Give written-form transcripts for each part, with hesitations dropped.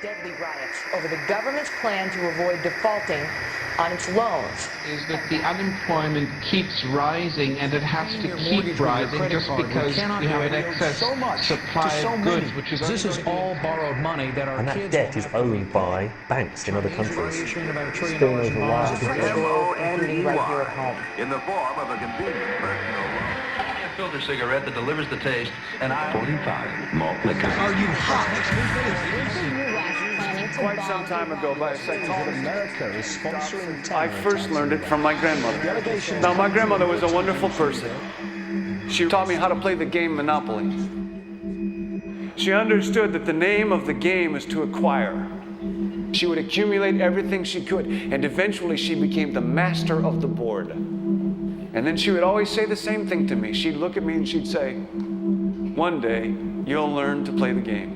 deadly riots over the government's plan to avoid defaulting on its loans. Is that the unemployment keeps rising, and it has to keep rising just because you have an excess supply of goods, which is this is all borrowed money that our and kids that debt is owned by banks in other countries. issuing about $1 trillion Still in bonds. Including right here at home. In the form of a convenient personal loan. A filter cigarette that delivers the taste, and 45 malt liquor. Are you hot? Quite some time ago by a psychologist. America is sponsoring I first learned it from my grandmother. Now, my grandmother was a wonderful person. She taught me how to play the game Monopoly. She understood that the name of the game is to acquire. She would accumulate everything she could, and eventually she became the master of the board. And then she would always say the same thing to me. She'd look at me and she'd say, "One day, you'll learn to play the game."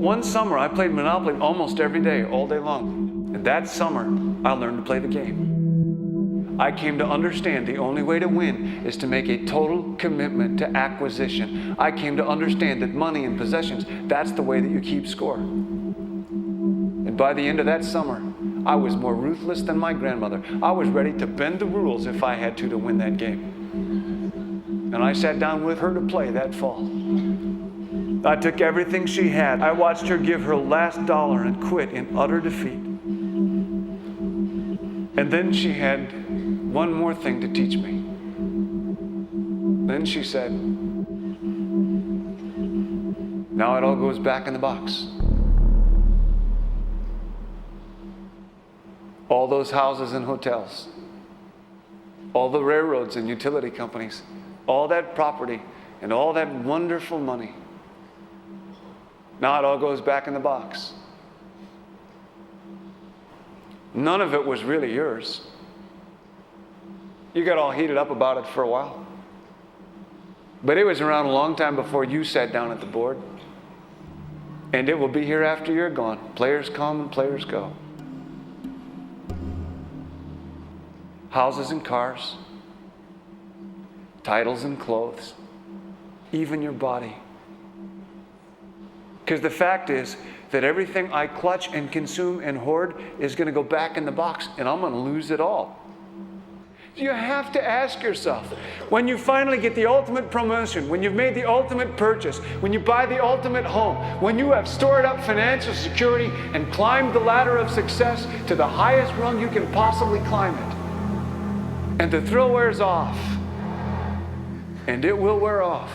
One summer, I played Monopoly almost every day, all day long. And that summer, I learned to play the game. I came to understand the only way to win is to make a total commitment to acquisition. I came to understand that money and possessions, that's the way that you keep score. And by the end of that summer, I was more ruthless than my grandmother. I was ready to bend the rules if I had to win that game. And I sat down with her to play that fall. I took everything she had. I watched her give her last dollar and quit in utter defeat. And then she had one more thing to teach me. Then she said, "Now it all goes back in the box." All those houses and hotels, all the railroads and utility companies, all that property and all that wonderful money. Now it all goes back in the box. None of it was really yours. You got all heated up about it for a while. But it was around a long time before you sat down at the board. And it will be here after you're gone. Players come and players go. Houses and cars, titles and clothes, even your body. Because the fact is that everything I clutch and consume and hoard is going to go back in the box, and I'm going to lose it all. You have to ask yourself, when you finally get the ultimate promotion, when you've made the ultimate purchase, when you buy the ultimate home, when you have stored up financial security and climbed the ladder of success to the highest rung you can possibly climb it, and the thrill wears off, and it will wear off,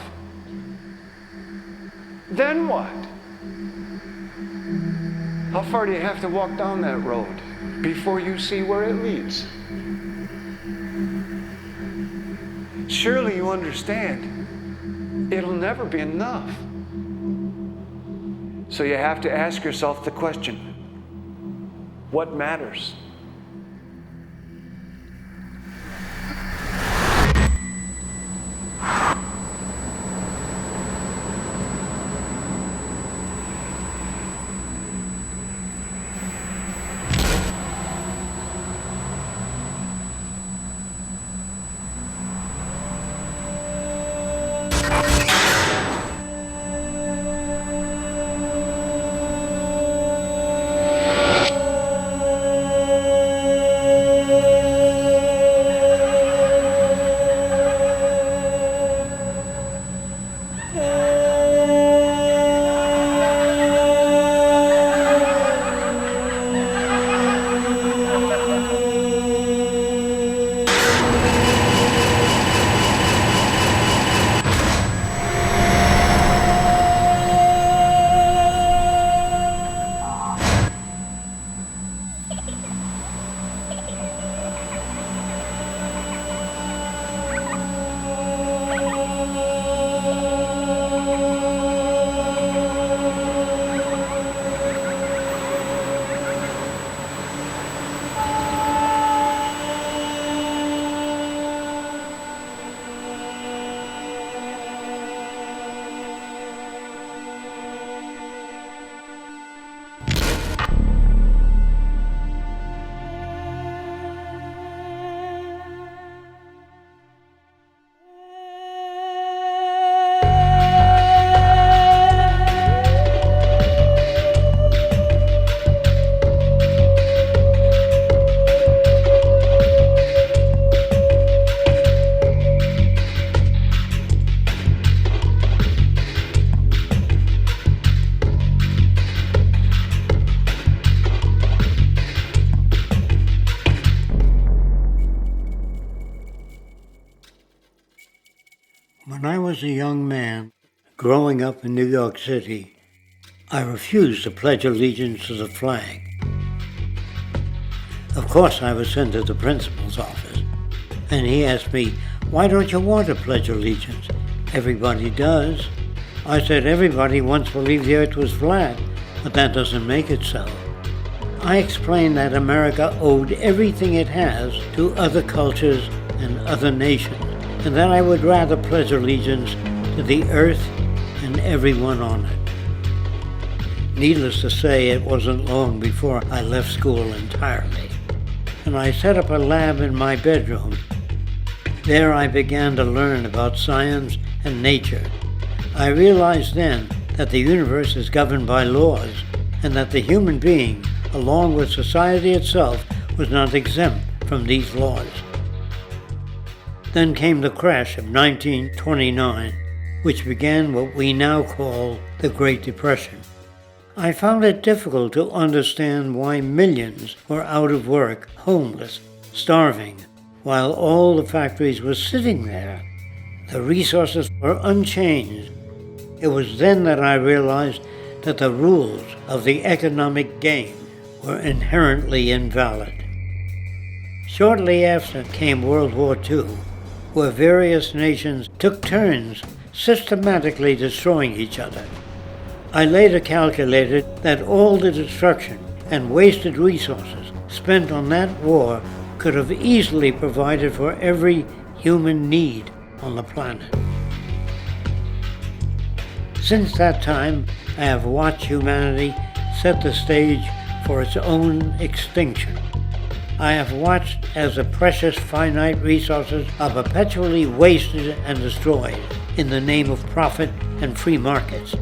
then what? How far do you have to walk down that road before you see where it leads? Surely you understand, it'll never be enough. So you have to ask yourself the question, what matters? was a young man growing up in New York City, I refused to pledge allegiance to the flag. Of course, I was sent to the principal's office, and he asked me, "Why don't you want to pledge allegiance? Everybody does." I said, "Everybody once believed the earth was flat, but that doesn't make it so." I explained that America owed everything it has to other cultures and other nations, and that I would rather pledge allegiance to the earth and everyone on it. Needless to say, it wasn't long before I left school entirely, and I set up a lab in my bedroom. There I began to learn about science and nature. I realized then that the universe is governed by laws, and that the human being, along with society itself, was not exempt from these laws. Then came the crash of 1929, which began what we now call the Great Depression. I found it difficult to understand why millions were out of work, homeless, starving, while all the factories were sitting there. The resources were unchanged. It was then that I realized that the rules of the economic game were inherently invalid. Shortly after came World War II, where various nations took turns systematically destroying each other. I later calculated that all the destruction and wasted resources spent on that war could have easily provided for every human need on the planet. Since that time, I have watched humanity set the stage for its own extinction. I have watched as the precious finite resources are perpetually wasted and destroyed in the name of profit and free markets.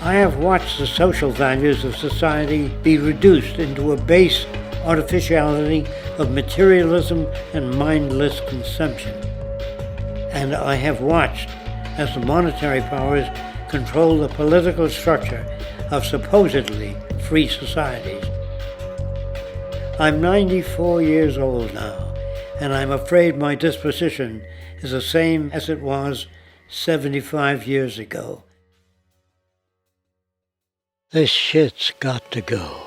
I have watched the social values of society be reduced into a base artificiality of materialism and mindless consumption. And I have watched as the monetary powers control the political structure of supposedly free societies. I'm 94 years old now, and I'm afraid my disposition is the same as it was 75 years ago. This shit's got to go.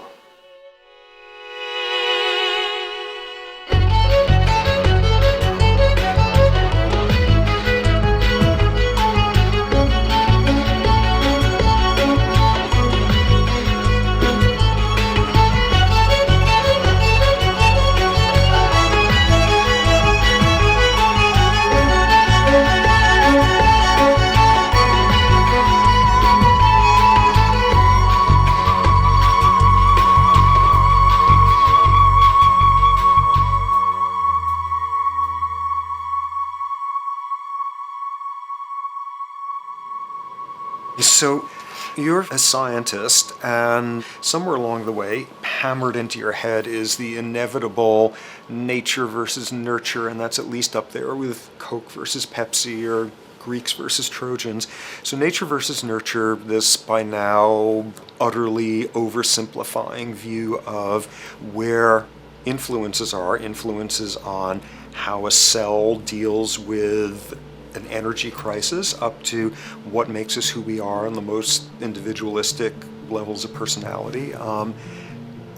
So you're a scientist, and somewhere along the way, hammered into your head is the inevitable nature versus nurture, and that's at least up there with Coke versus Pepsi or Greeks versus Trojans. So nature versus nurture, this by now utterly oversimplifying view of where influences on how a cell deals with an energy crisis, up to what makes us who we are on the most individualistic levels of personality.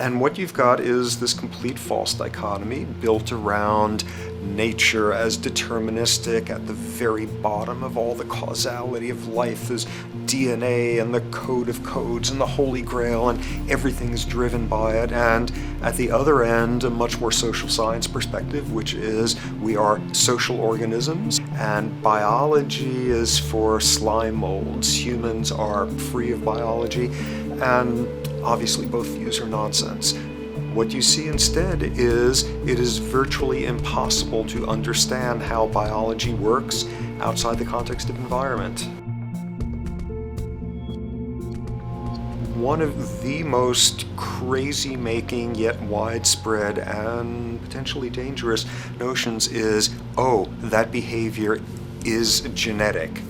And what you've got is this complete false dichotomy built around nature as deterministic. At the very bottom of all the causality of life is DNA and the code of codes and the Holy Grail, and everything is driven by it. And at the other end, a much more social science perspective, which is we are social organisms, and biology is for slime molds. Humans are free of biology, and obviously both views are nonsense. What you see instead is it is virtually impossible to understand how biology works outside the context of environment. One of the most crazy-making yet widespread and potentially dangerous notions is, oh, that behavior is genetic.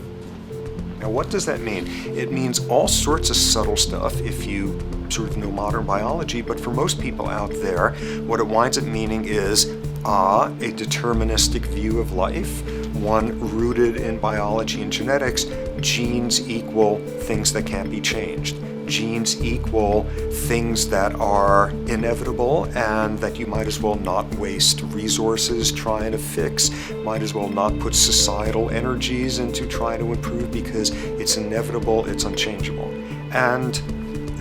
Now, what does that mean? It means all sorts of subtle stuff if you sort of know modern biology, but for most people out there, what it winds up meaning is a deterministic view of life, one rooted in biology and genetics, genes equal things that can't be changed. Genes equal things that are inevitable and that you might as well not waste resources trying to fix, might as well not put societal energies into trying to improve because it's inevitable, it's unchangeable. And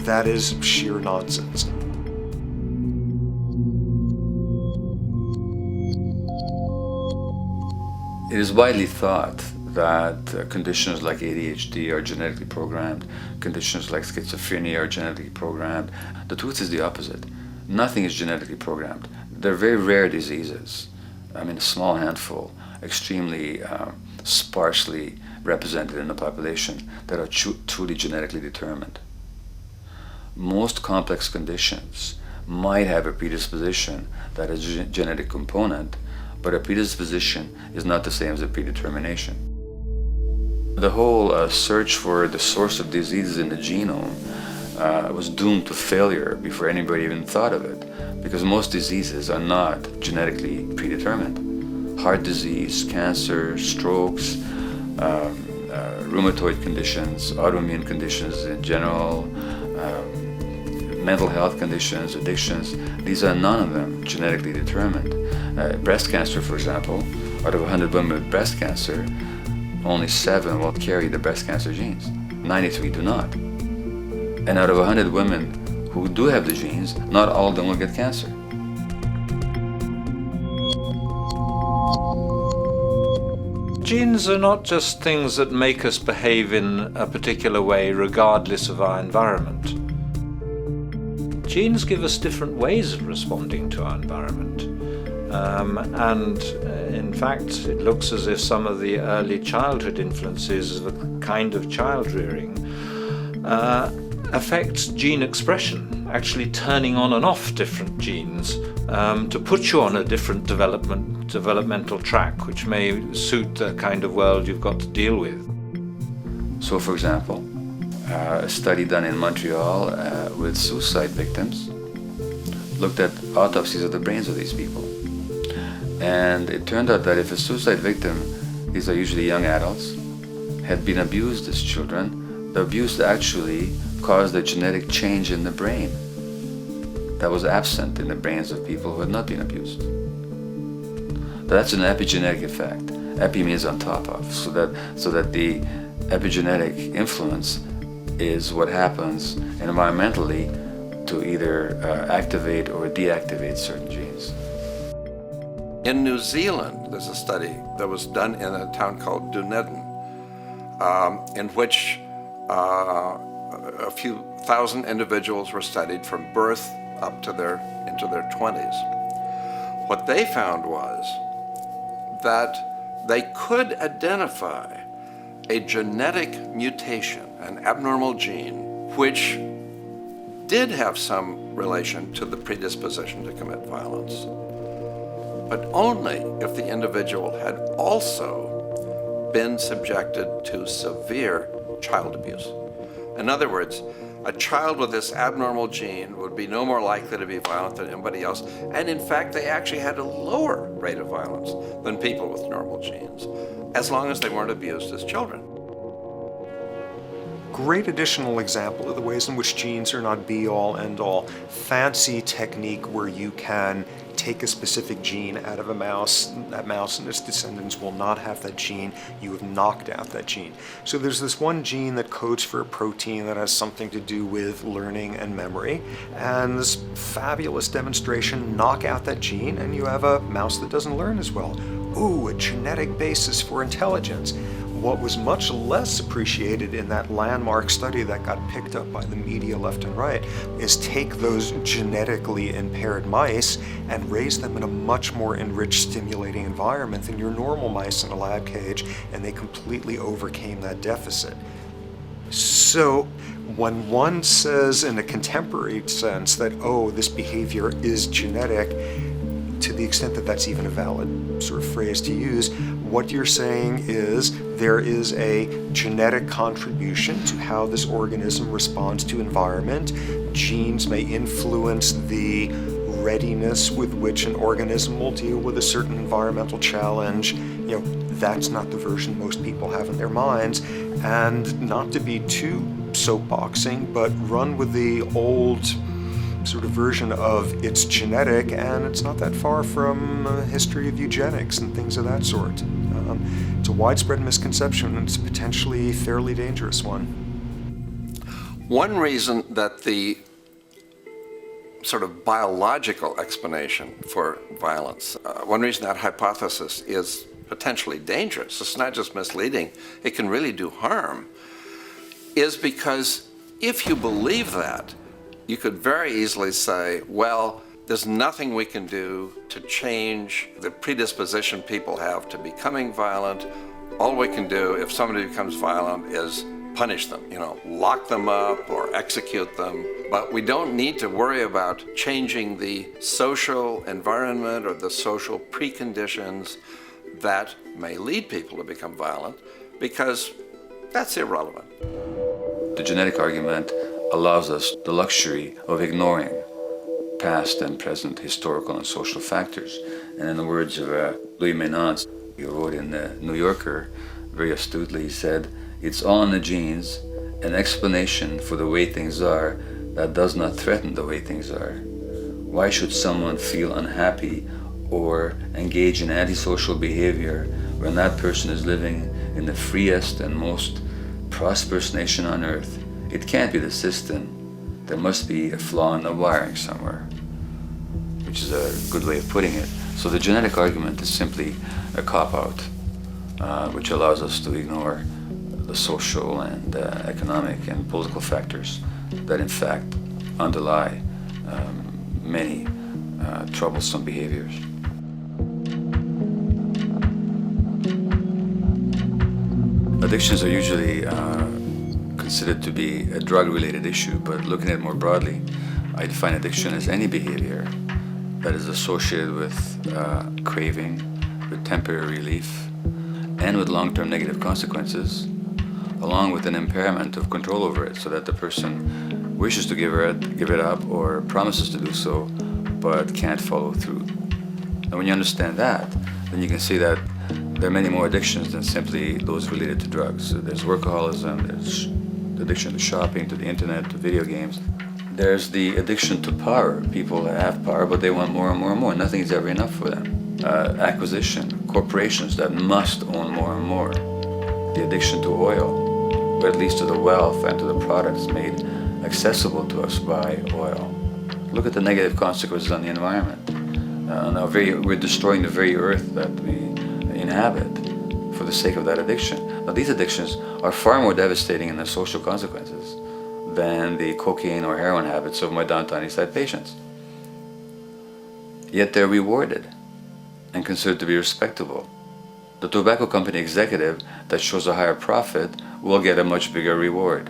that is sheer nonsense. It is widely thought that conditions like ADHD are genetically programmed, conditions like schizophrenia are genetically programmed. The truth is the opposite. Nothing is genetically programmed. They're very rare diseases. I mean, a small handful, extremely sparsely represented in the population that are truly genetically determined. Most complex conditions might have a predisposition that is a genetic component, but a predisposition is not the same as a predetermination. The whole search for the source of diseases in the genome was doomed to failure before anybody even thought of it, because most diseases are not genetically predetermined. Heart disease, cancer, strokes, rheumatoid conditions, autoimmune conditions in general, mental health conditions, addictions, these are none of them genetically determined. Breast cancer, for example, out of 100 women with breast cancer, only 7 will carry the breast cancer genes. 93 do not. And out of 100 women who do have the genes, not all of them will get cancer. Genes are not just things that make us behave in a particular way regardless of our environment. Genes give us different ways of responding to our environment. In fact, it looks as if some of the early childhood influences of a kind of child rearing affects gene expression, actually turning on and off different genes to put you on a different developmental track, which may suit the kind of world you've got to deal with. So, for example, a study done in Montreal with suicide victims looked at autopsies of the brains of these people. And it turned out that if a suicide victim, these are usually young adults, had been abused as children, the abuse actually caused a genetic change in the brain that was absent in the brains of people who had not been abused. That's an epigenetic effect. Epi means on top of, so that the epigenetic influence is what happens environmentally to either activate or deactivate certain genes. In New Zealand, there's a study that was done in a town called Dunedin, in which a few thousand individuals were studied from birth up to into their 20s. What they found was that they could identify a genetic mutation, an abnormal gene, which did have some relation to the predisposition to commit violence, but only if the individual had also been subjected to severe child abuse. In other words, a child with this abnormal gene would be no more likely to be violent than anybody else, and in fact they actually had a lower rate of violence than people with normal genes, as long as they weren't abused as children. Great additional example of the ways in which genes are not be-all, end-all. Fancy technique where you can take a specific gene out of a mouse, that mouse and its descendants will not have that gene, you have knocked out that gene. So there's this one gene that codes for a protein that has something to do with learning and memory, and this fabulous demonstration, knock out that gene and you have a mouse that doesn't learn as well. Ooh, a genetic basis for intelligence. What was much less appreciated in that landmark study that got picked up by the media left and right is take those genetically impaired mice and raise them in a much more enriched, stimulating environment than your normal mice in a lab cage, and they completely overcame that deficit. So when one says in a contemporary sense that, oh, this behavior is genetic, to the extent that that's even a valid sort of phrase to use, what you're saying is there is a genetic contribution to how this organism responds to environment. Genes may influence the readiness with which an organism will deal with a certain environmental challenge. that's not the version most people have in their minds, and not to be too soapboxing, but run with the old sort of version of it's genetic and it's not that far from a history of eugenics and things of that sort. It's a widespread misconception, and it's a potentially fairly dangerous one. One reason that the sort of biological explanation for violence, one reason that hypothesis is potentially dangerous, it's not just misleading, it can really do harm, is because if you believe that, you could very easily say, well, there's nothing we can do to change the predisposition people have to becoming violent. All we can do if somebody becomes violent is punish them, lock them up or execute them. But we don't need to worry about changing the social environment or the social preconditions that may lead people to become violent, because that's irrelevant. The genetic argument allows us the luxury of ignoring past and present historical and social factors. And in the words of Louis Menand, he wrote in the New Yorker, very astutely, he said, "It's all in the genes, an explanation for the way things are that does not threaten the way things are. Why should someone feel unhappy or engage in antisocial behavior when that person is living in the freest and most prosperous nation on earth? It can't be the system. There must be a flaw in the wiring somewhere," which is a good way of putting it. So the genetic argument is simply a cop-out, which allows us to ignore the social and economic and political factors that in fact underlie many troublesome behaviors. Addictions are usually considered to be a drug-related issue, but looking at it more broadly, I define addiction as any behavior that is associated with craving, with temporary relief, and with long-term negative consequences, along with an impairment of control over it, so that the person wishes to give it up or promises to do so, but can't follow through. And when you understand that, then you can see that there are many more addictions than simply those related to drugs. So there's workaholism, there's the addiction to shopping, to the internet, to video games. There's the addiction to power. People have power, but they want more and more and more. Nothing is ever enough for them. Acquisition, corporations that must own more and more. The addiction to oil, or at least to the wealth and to the products made accessible to us by oil. Look at the negative consequences on the environment. We're destroying the very earth that we inhabit for the sake of that addiction. Now, these addictions are far more devastating in their social consequences than the cocaine or heroin habits of my downtown East Side patients. Yet they're rewarded and considered to be respectable. The tobacco company executive that shows a higher profit will get a much bigger reward.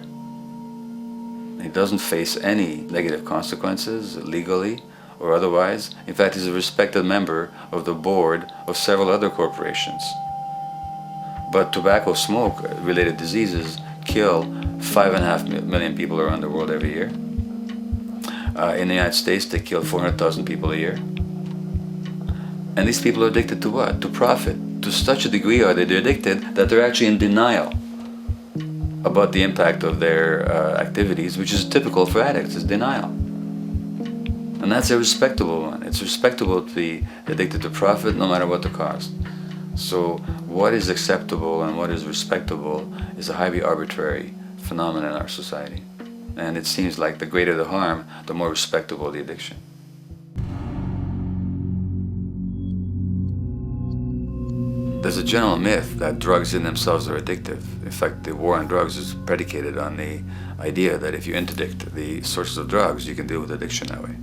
He doesn't face any negative consequences legally or otherwise. In fact, he's a respected member of the board of several other corporations. But tobacco smoke-related diseases kill 5.5 million people around the world every year. In the United States, they kill 400,000 people a year. And these people are addicted to what? To profit. To such a degree are they addicted that they're actually in denial about the impact of their activities, which is typical for addicts, is denial. And that's a respectable one. It's respectable to be addicted to profit no matter what the cost. So what is acceptable and what is respectable is a highly arbitrary phenomenon in our society. And it seems like the greater the harm, the more respectable the addiction. There's a general myth that drugs in themselves are addictive. In fact, the war on drugs is predicated on the idea that if you interdict the sources of drugs, you can deal with addiction that way.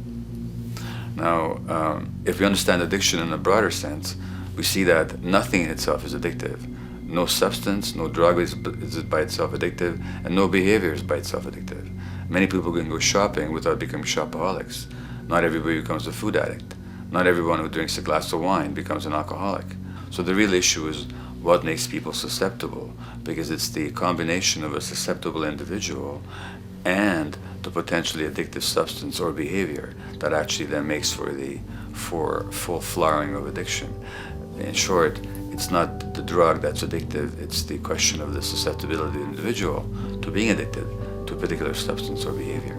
Now, if we understand addiction in a broader sense, we see that nothing in itself is addictive. No substance, no drug is by itself addictive, and no behavior is by itself addictive. Many people can go shopping without becoming shopaholics. Not everybody becomes a food addict. Not everyone who drinks a glass of wine becomes an alcoholic. So the real issue is what makes people susceptible, because it's the combination of a susceptible individual and the potentially addictive substance or behavior that actually then makes for full flowering of addiction. In short, It's not the drug that's addictive, it's the question of the susceptibility of the individual to being addicted to a particular substance or behavior.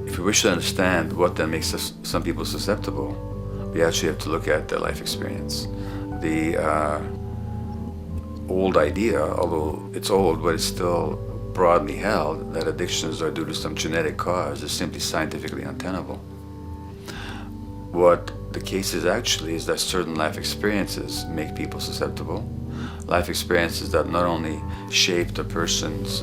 If we wish to understand what then makes some people susceptible, we actually have to look at their life experience. The old idea, although it's old, but it's still broadly held, that addictions are due to some genetic cause is simply scientifically untenable. What the case is actually is that certain life experiences make people susceptible. Life experiences that not only shape the person's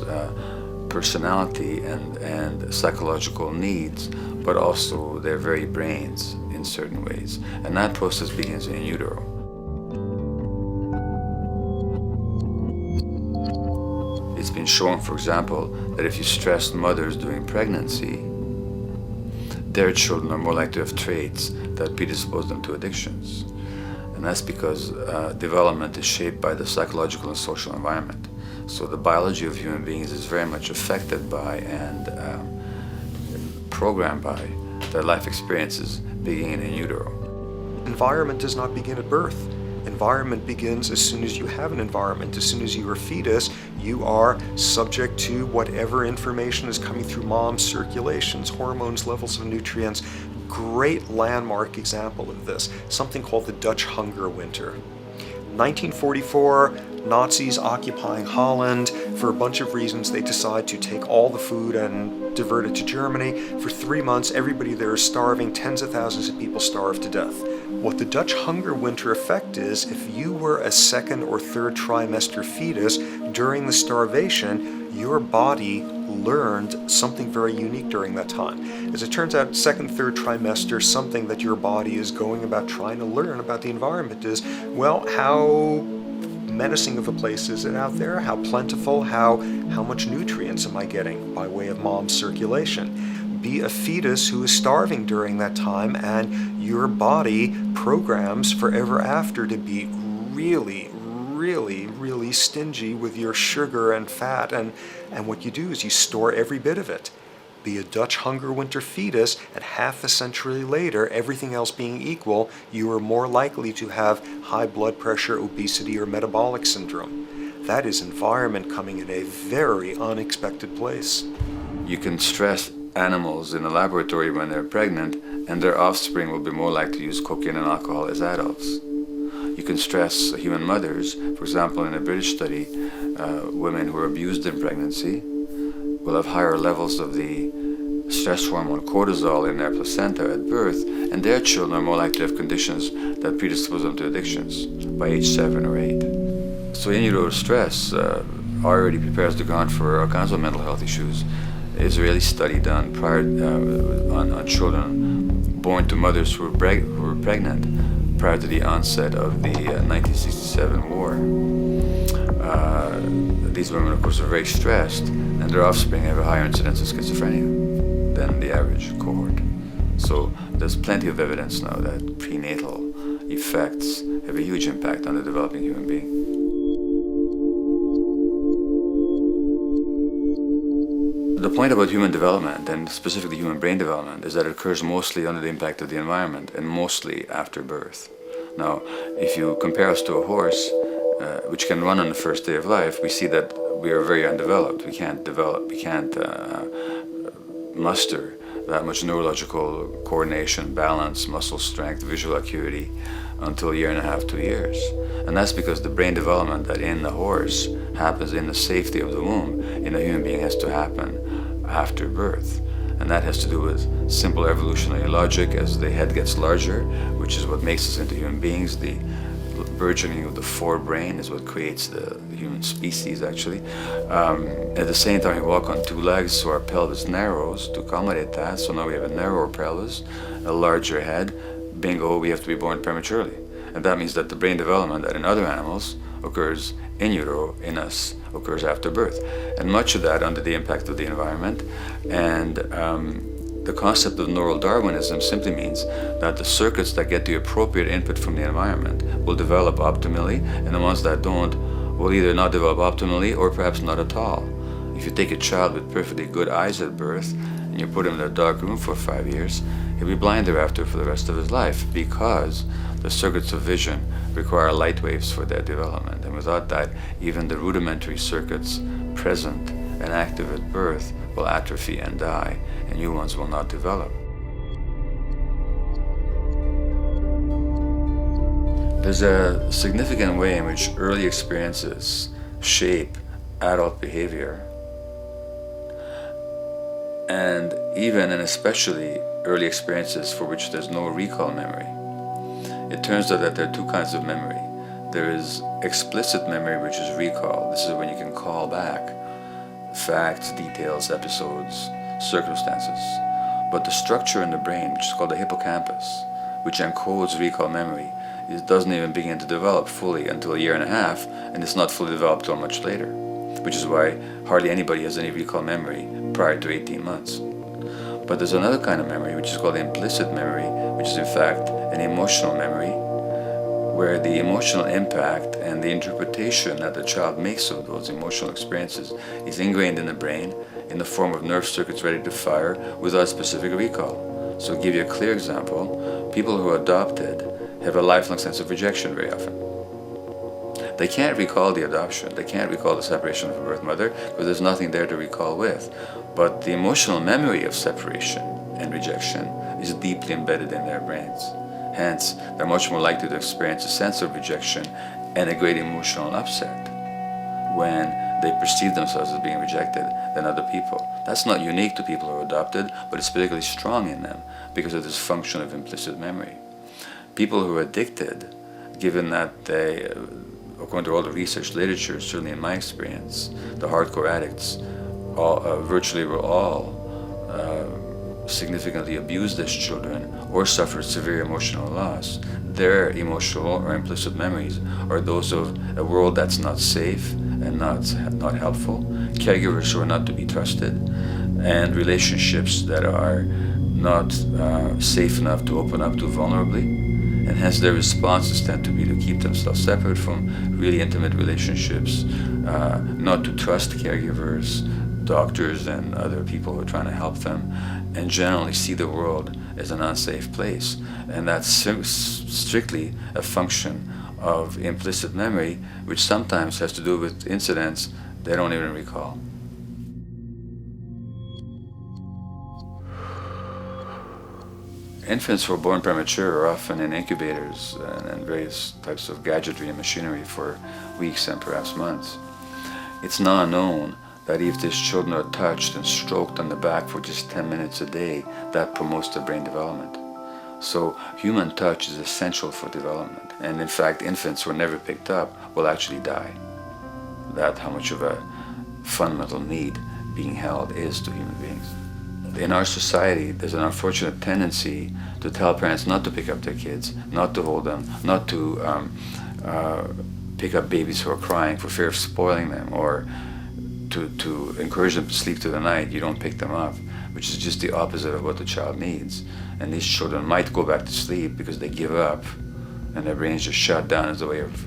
personality and psychological needs, but also their very brains in certain ways. And that process begins in utero. It's been shown, for example, that if you stress mothers during pregnancy, their children are more likely to have traits that predispose them to addictions. And that's because development is shaped by the psychological and social environment. So the biology of human beings is very much affected by and programmed by their life experiences beginning in utero. Environment does not begin at birth. Environment begins as soon as you have an environment. As soon as you are a fetus, you are subject to whatever information is coming through mom's circulations, hormones, levels of nutrients. Great landmark example of this, something called the Dutch hunger winter. 1944, Nazis occupying Holland. For a bunch of reasons, they decide to take all the food and divert it to Germany. For 3 months, everybody there is starving. Tens of thousands of people starve to death. What the Dutch hunger winter effect is, if you were a second or third trimester fetus during the starvation, your body learned something very unique during that time. As it turns out, second, third trimester, something that your body is going about trying to learn about the environment is, well, how menacing of a place is it out there? How plentiful? How much nutrients am I getting by way of mom's circulation? Be a fetus who is starving during that time, and your body programs forever after to be really stingy with your sugar and fat, and what you do is you store every bit of it. Be a Dutch hunger winter fetus, and half a century later, everything else being equal, you are more likely to have high blood pressure, obesity, or metabolic syndrome. That is environment coming in a very unexpected place. You can stress animals in a laboratory when they're pregnant, and their offspring will be more likely to use cocaine and alcohol as adults. You can stress human mothers. For example, in a British study, women who are abused in pregnancy will have higher levels of the stress hormone cortisol in their placenta at birth, and their children are more likely to have conditions that predispose them to addictions by age 7 or 8. So in utero stress already prepares the ground for all kinds of mental health issues. Israeli study done prior on children born to mothers who were pregnant prior to the onset of the 1967 war. These women, of course, are very stressed, and their offspring have a higher incidence of schizophrenia than the average cohort. So there's plenty of evidence now that prenatal effects have a huge impact on the developing human being. The point about human development, and specifically human brain development, is that it occurs mostly under the impact of the environment and mostly after birth. Now, if you compare us to a horse, which can run on the first day of life, we see that we are very undeveloped. We can't muster that much neurological coordination, balance, muscle strength, visual acuity until a year and a half, 2 years. And that's because the brain development that in the horse happens in the safety of the womb, in a human being has to happen after birth. And that has to do with simple evolutionary logic. As the head gets larger, which is what makes us into human beings, the burgeoning of the forebrain is what creates the human species, actually. At the same time, we walk on 2 legs, so our pelvis narrows to accommodate that. So now we have a narrower pelvis, a larger head. Bingo, we have to be born prematurely. And that means that the brain development that in other animals occurs in utero, in us, occurs after birth. And much of that under the impact of the environment. And the concept of neural Darwinism simply means that the circuits that get the appropriate input from the environment will develop optimally, and the ones that don't will either not develop optimally or perhaps not at all. If you take a child with perfectly good eyes at birth, and You put him in a dark room for 5 years, he'll be blind thereafter for the rest of his life, because the circuits of vision require light waves for their development. And without that, even the rudimentary circuits present and active at birth will atrophy and die, and new ones will not develop. There's a significant way in which early experiences shape adult behavior, and even and especially early experiences for which there's no recall memory. It turns out that there are two kinds of memory. There is explicit memory, which is recall. This is when you can call back facts, details, episodes, circumstances. But the structure in the brain, which is called the hippocampus, which encodes recall memory, it doesn't even begin to develop fully until 1.5 years, and it's not fully developed until much later, which is why hardly anybody has any recall memory prior to 18 months. But there's another kind of memory, which is called implicit memory, which is in fact an emotional memory, where the emotional impact and the interpretation that the child makes of those emotional experiences is ingrained in the brain in the form of nerve circuits ready to fire without specific recall. So to give you a clear example, people who are adopted have a lifelong sense of rejection very often. They can't recall the adoption, they can't recall the separation from birth mother because there's nothing there to recall with. But the emotional memory of separation and rejection is deeply embedded in their brains. Hence, they're much more likely to experience a sense of rejection and a great emotional upset when they perceive themselves as being rejected than other people. That's not unique to people who are adopted, but it's particularly strong in them because of this function of implicit memory. People who are addicted, given that they, according to all the research literature, certainly in my experience, the hardcore addicts virtually were all significantly abused as children or suffered severe emotional loss. Their emotional or implicit memories are those of a world that's not safe and not helpful, caregivers who are not to be trusted, and relationships that are not safe enough to open up to vulnerably. And hence their responses tend to be to keep themselves separate from really intimate relationships, not to trust caregivers, doctors, and other people who are trying to help them, and generally see the world as an unsafe place. And that's strictly a function of implicit memory, which sometimes has to do with incidents they don't even recall. Infants who are born premature are often in incubators and various types of gadgetry and machinery for weeks and perhaps months. It's now known that if these children are touched and stroked on the back for just 10 minutes a day, that promotes their brain development. So human touch is essential for development. And in fact, infants who are never picked up will actually die. That's how much of a fundamental need being held is to human beings. In our society, there's an unfortunate tendency to tell parents not to pick up their kids, not to hold them, not to pick up babies who are crying for fear of spoiling them, or to encourage them to sleep through the night. You don't pick them up, which is just the opposite of what the child needs. And these children might go back to sleep because they give up and their brains just shut down as a way of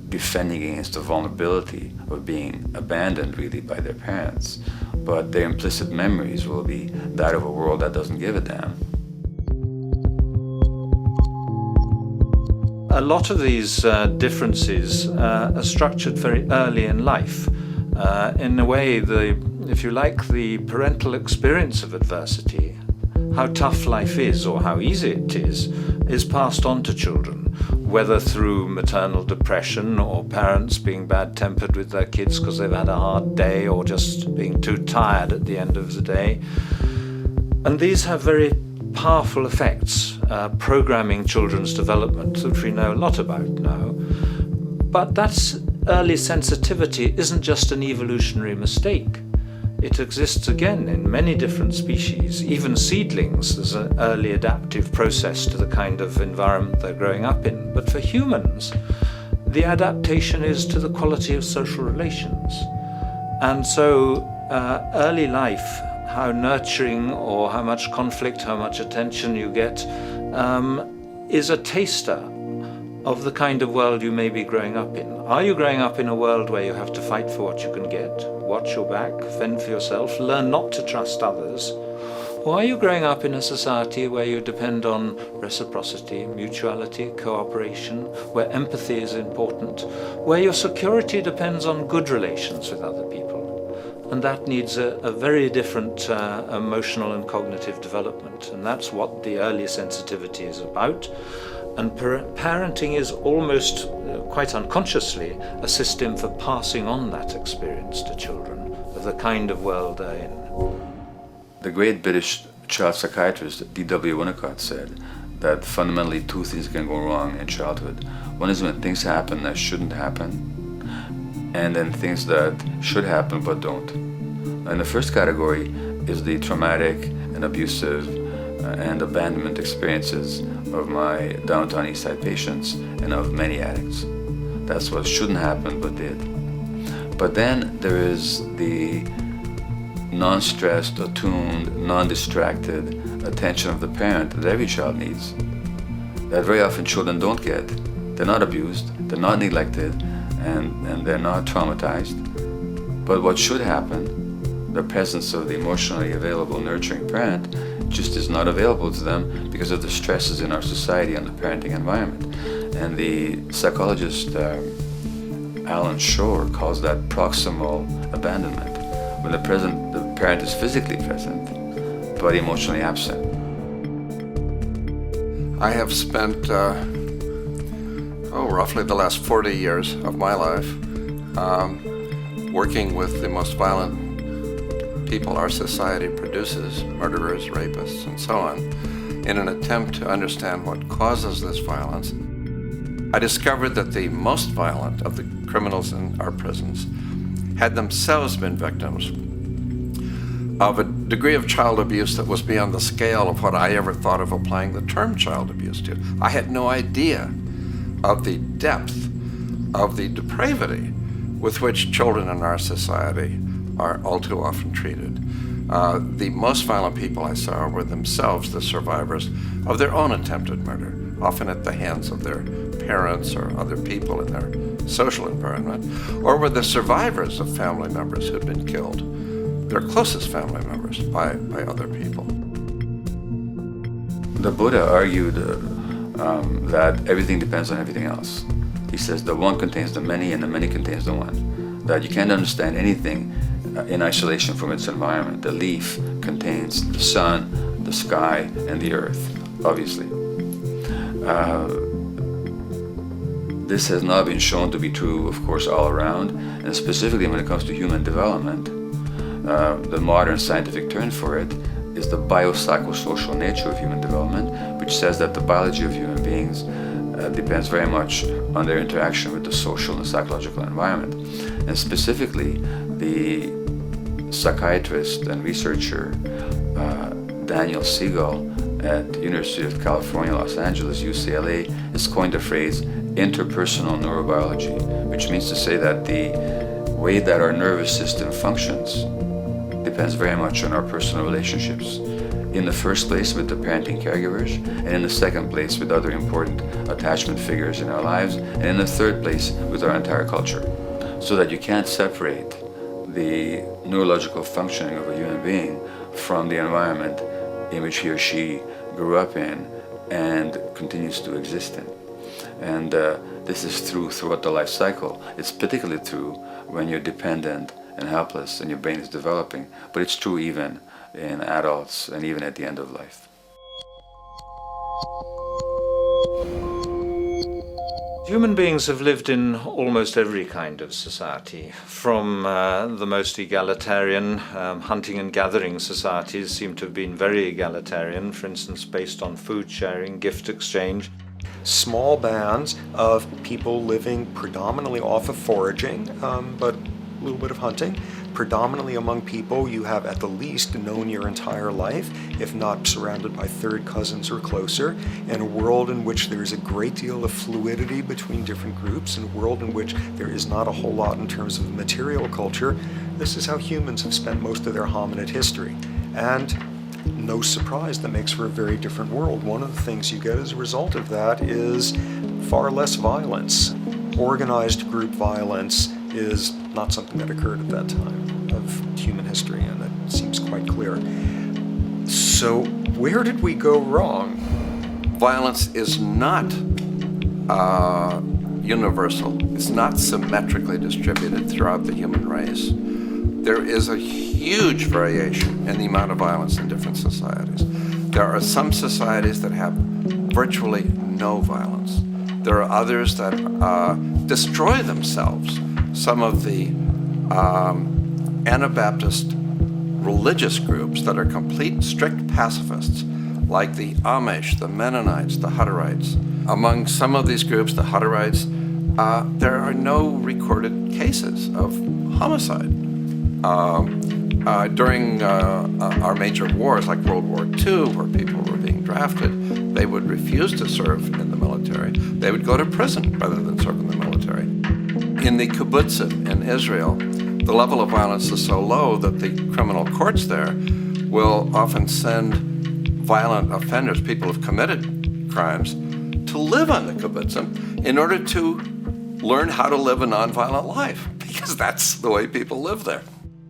defending against the vulnerability of being abandoned really by their parents. But their implicit memories will be that of a world that doesn't give a damn. A lot of these differences are structured very early in life. In a way, if you like, the parental experience of adversity, how tough life is or how easy it is passed on to children, whether through maternal depression or parents being bad-tempered with their kids because they've had a hard day or just being too tired at the end of the day. And these have very powerful effects, programming children's development, which we know a lot about now. But that's early sensitivity isn't just an evolutionary mistake. It exists again in many different species. Even seedlings, there's an early adaptive process to the kind of environment they're growing up in. But for humans, the adaptation is to the quality of social relations. And so early life, how nurturing or how much conflict, how much attention you get, is a taster of the kind of world you may be growing up in. Are you growing up in a world where you have to fight for what you can get, watch your back, fend for yourself, learn not to trust others? Or are you growing up in a society where you depend on reciprocity, mutuality, cooperation, where empathy is important, where your security depends on good relations with other people? And that needs a very different emotional and cognitive development. And that's what the early sensitivity is about. And parenting is almost, quite unconsciously, a system for passing on that experience to children of the kind of world they're in. The great British child psychiatrist D.W. Winnicott said that fundamentally two things can go wrong in childhood. One is when things happen that shouldn't happen, and then things that should happen but don't. And the first category is the traumatic and abusive and abandonment experiences of my downtown East Side patients and of many addicts. That's what shouldn't happen but did. But then there is the non-stressed, attuned, non-distracted attention of the parent that every child needs, that very often children don't get. They're not abused, they're not neglected, and they're not traumatized. But what should happen, the presence of the emotionally available, nurturing parent, just is not available to them because of the stresses in our society and the parenting environment. And the psychologist Alan Shore calls that proximal abandonment, when the parent is physically present, but emotionally absent. I have spent, roughly the last 40 years of my life working with the most violent people our society produces, murderers, rapists, and so on, in an attempt to understand what causes this violence. I discovered that the most violent of the criminals in our prisons had themselves been victims of a degree of child abuse that was beyond the scale of what I ever thought of applying the term child abuse to. I had no idea of the depth of the depravity with which children in our society are all too often treated. The most violent people I saw were themselves the survivors of their own attempted murder, often at the hands of their parents or other people in their social environment, or were the survivors of family members who'd been killed, their closest family members, by other people. The Buddha argued that everything depends on everything else. He says the one contains the many and the many contains the one. That you can't understand anything in isolation from its environment. The leaf contains the sun, the sky, and the earth, obviously. This has not been shown to be true, of course, all around, and specifically when it comes to human development. The modern scientific term for it is the biopsychosocial nature of human development, which says that the biology of human beings depends very much on their interaction with the social and psychological environment. And specifically, the psychiatrist and researcher Daniel Siegel at University of California, Los Angeles, UCLA, has coined the phrase interpersonal neurobiology, which means to say that the way that our nervous system functions depends very much on our personal relationships. In the first place with the parenting caregivers, and in the second place with other important attachment figures in our lives, and in the third place with our entire culture. So that you can't separate the neurological functioning of a human being from the environment in which he or she grew up in and continues to exist in. And this is true throughout the life cycle. It's particularly true when you're dependent and helpless and your brain is developing, but it's true even in adults and even at the end of life. Human beings have lived in almost every kind of society, from the most egalitarian, hunting and gathering societies seem to have been very egalitarian, for instance, based on food sharing, gift exchange. Small bands of people living predominantly off of foraging, but a little bit of hunting. Predominantly among people you have at the least known your entire life, if not surrounded by third cousins or closer, in a world in which there is a great deal of fluidity between different groups, in a world in which there is not a whole lot in terms of material culture. This is how humans have spent most of their hominid history. And no surprise, that makes for a very different world. One of the things you get as a result of that is far less violence. Organized group violence is not something that occurred at that time of human history, and that seems quite clear. So where did we go wrong? Violence is not universal. It's not symmetrically distributed throughout the human race. There is a huge variation in the amount of violence in different societies. There are some societies that have virtually no violence. There are others that destroy themselves. Some of the Anabaptist religious groups that are complete, strict pacifists, like the Amish, the Mennonites, the Hutterites. Among some of these groups, the Hutterites, there are no recorded cases of homicide. During our major wars, like World War II, where people were being drafted, they would refuse to serve in the military. They would go to prison rather than serve in the military. In the kibbutzim in Israel, the level of violence is so low that the criminal courts there will often send violent offenders, people who have committed crimes, to live on the kibbutzim in order to learn how to live a nonviolent life, because that's the way people live there.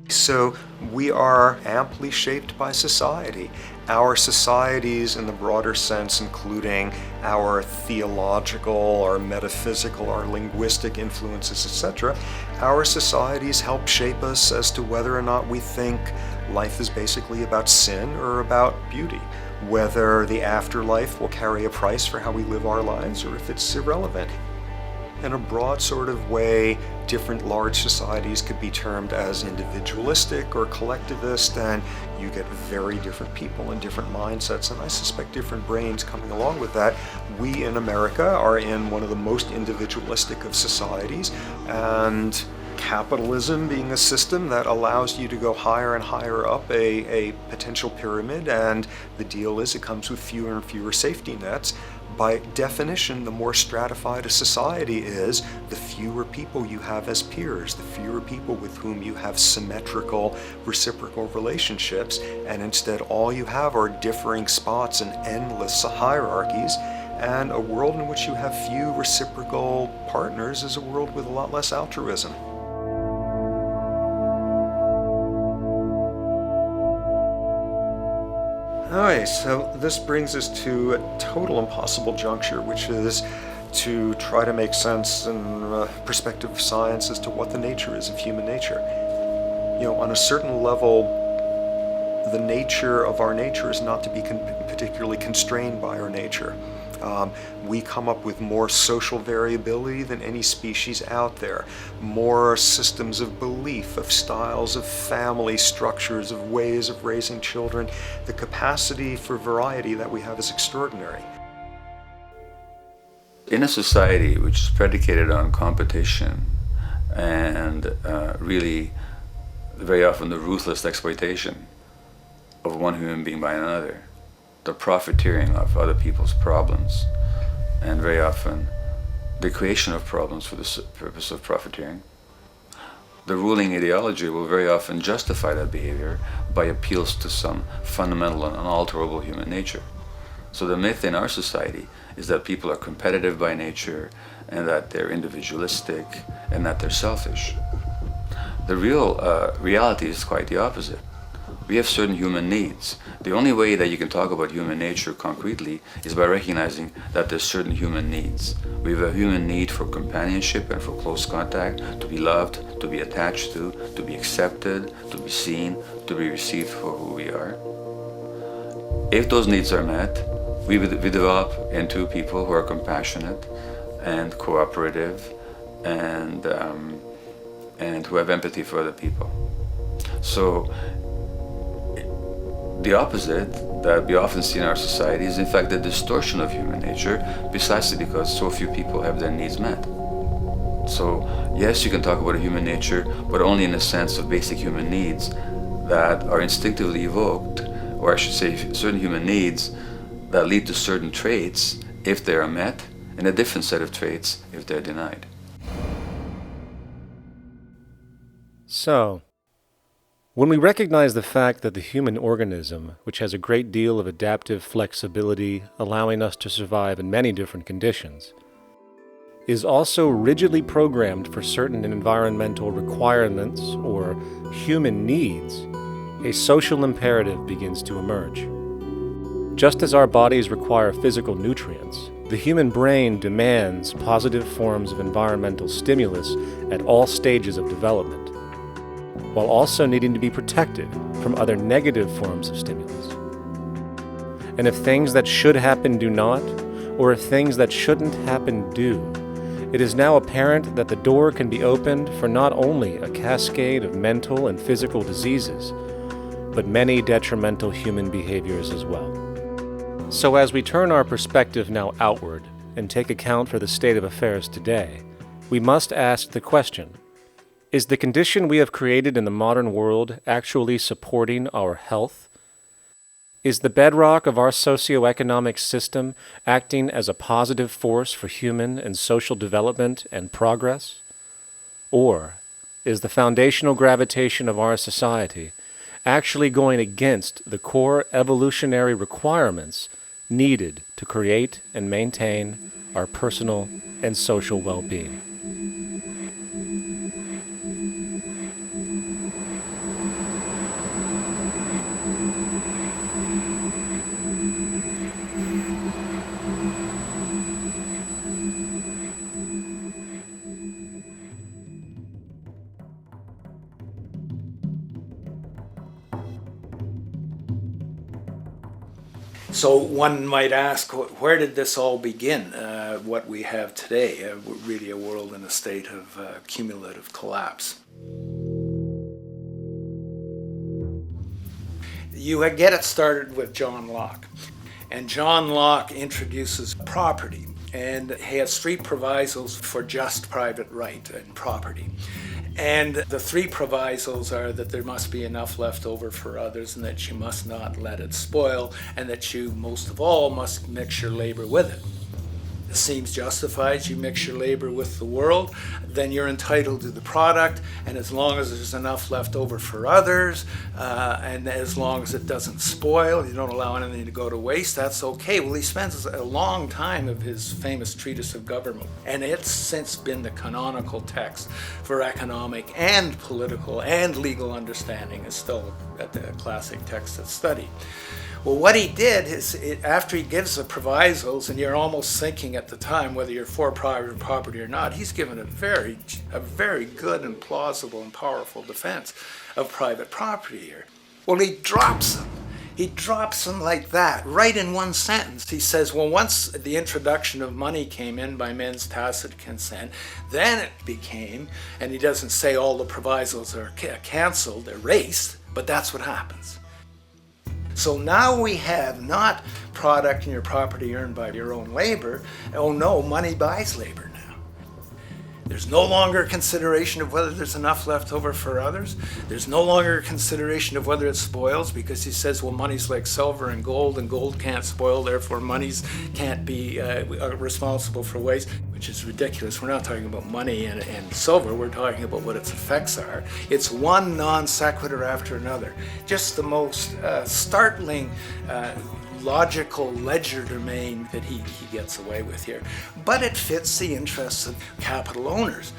So we are amply shaped by society. Our societies in the broader sense, including our theological, our metaphysical, our linguistic influences, etc., our societies help shape us as to whether or not we think life is basically about sin or about beauty, whether the afterlife will carry a price for how we live our lives or if it's irrelevant. In a broad sort of way, different large societies could be termed as individualistic or collectivist, and you get very different people and different mindsets, and I suspect different brains coming along with that. We in America are in one of the most individualistic of societies, and capitalism being a system that allows you to go higher and higher up a potential pyramid, and the deal is it comes with fewer and fewer safety nets. By definition, the more stratified a society is, the fewer people you have as peers, the fewer people with whom you have symmetrical, reciprocal relationships, and instead all you have are differing spots and endless hierarchies. And a world in which you have few reciprocal partners is a world with a lot less altruism. Alright, so this brings us to a total impossible juncture, which is to try to make sense in perspective of science as to what the nature is of human nature. You know, on a certain level, the nature of our nature is not to be particularly constrained by our nature. We come up with more social variability than any species out there, more systems of belief, of styles of family structures, of ways of raising children. The capacity for variety that we have is extraordinary. In a society which is predicated on competition and really very often the ruthless exploitation of one human being by another, the profiteering of other people's problems, and very often the creation of problems for the purpose of profiteering, the ruling ideology will very often justify that behavior by appeals to some fundamental and unalterable human nature. So the myth in our society is that people are competitive by nature, and that they're individualistic, and that they're selfish. The real reality is quite the opposite. We have certain human needs. The only way that you can talk about human nature concretely is by recognizing that there's certain human needs. We have a human need for companionship and for close contact, to be loved, to be attached to be accepted, to be seen, to be received for who we are. If those needs are met, we develop into people who are compassionate and cooperative and who have empathy for other people. So the opposite that we often see in our society is in fact the distortion of human nature, precisely because so few people have their needs met. So yes, you can talk about a human nature, but only in the sense of basic human needs that are instinctively evoked, or I should say certain human needs that lead to certain traits if they are met, and a different set of traits if they're denied. So, when we recognize the fact that the human organism, which has a great deal of adaptive flexibility, allowing us to survive in many different conditions, is also rigidly programmed for certain environmental requirements or human needs, a social imperative begins to emerge. Just as our bodies require physical nutrients, the human brain demands positive forms of environmental stimulus at all stages of development, while also needing to be protected from other negative forms of stimulus. And if things that should happen do not, or if things that shouldn't happen do, it is now apparent that the door can be opened for not only a cascade of mental and physical diseases, but many detrimental human behaviors as well. So as we turn our perspective now outward and take account for the state of affairs today, we must ask the question, is the condition we have created in the modern world actually supporting our health? Is the bedrock of our socioeconomic system acting as a positive force for human and social development and progress? Or is the foundational gravitation of our society actually going against the core evolutionary requirements needed to create and maintain our personal and social well-being? So one might ask, where did this all begin? What we have today, really a world in a state of cumulative collapse. You get it started with John Locke. And John Locke introduces property, and he has three provisos for just private right and property. And the three provisos are that there must be enough left over for others, and that you must not let it spoil, and that you, most of all, must mix your labor with it. It seems justified. You mix your labor with the world, then you're entitled to the product, and as long as there's enough left over for others, and as long as it doesn't spoil, you don't allow anything to go to waste, that's okay. Well, he spends a long time of his famous treatise of government, and it's since been the canonical text for economic and political and legal understanding. Is still a classic text that's studied. Well, what he did is, after he gives the provisos, and you're almost thinking at the time whether you're for private property or not, he's given a very good and plausible and powerful defense of private property here. Well, he drops them. He drops them like that, right in one sentence. He says, well, once the introduction of money came in by men's tacit consent, then it became, and he doesn't say all the provisos are canceled, erased, but that's what happens. So now we have not product and your property earned by your own labor. Oh no, money buys labor now. There's no longer consideration of whether there's enough left over for others. There's no longer consideration of whether it spoils, because he says, well, money's like silver and gold can't spoil, therefore monies can't be responsible for waste, which is ridiculous. We're not talking about money and silver, we're talking about what its effects are. It's one non sequitur after another. Just the most startling logical legerdemain that he gets away with here. But it fits the interests of capital owners.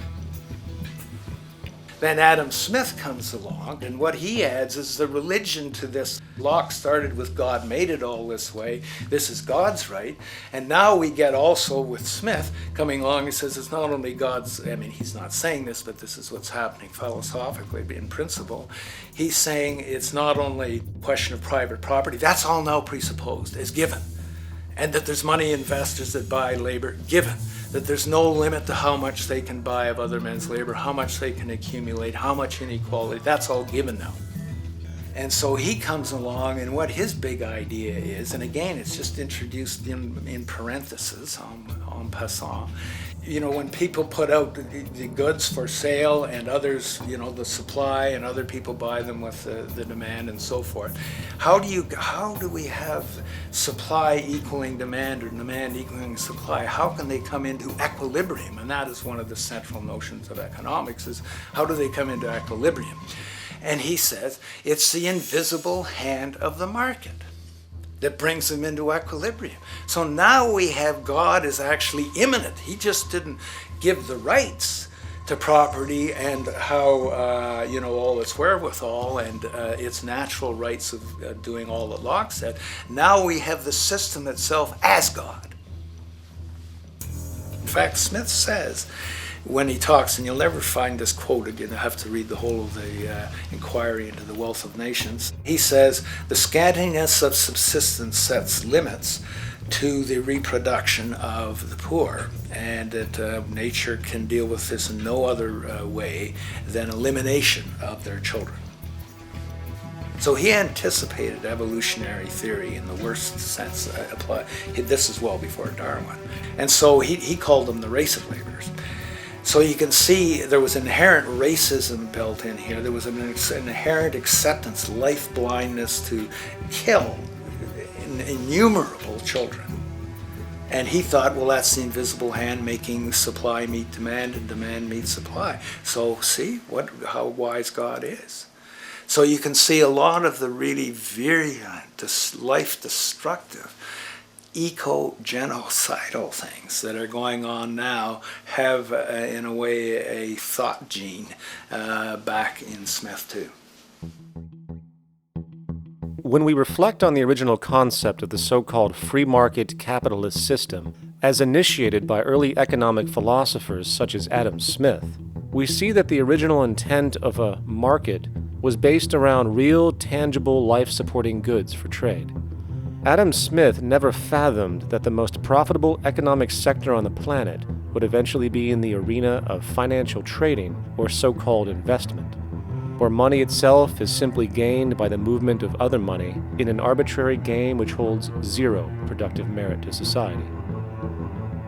Then Adam Smith comes along, and what he adds is the religion to this. Locke started with God made it all this way. This is God's right. And now we get also with Smith coming along and says it's not only God's, I mean, he's not saying this, but this is what's happening philosophically in principle. He's saying it's not only a question of private property, that's all now presupposed, is given. And that there's money investors that buy labor, given. That there's no limit to how much they can buy of other men's labor, how much they can accumulate, how much inequality, that's all given now. And so he comes along, and what his big idea is, and again, it's just introduced in parentheses, en passant. You know, when people put out the goods for sale and others, you know, the supply, and other people buy them with the demand and so forth, how do we have supply equaling demand or demand equaling supply? How can they come into equilibrium? And that is one of the central notions of economics, is how do they come into equilibrium? And he says, it's the invisible hand of the market. that brings them into equilibrium. So now we have God is actually immanent. He just didn't give the rights to property and how, all its wherewithal and its natural rights of doing all that Locke said. Now we have the system itself as God. In fact, Smith says, when he talks, and you'll never find this quote again, I have to read the whole of the Inquiry into the Wealth of Nations. He says, the scantiness of subsistence sets limits to the reproduction of the poor, and that nature can deal with this in no other way than elimination of their children. So he anticipated evolutionary theory in the worst sense applied. This is well before Darwin. And so he called them the race of laborers. So you can see there was inherent racism built in here. There was an inherent acceptance, life blindness to kill innumerable children. And he thought, well, that's the invisible hand making supply meet demand and demand meet supply. So see how wise God is. So you can see a lot of the really virulent, life-destructive, eco-genocidal things that are going on now have, in a way, a thought gene back in Smith too. When we reflect on the original concept of the so-called free market capitalist system, as initiated by early economic philosophers such as Adam Smith, we see that the original intent of a market was based around real, tangible, life-supporting goods for trade. Adam Smith never fathomed that the most profitable economic sector on the planet would eventually be in the arena of financial trading, or so-called investment, where money itself is simply gained by the movement of other money in an arbitrary game which holds zero productive merit to society.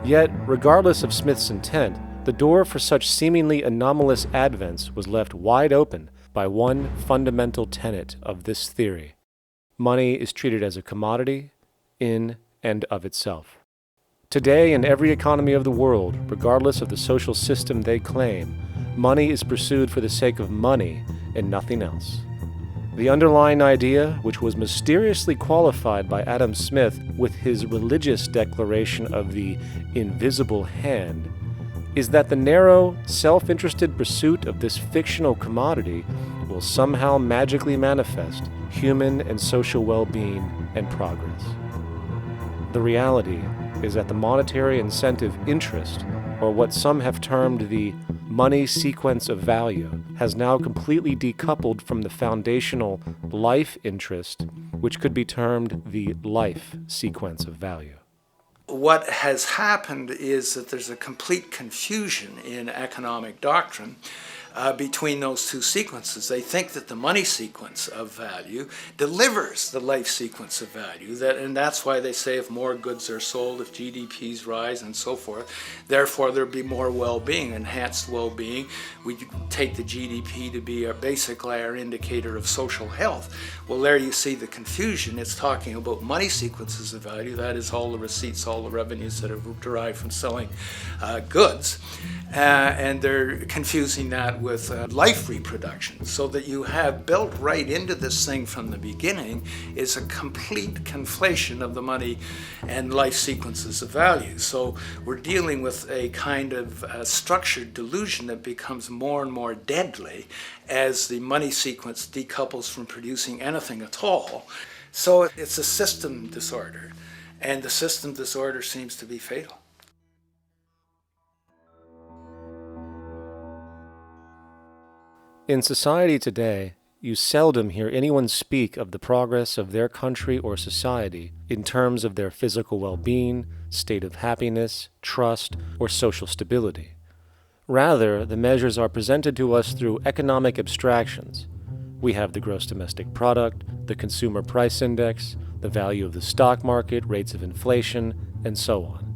Yet, regardless of Smith's intent, the door for such seemingly anomalous advents was left wide open by one fundamental tenet of this theory. Money is treated as a commodity in and of itself. Today, in every economy of the world, regardless of the social system they claim, money is pursued for the sake of money and nothing else. The underlying idea, which was mysteriously qualified by Adam Smith with his religious declaration of the invisible hand, is that the narrow, self-interested pursuit of this fictional commodity will somehow magically manifest human and social well-being and progress. The reality is that the monetary incentive interest, or what some have termed the money sequence of value, has now completely decoupled from the foundational life interest, which could be termed the life sequence of value. What has happened is that there's a complete confusion in economic doctrine between those two sequences. They think that the money sequence of value delivers the life sequence of value, and that's why they say if more goods are sold, if GDPs rise and so forth, therefore there'll be more well-being, enhanced well-being. We take the GDP to be basically our indicator of social health. Well, there you see the confusion. It's talking about money sequences of value, that is all the receipts, all the revenues that are derived from selling goods, and they're confusing that with life reproduction, so that you have built right into this thing from the beginning is a complete conflation of the money and life sequences of value. So we're dealing with a kind of structured delusion that becomes more and more deadly as the money sequence decouples from producing anything at all. So it's a system disorder, and the system disorder seems to be fatal. In society today, you seldom hear anyone speak of the progress of their country or society in terms of their physical well-being, state of happiness, trust, or social stability. Rather, the measures are presented to us through economic abstractions. We have the gross domestic product, the consumer price index, the value of the stock market, rates of inflation, and so on.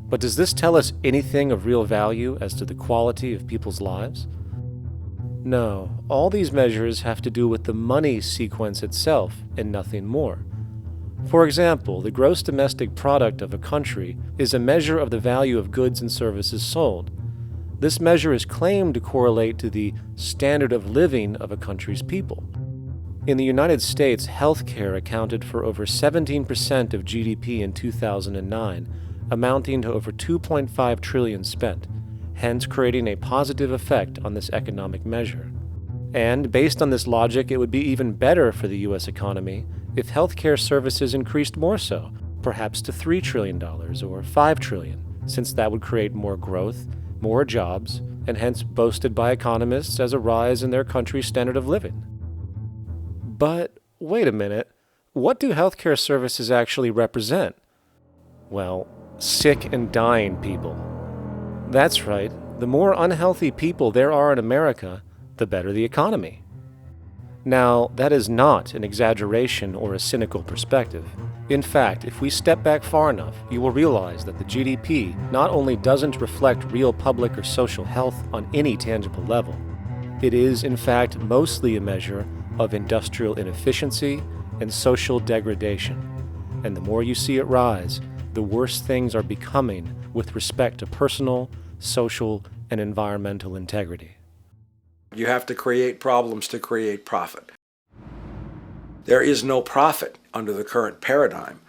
But does this tell us anything of real value as to the quality of people's lives? No, all these measures have to do with the money sequence itself and nothing more. For example, the gross domestic product of a country is a measure of the value of goods and services sold. This measure is claimed to correlate to the standard of living of a country's people. In the United States, healthcare accounted for over 17% of GDP in 2009, amounting to over $2.5 trillion spent, hence creating a positive effect on this economic measure. And based on this logic, it would be even better for the U.S. economy if healthcare services increased more so, perhaps to $3 trillion or $5 trillion, since that would create more growth, more jobs, and hence boasted by economists as a rise in their country's standard of living. But wait a minute, what do healthcare services actually represent? Well, sick and dying people. That's right, the more unhealthy people there are in America, the better the economy. Now, that is not an exaggeration or a cynical perspective. In fact, if we step back far enough, you will realize that the GDP not only doesn't reflect real public or social health on any tangible level, it is, in fact, mostly a measure of industrial inefficiency and social degradation. And the more you see it rise, the worse things are becoming with respect to personal, social, and environmental integrity. You have to create problems to create profit. There is no profit under the current paradigm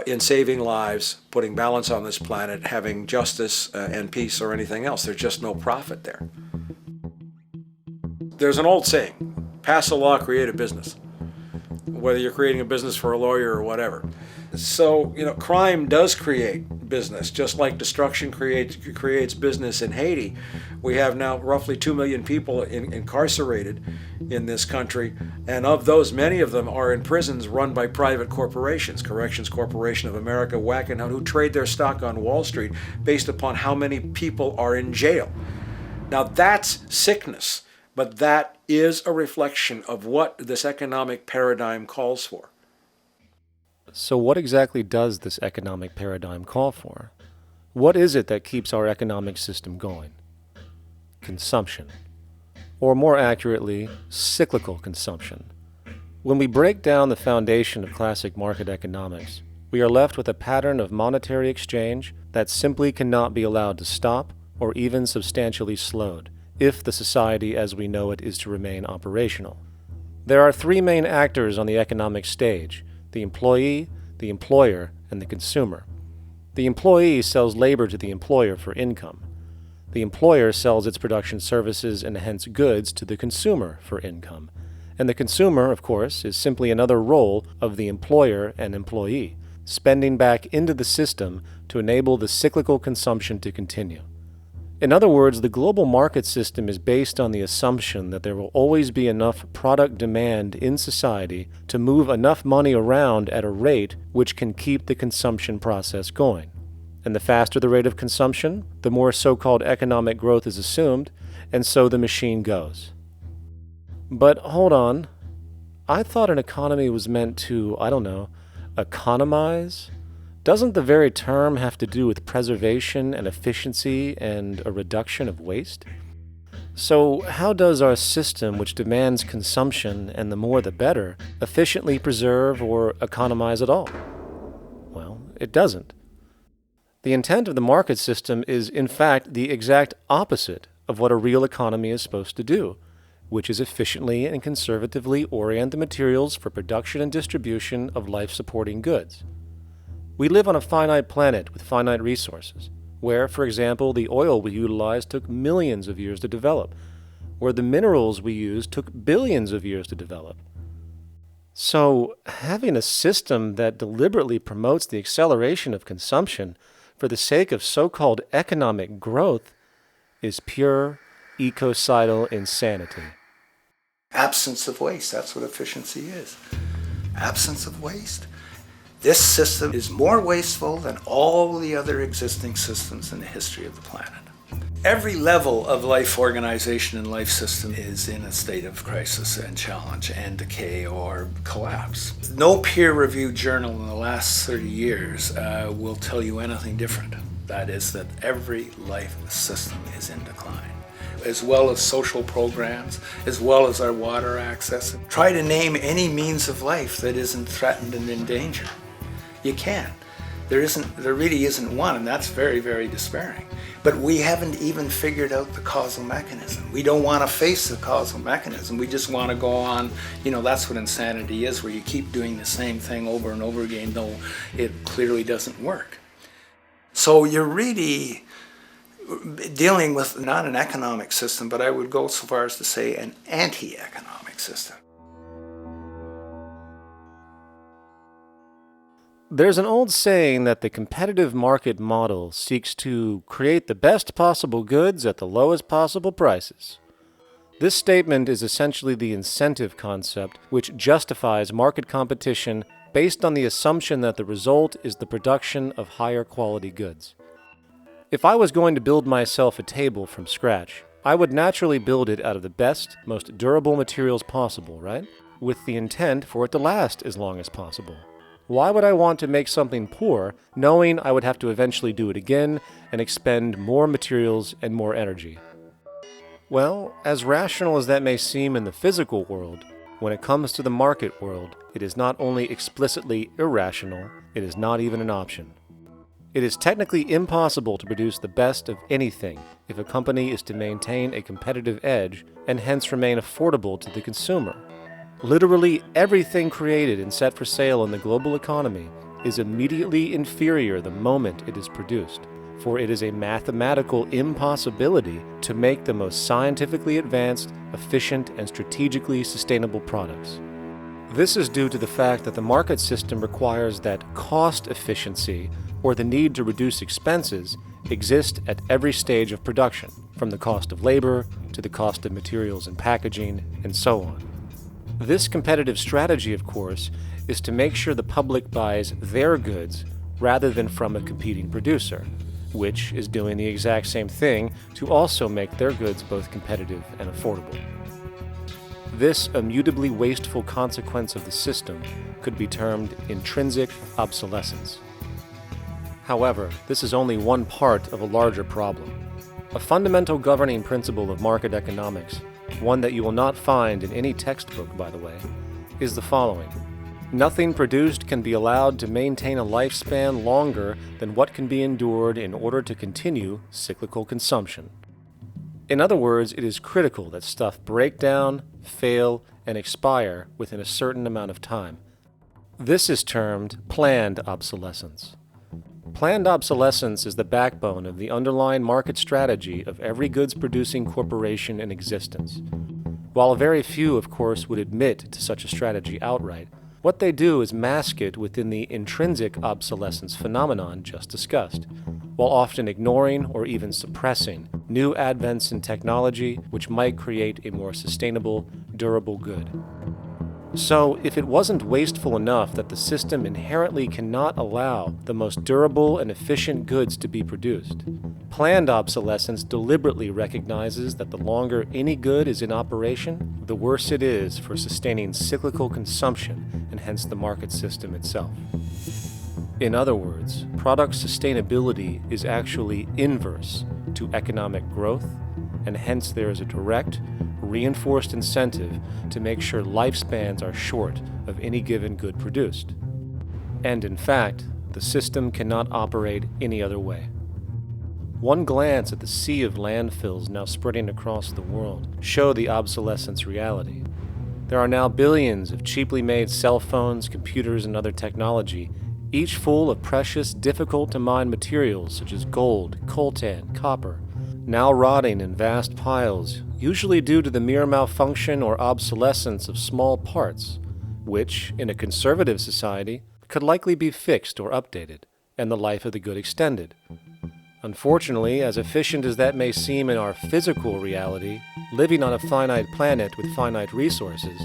in saving lives, putting balance on this planet, having justice and peace or anything else. There's just no profit there. There's an old saying, pass a law, create a business. Whether you're creating a business for a lawyer or whatever. So, crime does create business, just like destruction creates business in Haiti. We have now roughly 2 million people incarcerated in this country, and of those, many of them are in prisons run by private corporations, Corrections Corporation of America, Wackenhut, who trade their stock on Wall Street based upon how many people are in jail. Now that's sickness, but that is a reflection of what this economic paradigm calls for. So what exactly does this economic paradigm call for? What is it that keeps our economic system going? Consumption. Or more accurately, cyclical consumption. When we break down the foundation of classic market economics, we are left with a pattern of monetary exchange that simply cannot be allowed to stop or even substantially slowed, if the society as we know it is to remain operational. There are three main actors on the economic stage: the employee, the employer, and the consumer. The employee sells labor to the employer for income. The employer sells its production services and hence goods to the consumer for income. And the consumer, of course, is simply another role of the employer and employee, spending back into the system to enable the cyclical consumption to continue. In other words, the global market system is based on the assumption that there will always be enough product demand in society to move enough money around at a rate which can keep the consumption process going. And the faster the rate of consumption, the more so-called economic growth is assumed, and so the machine goes. But hold on, I thought an economy was meant to, economize? Doesn't the very term have to do with preservation and efficiency and a reduction of waste? So how does our system, which demands consumption and the more the better, efficiently preserve or economize at all? Well, it doesn't. The intent of the market system is, in fact, the exact opposite of what a real economy is supposed to do, which is efficiently and conservatively orient the materials for production and distribution of life-supporting goods. We live on a finite planet with finite resources, where, for example, the oil we utilize took millions of years to develop, where the minerals we use took billions of years to develop. So, having a system that deliberately promotes the acceleration of consumption for the sake of so-called economic growth is pure ecocidal insanity. Absence of waste, that's what efficiency is. Absence of waste. This system is more wasteful than all the other existing systems in the history of the planet. Every level of life organization and life system is in a state of crisis and challenge and decay or collapse. No peer-reviewed journal in the last 30 years will tell you anything different. That is that every life system is in decline, as well as social programs, as well as our water access. Try to name any means of life that isn't threatened and in danger. You can't. There really isn't one, and that's very, very despairing. But we haven't even figured out the causal mechanism. We don't want to face the causal mechanism. We just want to go on, that's what insanity is, where you keep doing the same thing over and over again, though it clearly doesn't work. So you're really dealing with not an economic system, but I would go so far as to say an anti-economic system. There's an old saying that the competitive market model seeks to create the best possible goods at the lowest possible prices. This statement is essentially the incentive concept, which justifies market competition based on the assumption that the result is the production of higher quality goods. If I was going to build myself a table from scratch, I would naturally build it out of the best, most durable materials possible, right? With the intent for it to last as long as possible. Why would I want to make something poor, knowing I would have to eventually do it again and expend more materials and more energy? Well, as rational as that may seem in the physical world, when it comes to the market world, it is not only explicitly irrational, it is not even an option. It is technically impossible to produce the best of anything if a company is to maintain a competitive edge and hence remain affordable to the consumer. Literally everything created and set for sale in the global economy is immediately inferior the moment it is produced, for it is a mathematical impossibility to make the most scientifically advanced, efficient, and strategically sustainable products. This is due to the fact that the market system requires that cost efficiency, or the need to reduce expenses, exist at every stage of production, from the cost of labor to the cost of materials and packaging, and so on. This competitive strategy, of course, is to make sure the public buys their goods rather than from a competing producer, which is doing the exact same thing to also make their goods both competitive and affordable. This immutably wasteful consequence of the system could be termed intrinsic obsolescence. However, this is only one part of a larger problem. A fundamental governing principle of market economics, one that you will not find in any textbook, by the way, is the following. Nothing produced can be allowed to maintain a lifespan longer than what can be endured in order to continue cyclical consumption. In other words, it is critical that stuff break down, fail, and expire within a certain amount of time. This is termed planned obsolescence. Planned obsolescence is the backbone of the underlying market strategy of every goods-producing corporation in existence. While very few, of course, would admit to such a strategy outright, what they do is mask it within the intrinsic obsolescence phenomenon just discussed, while often ignoring or even suppressing new advents in technology which might create a more sustainable, durable good. So, if it wasn't wasteful enough that the system inherently cannot allow the most durable and efficient goods to be produced, planned obsolescence deliberately recognizes that the longer any good is in operation, the worse it is for sustaining cyclical consumption and hence the market system itself. In other words, product sustainability is actually inverse to economic growth, and hence there is a direct, reinforced incentive to make sure lifespans are short of any given good produced. And in fact, the system cannot operate any other way. One glance at the sea of landfills now spreading across the world show the obsolescence reality. There are now billions of cheaply made cell phones, computers, and other technology, each full of precious, difficult-to-mine materials such as gold, coltan, copper, now rotting in vast piles, usually due to the mere malfunction or obsolescence of small parts, which, in a conservative society, could likely be fixed or updated, and the life of the good extended. Unfortunately, as efficient as that may seem in our physical reality, living on a finite planet with finite resources,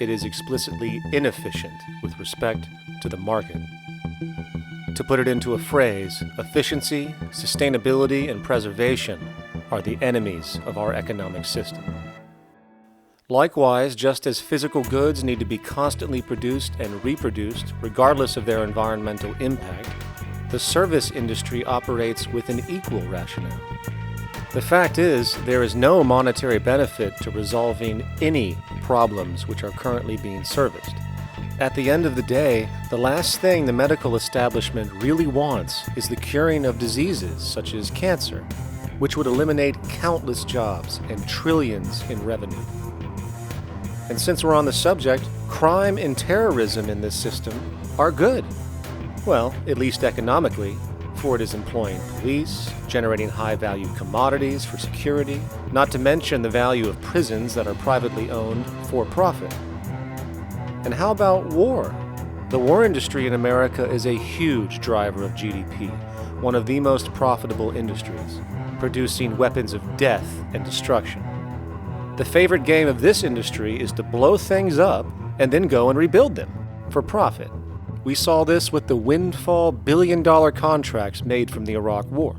it is explicitly inefficient with respect to the market. To put it into a phrase, efficiency, sustainability, and preservation are the enemies of our economic system. Likewise, just as physical goods need to be constantly produced and reproduced, regardless of their environmental impact, the service industry operates with an equal rationale. The fact is, there is no monetary benefit to resolving any problems which are currently being serviced. At the end of the day, the last thing the medical establishment really wants is the curing of diseases such as cancer, which would eliminate countless jobs and trillions in revenue. And since we're on the subject, crime and terrorism in this system are good. Well, at least economically, for it is employing police, generating high-value commodities for security, not to mention the value of prisons that are privately owned for profit. And how about war? The war industry in America is a huge driver of GDP, one of the most profitable industries, producing weapons of death and destruction. The favorite game of this industry is to blow things up and then go and rebuild them for profit. We saw this with the windfall billion-dollar contracts made from the Iraq War.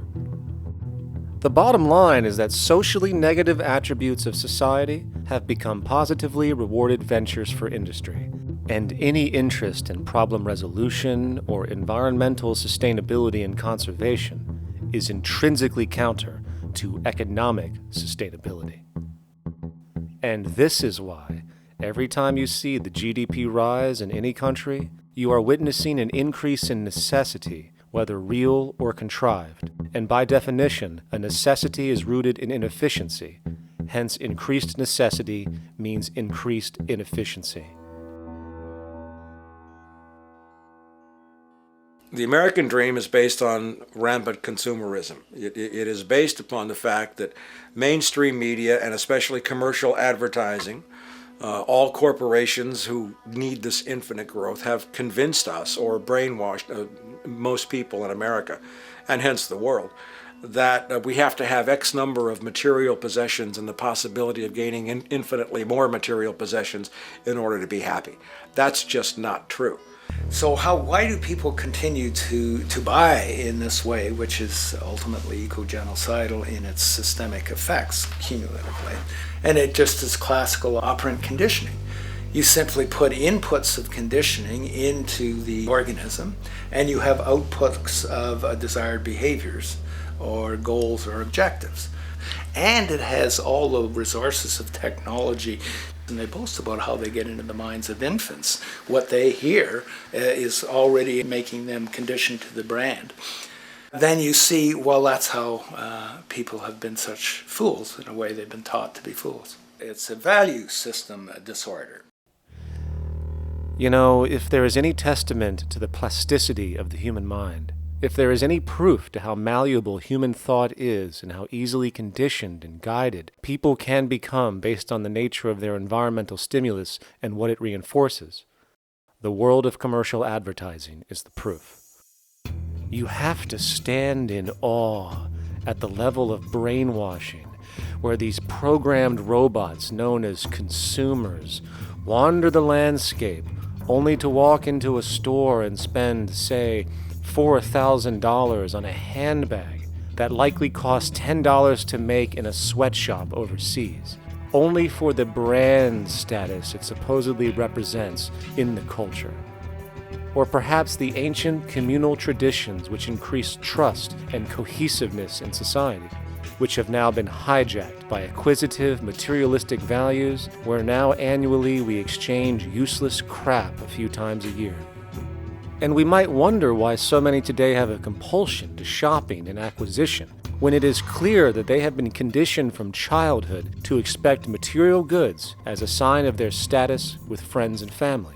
The bottom line is that socially negative attributes of society have become positively rewarded ventures for industry, and any interest in problem resolution or environmental sustainability and conservation is intrinsically counter to economic sustainability. And this is why, every time you see the GDP rise in any country, you are witnessing an increase in necessity, whether real or contrived. And by definition, a necessity is rooted in inefficiency. Hence, increased necessity means increased inefficiency. The American dream is based on rampant consumerism. It is based upon the fact that mainstream media, and especially commercial advertising, all corporations who need this infinite growth, have convinced us or brainwashed most people in America, and hence the world, that we have to have X number of material possessions and the possibility of gaining infinitely more material possessions in order to be happy. That's just not true. So why do people continue to buy in this way, which is ultimately eco-genocidal in its systemic effects cumulatively? And it just is classical operant conditioning. You simply put inputs of conditioning into the organism, and you have outputs of desired behaviors or goals or objectives. And it has all the resources of technology. And they boast about how they get into the minds of infants. What they hear is already making them conditioned to the brand. Then you see, well, that's how people have been such fools. In a way, they've been taught to be fools. It's a value system disorder. You know, if there is any testament to the plasticity of the human mind, if there is any proof to how malleable human thought is and how easily conditioned and guided people can become based on the nature of their environmental stimulus and what it reinforces, the world of commercial advertising is the proof. You have to stand in awe at the level of brainwashing where these programmed robots known as consumers wander the landscape only to walk into a store and spend, say, $4,000 on a handbag that likely costs $10 to make in a sweatshop overseas, only for the brand status it supposedly represents in the culture. Or perhaps the ancient communal traditions which increase trust and cohesiveness in society, which have now been hijacked by acquisitive, materialistic values, where now annually we exchange useless crap a few times a year. And we might wonder why so many today have a compulsion to shopping and acquisition, when it is clear that they have been conditioned from childhood to expect material goods as a sign of their status with friends and family.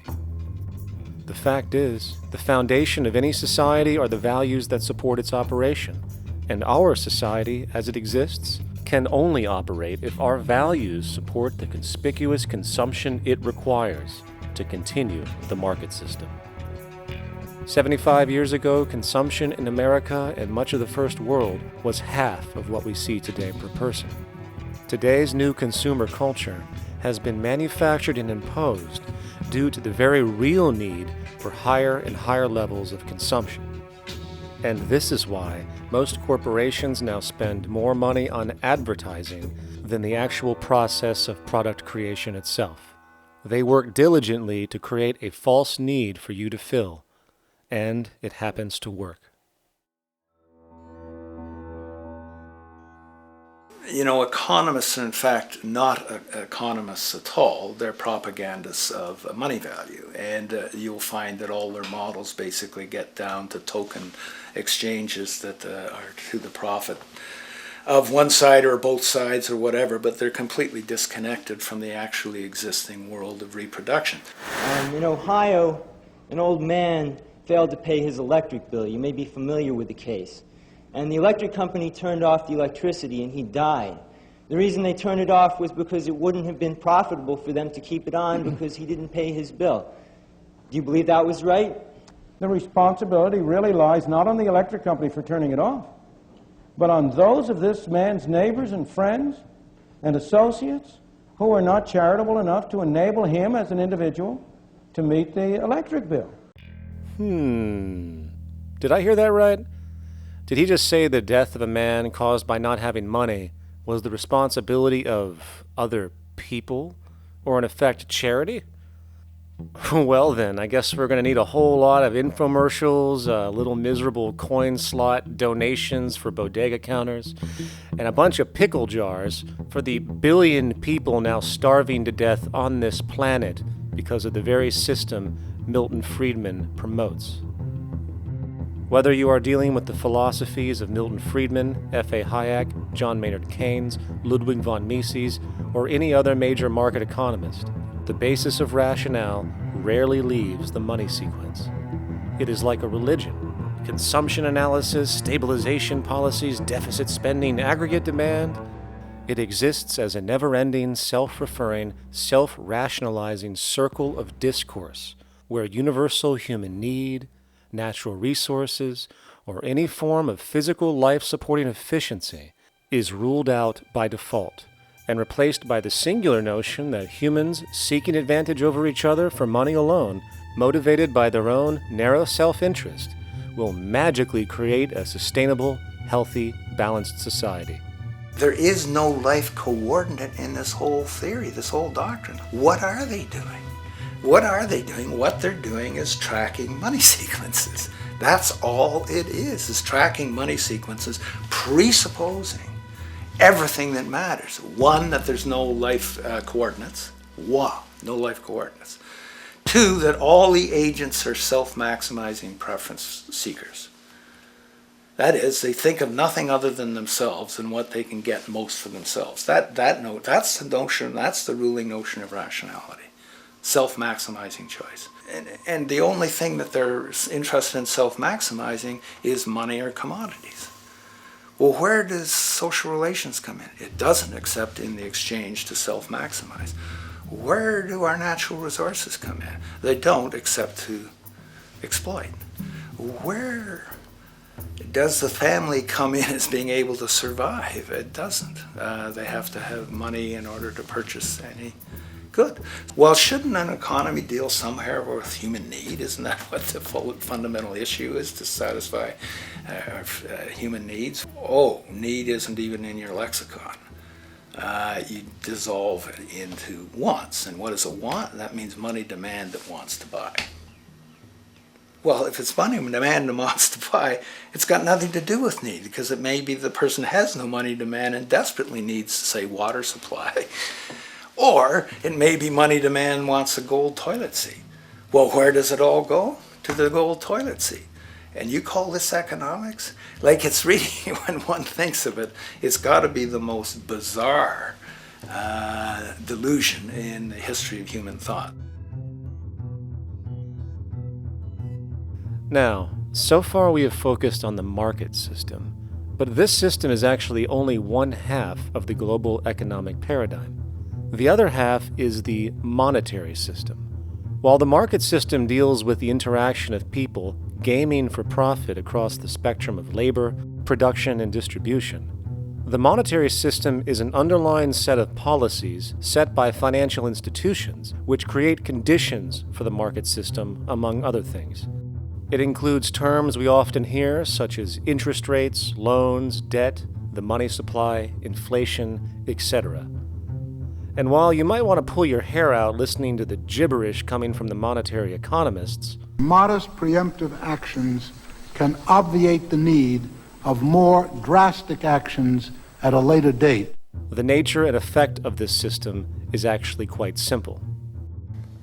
The fact is, the foundation of any society are the values that support its operation, and our society, as it exists, can only operate if our values support the conspicuous consumption it requires to continue the market system. 75 years ago, consumption in America and much of the First World was half of what we see today per person. Today's new consumer culture has been manufactured and imposed due to the very real need for higher and higher levels of consumption. And this is why most corporations now spend more money on advertising than the actual process of product creation itself. They work diligently to create a false need for you to fill, and it happens to work. Economists are in fact not economists at all. They're propagandists of money value. And you'll find that all their models basically get down to token exchanges that are to the profit of one side or both sides or whatever, but they're completely disconnected from the actually existing world of reproduction. In Ohio, an old man failed to pay his electric bill. You may be familiar with the case. And the electric company turned off the electricity and he died. The reason they turned it off was because it wouldn't have been profitable for them to keep it on because he didn't pay his bill. Do you believe that was right? The responsibility really lies not on the electric company for turning it off, but on those of this man's neighbors and friends and associates who are not charitable enough to enable him as an individual to meet the electric bill. Did I hear that right? Did he just say the death of a man caused by not having money was the responsibility of other people, or in effect, charity? Well then, I guess we're going to need a whole lot of infomercials, little miserable coin slot donations for bodega counters, and a bunch of pickle jars for the billion people now starving to death on this planet because of the very system Milton Friedman promotes. Whether you are dealing with the philosophies of Milton Friedman, F.A. Hayek, John Maynard Keynes, Ludwig von Mises, or any other major market economist, the basis of rationale rarely leaves the money sequence. It is like a religion. Consumption analysis, stabilization policies, deficit spending, aggregate demand. It exists as a never-ending, self-referring, self-rationalizing circle of discourse where universal human need, natural resources, or any form of physical life-supporting efficiency is ruled out by default and replaced by the singular notion that humans seeking advantage over each other for money alone, motivated by their own narrow self-interest, will magically create a sustainable, healthy, balanced society. There is no life coordinate in this whole theory, this whole doctrine. What are they doing? What are they doing? What they're doing is tracking money sequences. That's all it is tracking money sequences, presupposing everything that matters. One, that there's no life coordinates. Wow, no life coordinates. Two, that all the agents are self-maximizing preference seekers. That is, they think of nothing other than themselves and what they can get most for themselves. That's the notion, that's the ruling notion of rationality. Self-maximizing choice. And the only thing that they're interested in self-maximizing is money or commodities. Well, where does social relations come in? It doesn't, except in the exchange to self-maximize. Where do our natural resources come in? They don't, except to exploit. Where does the family come in as being able to survive? It doesn't. They have to have money in order to purchase any good. Well, shouldn't an economy deal somewhere with human need? Isn't that what the fundamental issue is, to satisfy human needs? Oh, need isn't even in your lexicon. You dissolve it into wants. And what is a want? That means money demand that wants to buy. Well, if it's money demand that wants to buy, it's got nothing to do with need, because it may be the person has no money demand and desperately needs, say, water supply. Or it may be money demand wants a gold toilet seat. Well, where does it all go? To the gold toilet seat. And you call this economics? Like, it's really, when one thinks of it, it's got to be the most bizarre delusion in the history of human thought. Now, so far we have focused on the market system, but this system is actually only one half of the global economic paradigm. The other half is the monetary system. While the market system deals with the interaction of people gaming for profit across the spectrum of labor, production, and distribution, the monetary system is an underlying set of policies set by financial institutions which create conditions for the market system, among other things. It includes terms we often hear, such as interest rates, loans, debt, the money supply, inflation, etc. And while you might want to pull your hair out listening to the gibberish coming from the monetary economists, modest preemptive actions can obviate the need of more drastic actions at a later date. The nature and effect of this system is actually quite simple.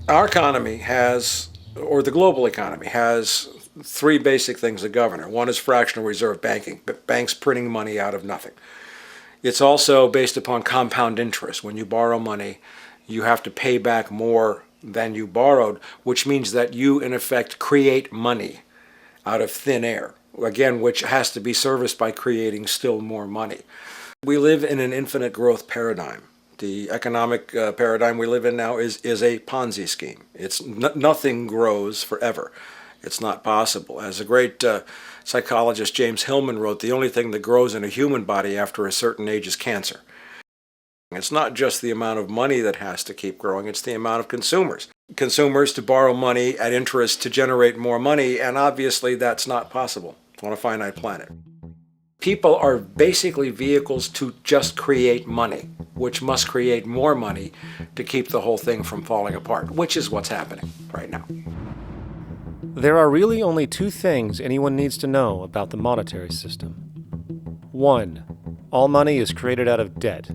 Our economy has, or the global economy has, three basic things that govern it. One is fractional reserve banking, banks printing money out of nothing. It's also based upon compound interest. When you borrow money, you have to pay back more than you borrowed, which means that you, in effect, create money out of thin air, again, which has to be serviced by creating still more money. We live in an infinite growth paradigm. The economic paradigm we live in now is a Ponzi scheme. It's nothing grows forever. It's not possible. As a great psychologist James Hillman wrote, the only thing that grows in a human body after a certain age is cancer. It's not just the amount of money that has to keep growing, it's the amount of consumers. Consumers to borrow money at interest to generate more money, and obviously that's not possible on a finite planet. People are basically vehicles to just create money, which must create more money to keep the whole thing from falling apart, which is what's happening right now. There are really only two things anyone needs to know about the monetary system. 1. All money is created out of debt.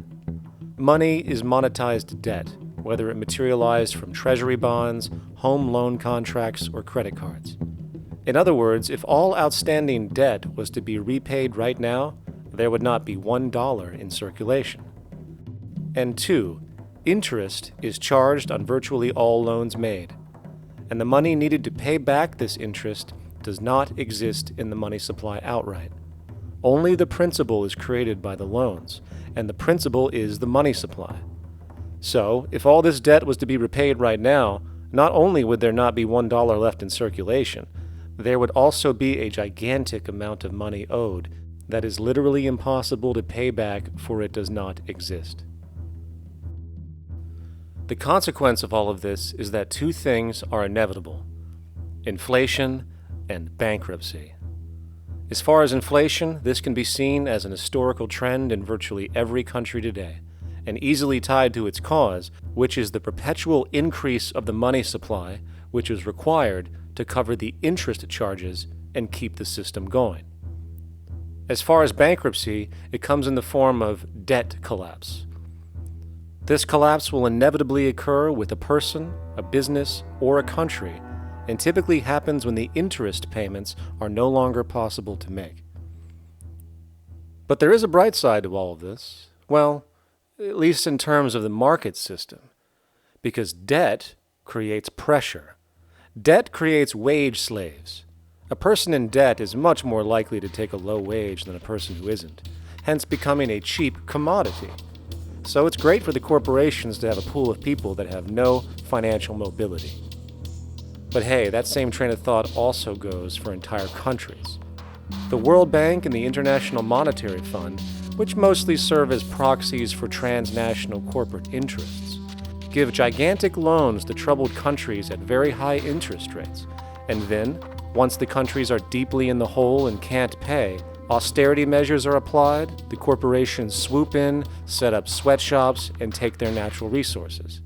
Money is monetized debt, whether it materialized from treasury bonds, home loan contracts, or credit cards. In other words, if all outstanding debt was to be repaid right now, there would not be $1 in circulation. And 2, interest is charged on virtually all loans made, and the money needed to pay back this interest does not exist in the money supply outright. Only the principal is created by the loans, and the principal is the money supply. So, if all this debt was to be repaid right now, not only would there not be $1 left in circulation, there would also be a gigantic amount of money owed that is literally impossible to pay back, for it does not exist. The consequence of all of this is that two things are inevitable: inflation and bankruptcy. As far as inflation, this can be seen as an historical trend in virtually every country today, and easily tied to its cause, which is the perpetual increase of the money supply, which is required to cover the interest charges and keep the system going. As far as bankruptcy, it comes in the form of debt collapse. This collapse will inevitably occur with a person, a business, or a country, and typically happens when the interest payments are no longer possible to make. But there is a bright side to all of this. Well, at least in terms of the market system, because debt creates pressure. Debt creates wage slaves. A person in debt is much more likely to take a low wage than a person who isn't, hence becoming a cheap commodity. So it's great for the corporations to have a pool of people that have no financial mobility. But hey, that same train of thought also goes for entire countries. The World Bank and the International Monetary Fund, which mostly serve as proxies for transnational corporate interests, give gigantic loans to troubled countries at very high interest rates, and then, once the countries are deeply in the hole and can't pay, austerity measures are applied, the corporations swoop in, set up sweatshops, and take their natural resources.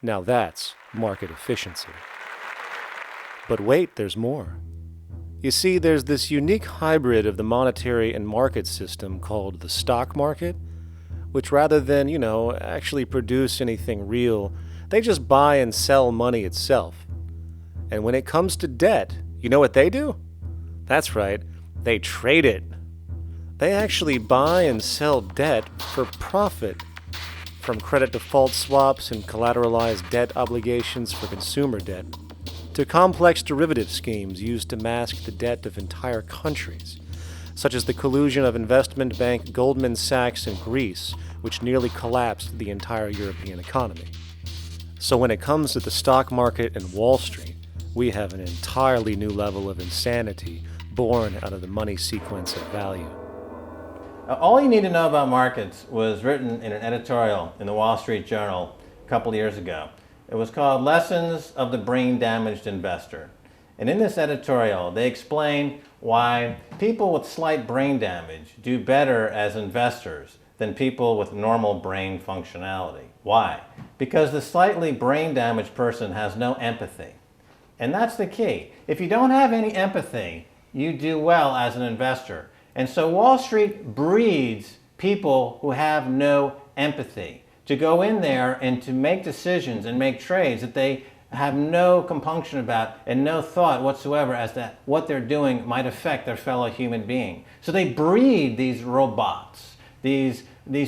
Now that's market efficiency. But wait, there's more. You see, there's this unique hybrid of the monetary and market system called the stock market, which rather than, actually produce anything real, they just buy and sell money itself. And when it comes to debt, you know what they do? That's right, they trade it. They actually buy and sell debt for profit, from credit default swaps and collateralized debt obligations for consumer debt, to complex derivative schemes used to mask the debt of entire countries, such as the collusion of investment bank Goldman Sachs in Greece, which nearly collapsed the entire European economy. So when it comes to the stock market and Wall Street, we have an entirely new level of insanity born out of the money sequence of value. All you need to know about markets was written in an editorial in the Wall Street Journal a couple years ago. It was called Lessons of the Brain-Damaged Investor. And in this editorial, they explain why people with slight brain damage do better as investors than people with normal brain functionality. Why? Because the slightly brain damaged person has no empathy. And that's the key. If you don't have any empathy, you do well as an investor. And so Wall Street breeds people who have no empathy, to go in there and to make decisions and make trades that they have no compunction about and no thought whatsoever as to what they're doing might affect their fellow human being. So they breed these robots, these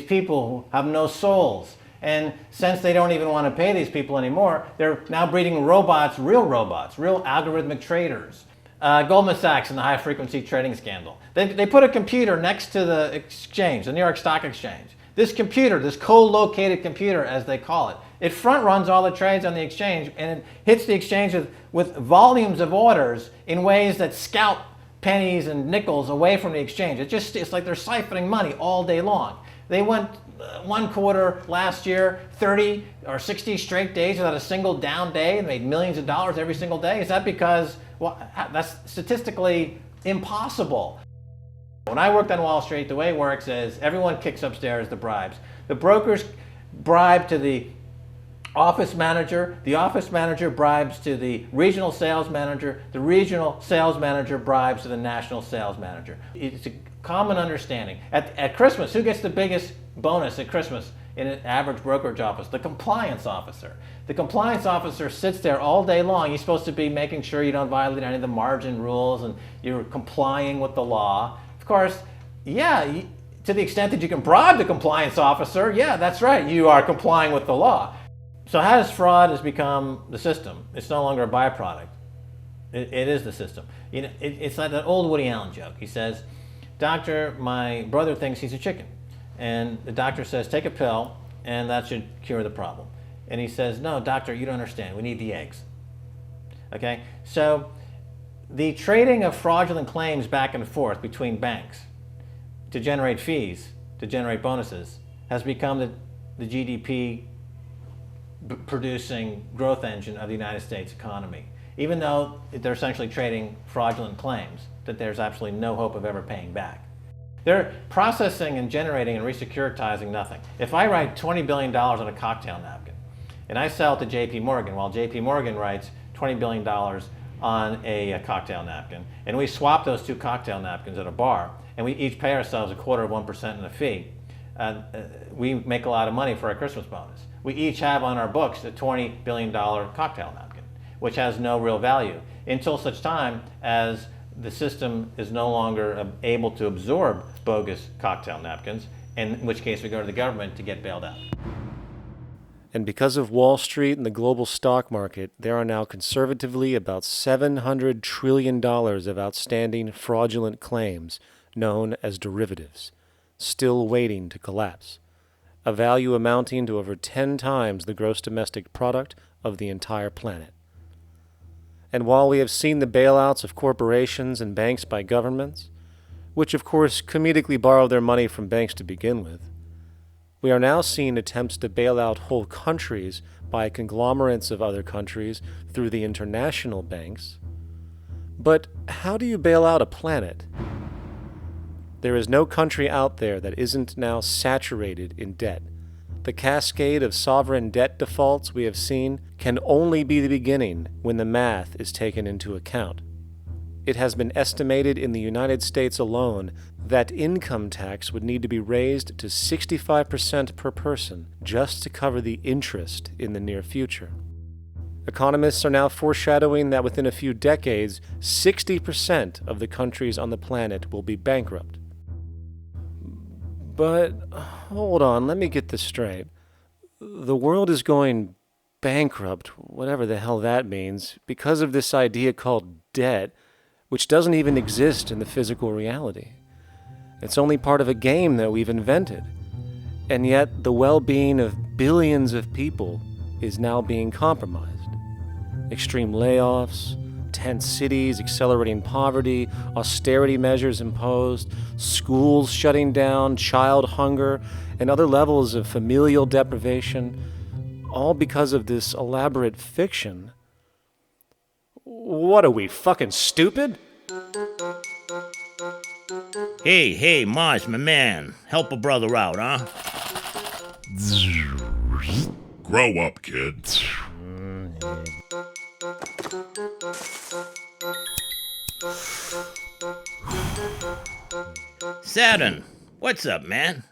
people who have no souls. And since they don't even want to pay these people anymore, they're now breeding robots, real algorithmic traders. Goldman Sachs and the high-frequency trading scandal. They put a computer next to the exchange, the New York Stock Exchange. This computer, this co-located computer, as they call it, it front runs all the trades on the exchange, and it hits the exchange with volumes of orders in ways that scalp pennies and nickels away from the exchange. It's like they're siphoning money all day long. They went one quarter last year, 30 or 60 straight days without a single down day and made millions of dollars every single day. Is that because, well, that's statistically impossible. When I worked on Wall Street, the way it works is everyone kicks upstairs the bribes. The brokers bribe to the office manager bribes to the regional sales manager bribes to the national sales manager. It's a common understanding. At Christmas, who gets the biggest bonus at Christmas in an average brokerage office? The compliance officer. The compliance officer sits there all day long. He's supposed to be making sure you don't violate any of the margin rules and you're complying with the law. Of course, yeah, to the extent that you can bribe the compliance officer, yeah, that's right, you are complying with the law. So how does fraud has become the system? It's no longer a byproduct. It is the system. You know, it's like that old Woody Allen joke. He says, "Doctor, my brother thinks he's a chicken." And the doctor says, "Take a pill, and that should cure the problem." And he says, "No, doctor, you don't understand. We need the eggs." Okay? So the trading of fraudulent claims back and forth between banks to generate fees, to generate bonuses, has become the GDP producing growth engine of the United States economy. Even though they're essentially trading fraudulent claims that there's absolutely no hope of ever paying back. They're processing and generating and resecuritizing nothing. If I write $20 billion on a cocktail napkin and I sell it to JP Morgan, while JP Morgan writes $20 billion on a cocktail napkin, and we swap those two cocktail napkins at a bar, and we each pay ourselves 1/4% in a fee, we make a lot of money for our Christmas bonus. We each have on our books a $20 billion cocktail napkin, which has no real value until such time as the system is no longer able to absorb bogus cocktail napkins, in which case we go to the government to get bailed out. And because of Wall Street and the global stock market, there are now conservatively about $700 trillion of outstanding fraudulent claims known as derivatives, still waiting to collapse, a value amounting to over 10 times the gross domestic product of the entire planet. And while we have seen the bailouts of corporations and banks by governments, which of course comedically borrow their money from banks to begin with, we are now seeing attempts to bail out whole countries by conglomerates of other countries through the international banks. But how do you bail out a planet? There is no country out there that isn't now saturated in debt. The cascade of sovereign debt defaults we have seen can only be the beginning when the math is taken into account. It has been estimated in the United States alone that income tax would need to be raised to 65% per person just to cover the interest in the near future. Economists are now foreshadowing that within a few decades, 60% of the countries on the planet will be bankrupt. But hold on, let me get this straight. The world is going bankrupt, whatever the hell that means, because of this idea called debt, which doesn't even exist in the physical reality. It's only part of a game that we've invented. And yet the well-being of billions of people is now being compromised. Extreme layoffs, tent cities, accelerating poverty, austerity measures imposed, schools shutting down, child hunger, and other levels of familial deprivation, all because of this elaborate fiction. What are we, fucking stupid? Hey, Mars, my man. Help a brother out, huh? Grow up, kid. Saturn, what's up, man?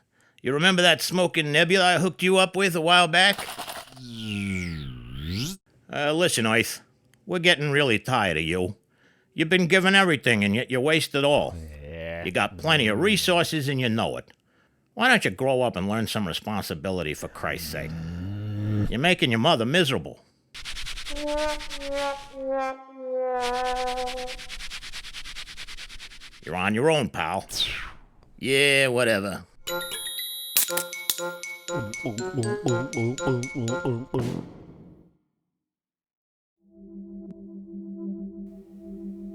You remember that smoking nebula I hooked you up with a while back? Listen, Earth, we're getting really tired of you. You've been given everything, and yet you waste it all. You got plenty of resources, and you know it. Why don't you grow up and learn some responsibility, for Christ's sake? You're making your mother miserable. You're on your own, pal. Yeah, whatever.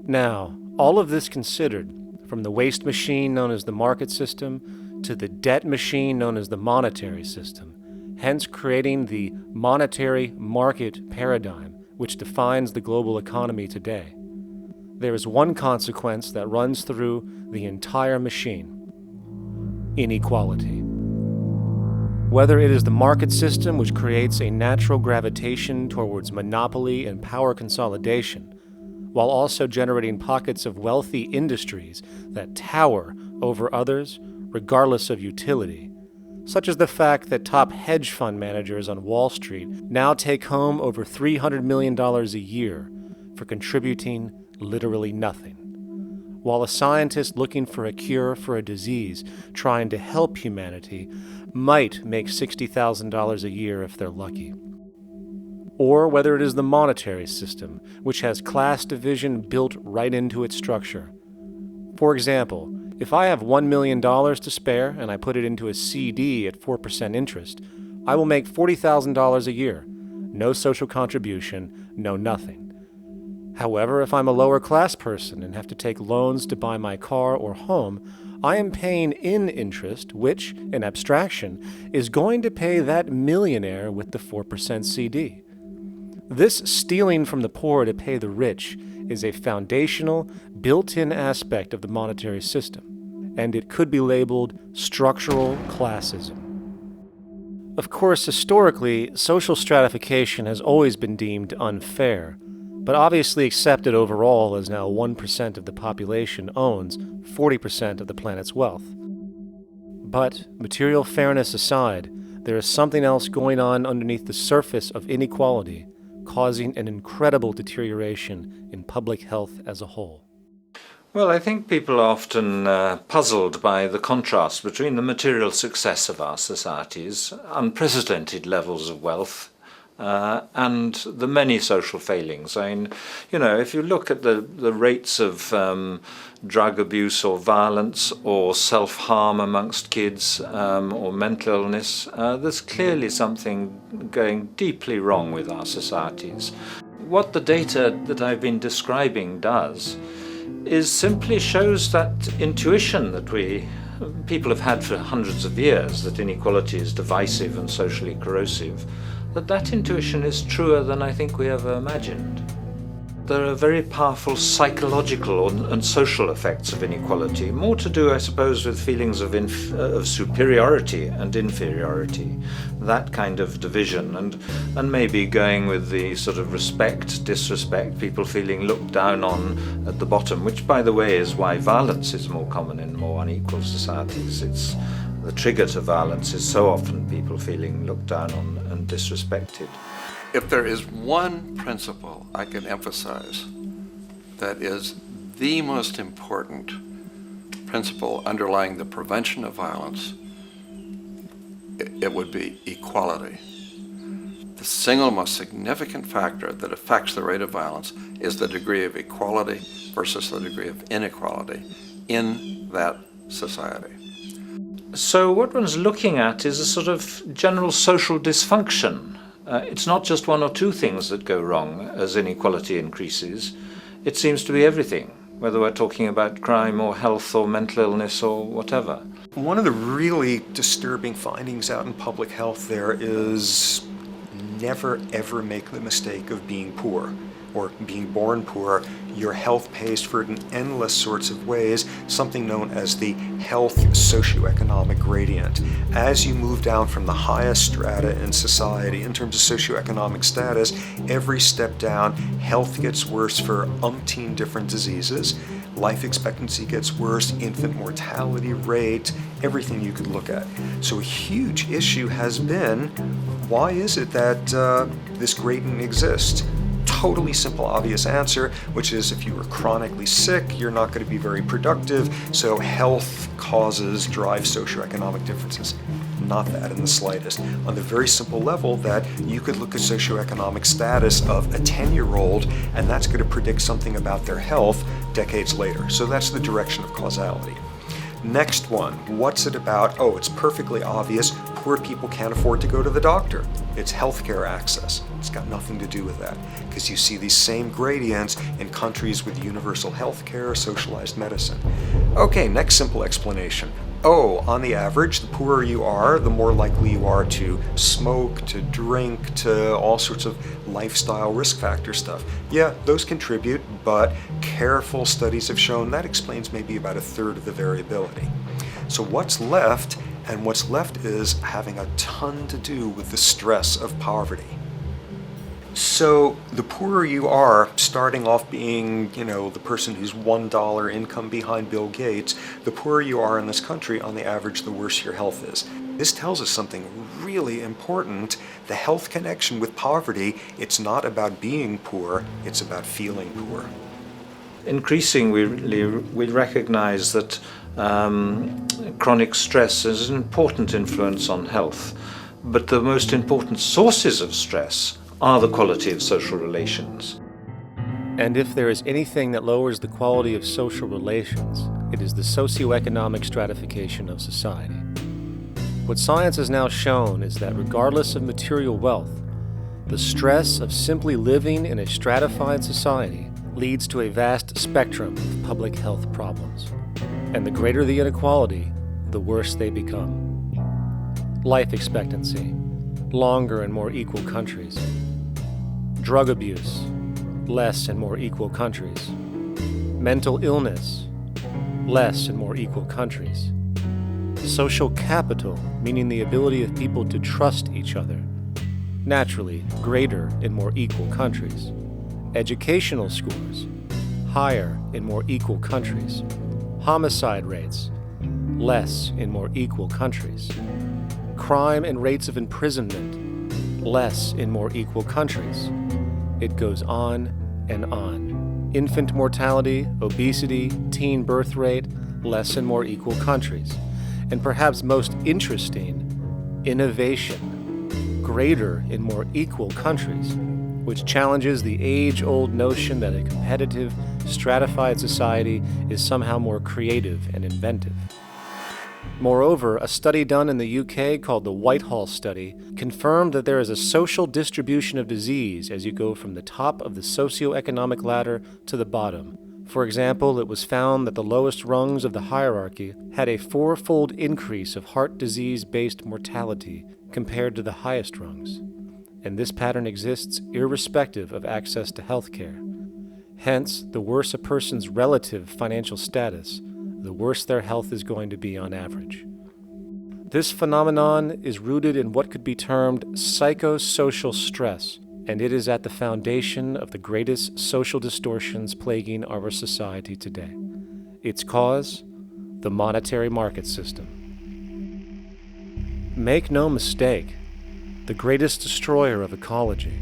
Now, all of this considered, from the waste machine known as the market system to the debt machine known as the monetary system, hence creating the monetary market paradigm which defines the global economy today, there is one consequence that runs through the entire machine: inequality. Whether it is the market system which creates a natural gravitation towards monopoly and power consolidation, while also generating pockets of wealthy industries that tower over others regardless of utility, such as the fact that top hedge fund managers on Wall Street now take home over $300 million a year for contributing literally nothing, while a scientist looking for a cure for a disease trying to help humanity might make $60,000 a year if they're lucky. Or whether it is the monetary system, which has class division built right into its structure. For example, if I have $1 million to spare and I put it into a CD at 4% interest, I will make $40,000 a year. No social contribution, no nothing. However, if I'm a lower class person and have to take loans to buy my car or home, I am paying in interest, which, in abstraction, is going to pay that millionaire with the 4% CD. This stealing from the poor to pay the rich is a foundational, built-in aspect of the monetary system, and it could be labeled structural classism. Of course, historically, social stratification has always been deemed unfair, but obviously accepted overall as now 1% of the population owns 40% of the planet's wealth. But, material fairness aside, there is something else going on underneath the surface of inequality, causing an incredible deterioration in public health as a whole. Well, I think people are often puzzled by the contrast between the material success of our societies, unprecedented levels of wealth, and the many social failings. I mean, you know, if you look at the rates of drug abuse or violence or self-harm amongst kids or mental illness, there's clearly something going deeply wrong with our societies. What the data that I've been describing does is simply shows that intuition that people have had for hundreds of years, that inequality is divisive and socially corrosive, that intuition is truer than I think we ever imagined. There are very powerful psychological and social effects of inequality, more to do, I suppose, with feelings of superiority and inferiority, that kind of division, and maybe going with the sort of respect, disrespect, people feeling looked down on at the bottom, which, by the way, is why violence is more common in more unequal societies. It's the trigger to violence is so often people feeling looked down on and disrespected. If there is one principle I can emphasize that is the most important principle underlying the prevention of violence, it would be equality. The single most significant factor that affects the rate of violence is the degree of equality versus the degree of inequality in that society. So what one's looking at is a sort of general social dysfunction. It's not just one or two things that go wrong as inequality increases. It seems to be everything, whether we're talking about crime or health or mental illness or whatever. One of the really disturbing findings out in public health there is never ever make the mistake of being poor. or being born poor, your health pays for it in endless sorts of ways, something known as the health socioeconomic gradient. As you move down from the highest strata in society in terms of socioeconomic status, every step down, health gets worse for umpteen different diseases. Life expectancy gets worse, infant mortality rate, everything you could look at. So a huge issue has been, why is it that this gradient exists? Totally simple, obvious answer, which is if you are chronically sick, you're not going to be very productive, so health causes drive socioeconomic differences. Not that in the slightest. On the very simple level that you could look at socioeconomic status of a 10-year-old, and that's going to predict something about their health decades later. So that's the direction of causality. Next one, what's it about? Oh, it's perfectly obvious. Poor people can't afford to go to the doctor. It's healthcare access. It's got nothing to do with that, because you see these same gradients in countries with universal healthcare, socialized medicine. Okay, next simple explanation. Oh, on the average, the poorer you are, the more likely you are to smoke, to drink, to all sorts of lifestyle risk factor stuff. Yeah, those contribute, but careful studies have shown that explains maybe about a third of the variability. So what's left? And what's left is having a ton to do with the stress of poverty. So the poorer you are, starting off being, the person who's $1 income behind Bill Gates, the poorer you are in this country, on the average, the worse your health is. This tells us something really important. The health connection with poverty, it's not about being poor, it's about feeling poor. Increasingly, we recognize that chronic stress is an important influence on health, but the most important sources of stress are the quality of social relations. And if there is anything that lowers the quality of social relations, it is the socioeconomic stratification of society. What science has now shown is that regardless of material wealth, the stress of simply living in a stratified society leads to a vast spectrum of public health problems. And the greater the inequality, the worse they become. Life expectancy, longer in more equal countries. Drug abuse, less in more equal countries. Mental illness, less in more equal countries. Social capital, meaning the ability of people to trust each other, naturally greater in more equal countries. Educational scores, higher in more equal countries. Homicide rates, less in more equal countries. Crime and rates of imprisonment, less in more equal countries. It goes on and on. Infant mortality, obesity, teen birth rate, less in more equal countries. And perhaps most interesting, innovation, greater in more equal countries, which challenges the age-old notion that a competitive, stratified society is somehow more creative and inventive. Moreover, a study done in the UK called the Whitehall Study confirmed that there is a social distribution of disease as you go from the top of the socioeconomic ladder to the bottom. For example, it was found that the lowest rungs of the hierarchy had a 4-fold increase of heart disease-based mortality compared to the highest rungs. And this pattern exists irrespective of access to health care. Hence, the worse a person's relative financial status, the worse their health is going to be on average. This phenomenon is rooted in what could be termed psychosocial stress, and it is at the foundation of the greatest social distortions plaguing our society today. Its cause? The monetary market system. Make no mistake, the greatest destroyer of ecology,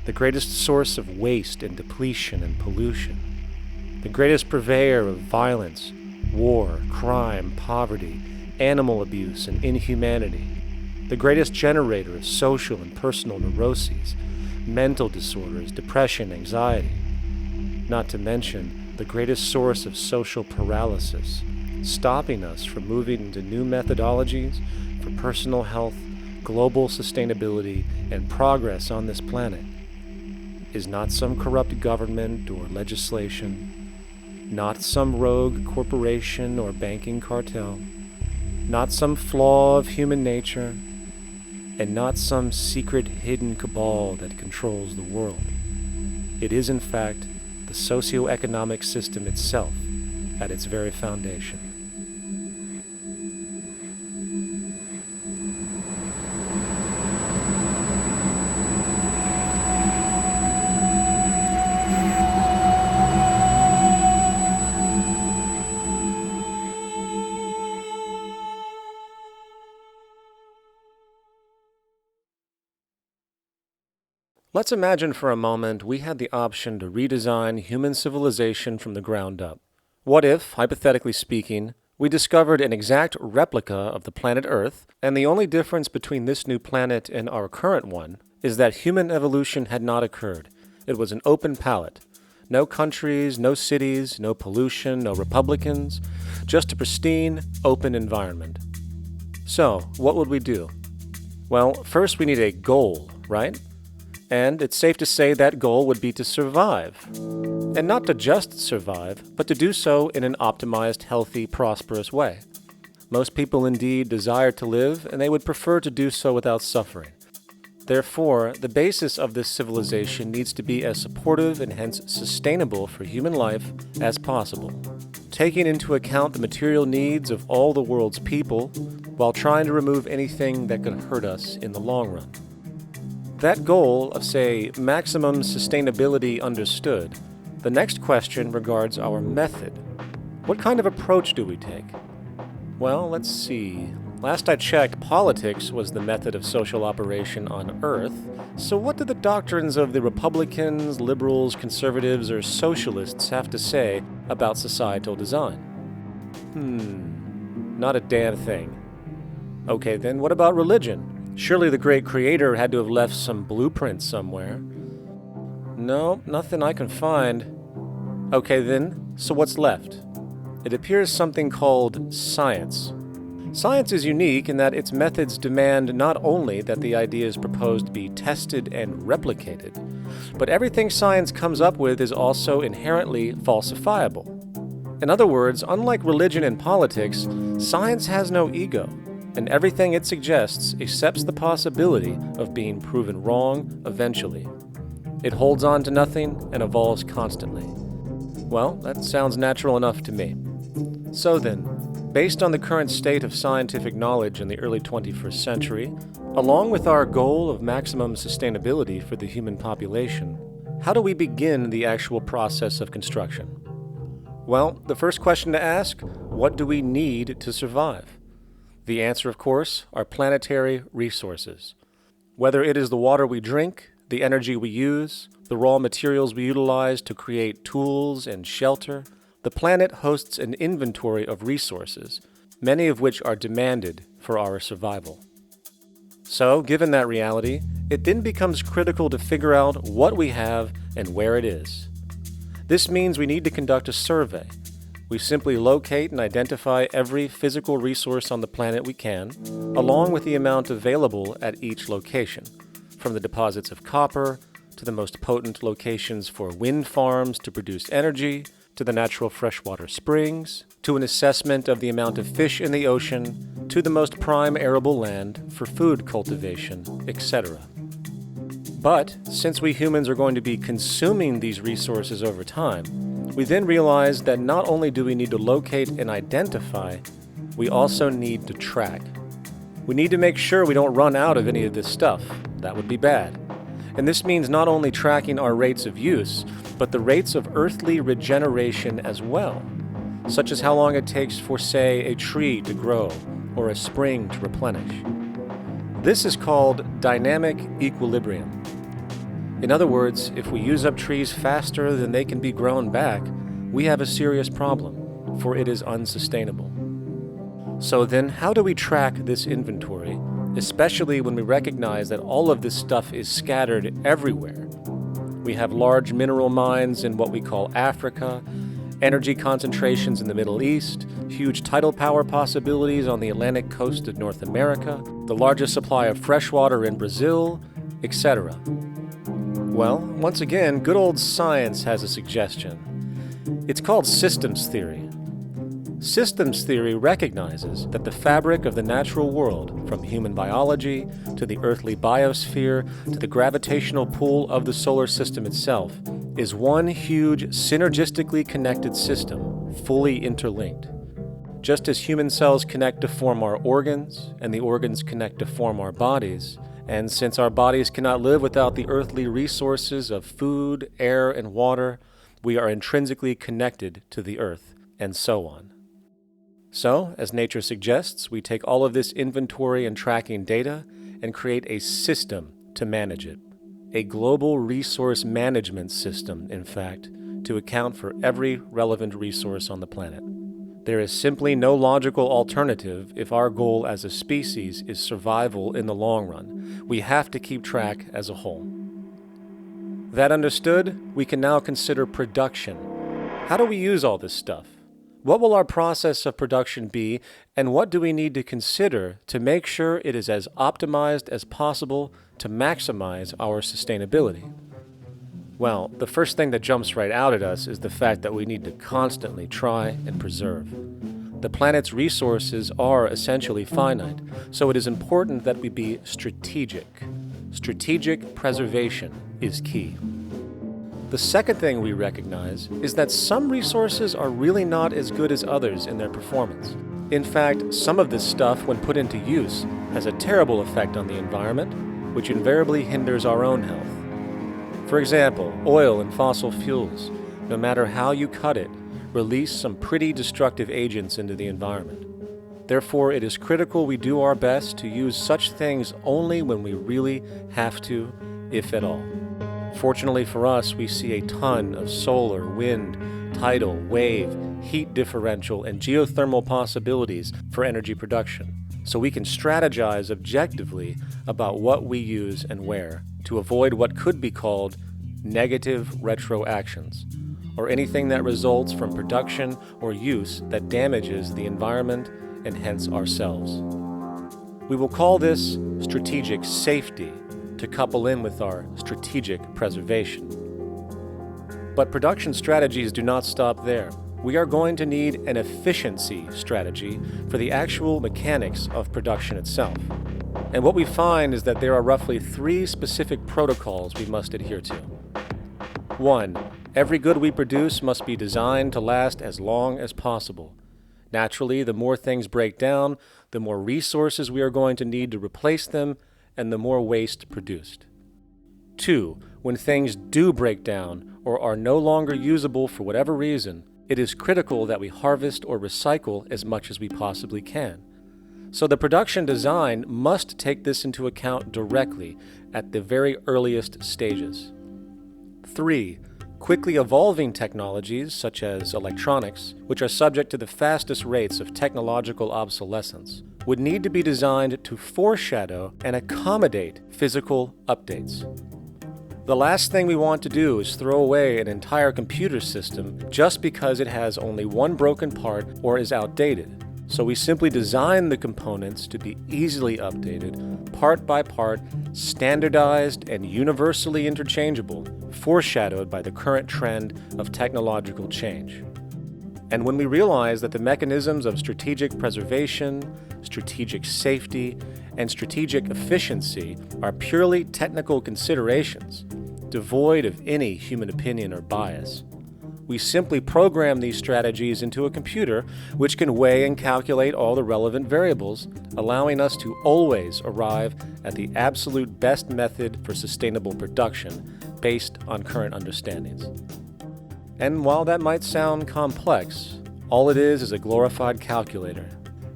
the greatest source of waste and depletion and pollution, the greatest purveyor of violence, war, crime, poverty, animal abuse, and inhumanity, the greatest generator of social and personal neuroses, mental disorders, depression, anxiety, not to mention the greatest source of social paralysis, stopping us from moving into new methodologies for personal health, global sustainability, and progress on this planet, is not some corrupt government or legislation, not some rogue corporation or banking cartel, not some flaw of human nature, and not some secret hidden cabal that controls the world. It is, in fact, the socioeconomic system itself at its very foundation. Let's imagine for a moment we had the option to redesign human civilization from the ground up. What if, hypothetically speaking, we discovered an exact replica of the planet Earth, and the only difference between this new planet and our current one is that human evolution had not occurred. It was an open palette. No countries, no cities, no pollution, no Republicans, just a pristine, open environment. So, what would we do? Well, first we need a goal, right? And it's safe to say that goal would be to survive. And not to just survive, but to do so in an optimized, healthy, prosperous way. Most people indeed desire to live, and they would prefer to do so without suffering. Therefore, the basis of this civilization needs to be as supportive and hence sustainable for human life as possible, taking into account the material needs of all the world's people, while trying to remove anything that could hurt us in the long run. That goal of, say, maximum sustainability understood, the next question regards our method. What kind of approach do we take? Well, let's see. Last I checked, politics was the method of social operation on Earth. So what do the doctrines of the Republicans, liberals, conservatives, or socialists have to say about societal design? Not a damn thing. Okay, then what about religion? Surely the great creator had to have left some blueprint somewhere. No, nothing I can find. Okay then, so what's left? It appears something called science. Science is unique in that its methods demand not only that the ideas proposed be tested and replicated, but everything science comes up with is also inherently falsifiable. In other words, unlike religion and politics, science has no ego, and everything it suggests accepts the possibility of being proven wrong eventually. It holds on to nothing and evolves constantly. Well, that sounds natural enough to me. So then, based on the current state of scientific knowledge in the early 21st century, along with our goal of maximum sustainability for the human population, how do we begin the actual process of construction? Well, the first question to ask, what do we need to survive? The answer, of course, are planetary resources. Whether it is the water we drink, the energy we use, the raw materials we utilize to create tools and shelter, the planet hosts an inventory of resources, many of which are demanded for our survival. So, given that reality, it then becomes critical to figure out what we have and where it is. This means we need to conduct a survey. We simply locate and identify every physical resource on the planet we can, along with the amount available at each location, from the deposits of copper, to the most potent locations for wind farms to produce energy, to the natural freshwater springs, to an assessment of the amount of fish in the ocean, to the most prime arable land for food cultivation, etc. But, since we humans are going to be consuming these resources over time, we then realize that not only do we need to locate and identify, we also need to track. We need to make sure we don't run out of any of this stuff. That would be bad. And this means not only tracking our rates of use, but the rates of earthly regeneration as well, such as how long it takes for, say, a tree to grow or a spring to replenish. This is called dynamic equilibrium. In other words, if we use up trees faster than they can be grown back, we have a serious problem, for it is unsustainable. So then, how do we track this inventory, especially when we recognize that all of this stuff is scattered everywhere? We have large mineral mines in what we call Africa, energy concentrations in the Middle East, huge tidal power possibilities on the Atlantic coast of North America, the largest supply of fresh water in Brazil, etc. Well, once again, good old science has a suggestion. It's called systems theory. Systems theory recognizes that the fabric of the natural world, from human biology to the earthly biosphere to the gravitational pull of the solar system itself, is one huge synergistically connected system, fully interlinked. Just as human cells connect to form our organs, and the organs connect to form our bodies, and since our bodies cannot live without the earthly resources of food, air, and water, we are intrinsically connected to the earth, and so on. So, as nature suggests, we take all of this inventory and tracking data and create a system to manage it. A global resource management system, in fact, to account for every relevant resource on the planet. There is simply no logical alternative if our goal as a species is survival in the long run. We have to keep track as a whole. That understood, we can now consider production. How do we use all this stuff? What will our process of production be, and what do we need to consider to make sure it is as optimized as possible to maximize our sustainability? Well, the first thing that jumps right out at us is the fact that we need to constantly try and preserve. The planet's resources are essentially finite, so it is important that we be strategic. Strategic preservation is key. The second thing we recognize is that some resources are really not as good as others in their performance. In fact, some of this stuff, when put into use, has a terrible effect on the environment, which invariably hinders our own health. For example, oil and fossil fuels, no matter how you cut it, release some pretty destructive agents into the environment. Therefore, it is critical we do our best to use such things only when we really have to, if at all. Fortunately for us, we see a ton of solar, wind, tidal, wave, heat differential, and geothermal possibilities for energy production, so we can strategize objectively about what we use and where to avoid what could be called negative retroactions, or anything that results from production or use that damages the environment and hence ourselves. We will call this strategic safety to couple in with our strategic preservation. But production strategies do not stop there. We are going to need an efficiency strategy for the actual mechanics of production itself. And what we find is that there are roughly 3 specific protocols we must adhere to. 1. Every good we produce must be designed to last as long as possible. Naturally, the more things break down, the more resources we are going to need to replace them, and the more waste produced. 2. When things do break down or are no longer usable for whatever reason, it is critical that we harvest or recycle as much as we possibly can. So the production design must take this into account directly at the very earliest stages. 3. Quickly evolving technologies, such as electronics, which are subject to the fastest rates of technological obsolescence, would need to be designed to foreshadow and accommodate physical updates. The last thing we want to do is throw away an entire computer system just because it has only one broken part or is outdated. So we simply design the components to be easily updated, part by part, standardized and universally interchangeable, foreshadowed by the current trend of technological change. And when we realize that the mechanisms of strategic preservation, strategic safety, and strategic efficiency are purely technical considerations, devoid of any human opinion or bias, we simply program these strategies into a computer which can weigh and calculate all the relevant variables, allowing us to always arrive at the absolute best method for sustainable production based on current understandings. And while that might sound complex, all it is a glorified calculator.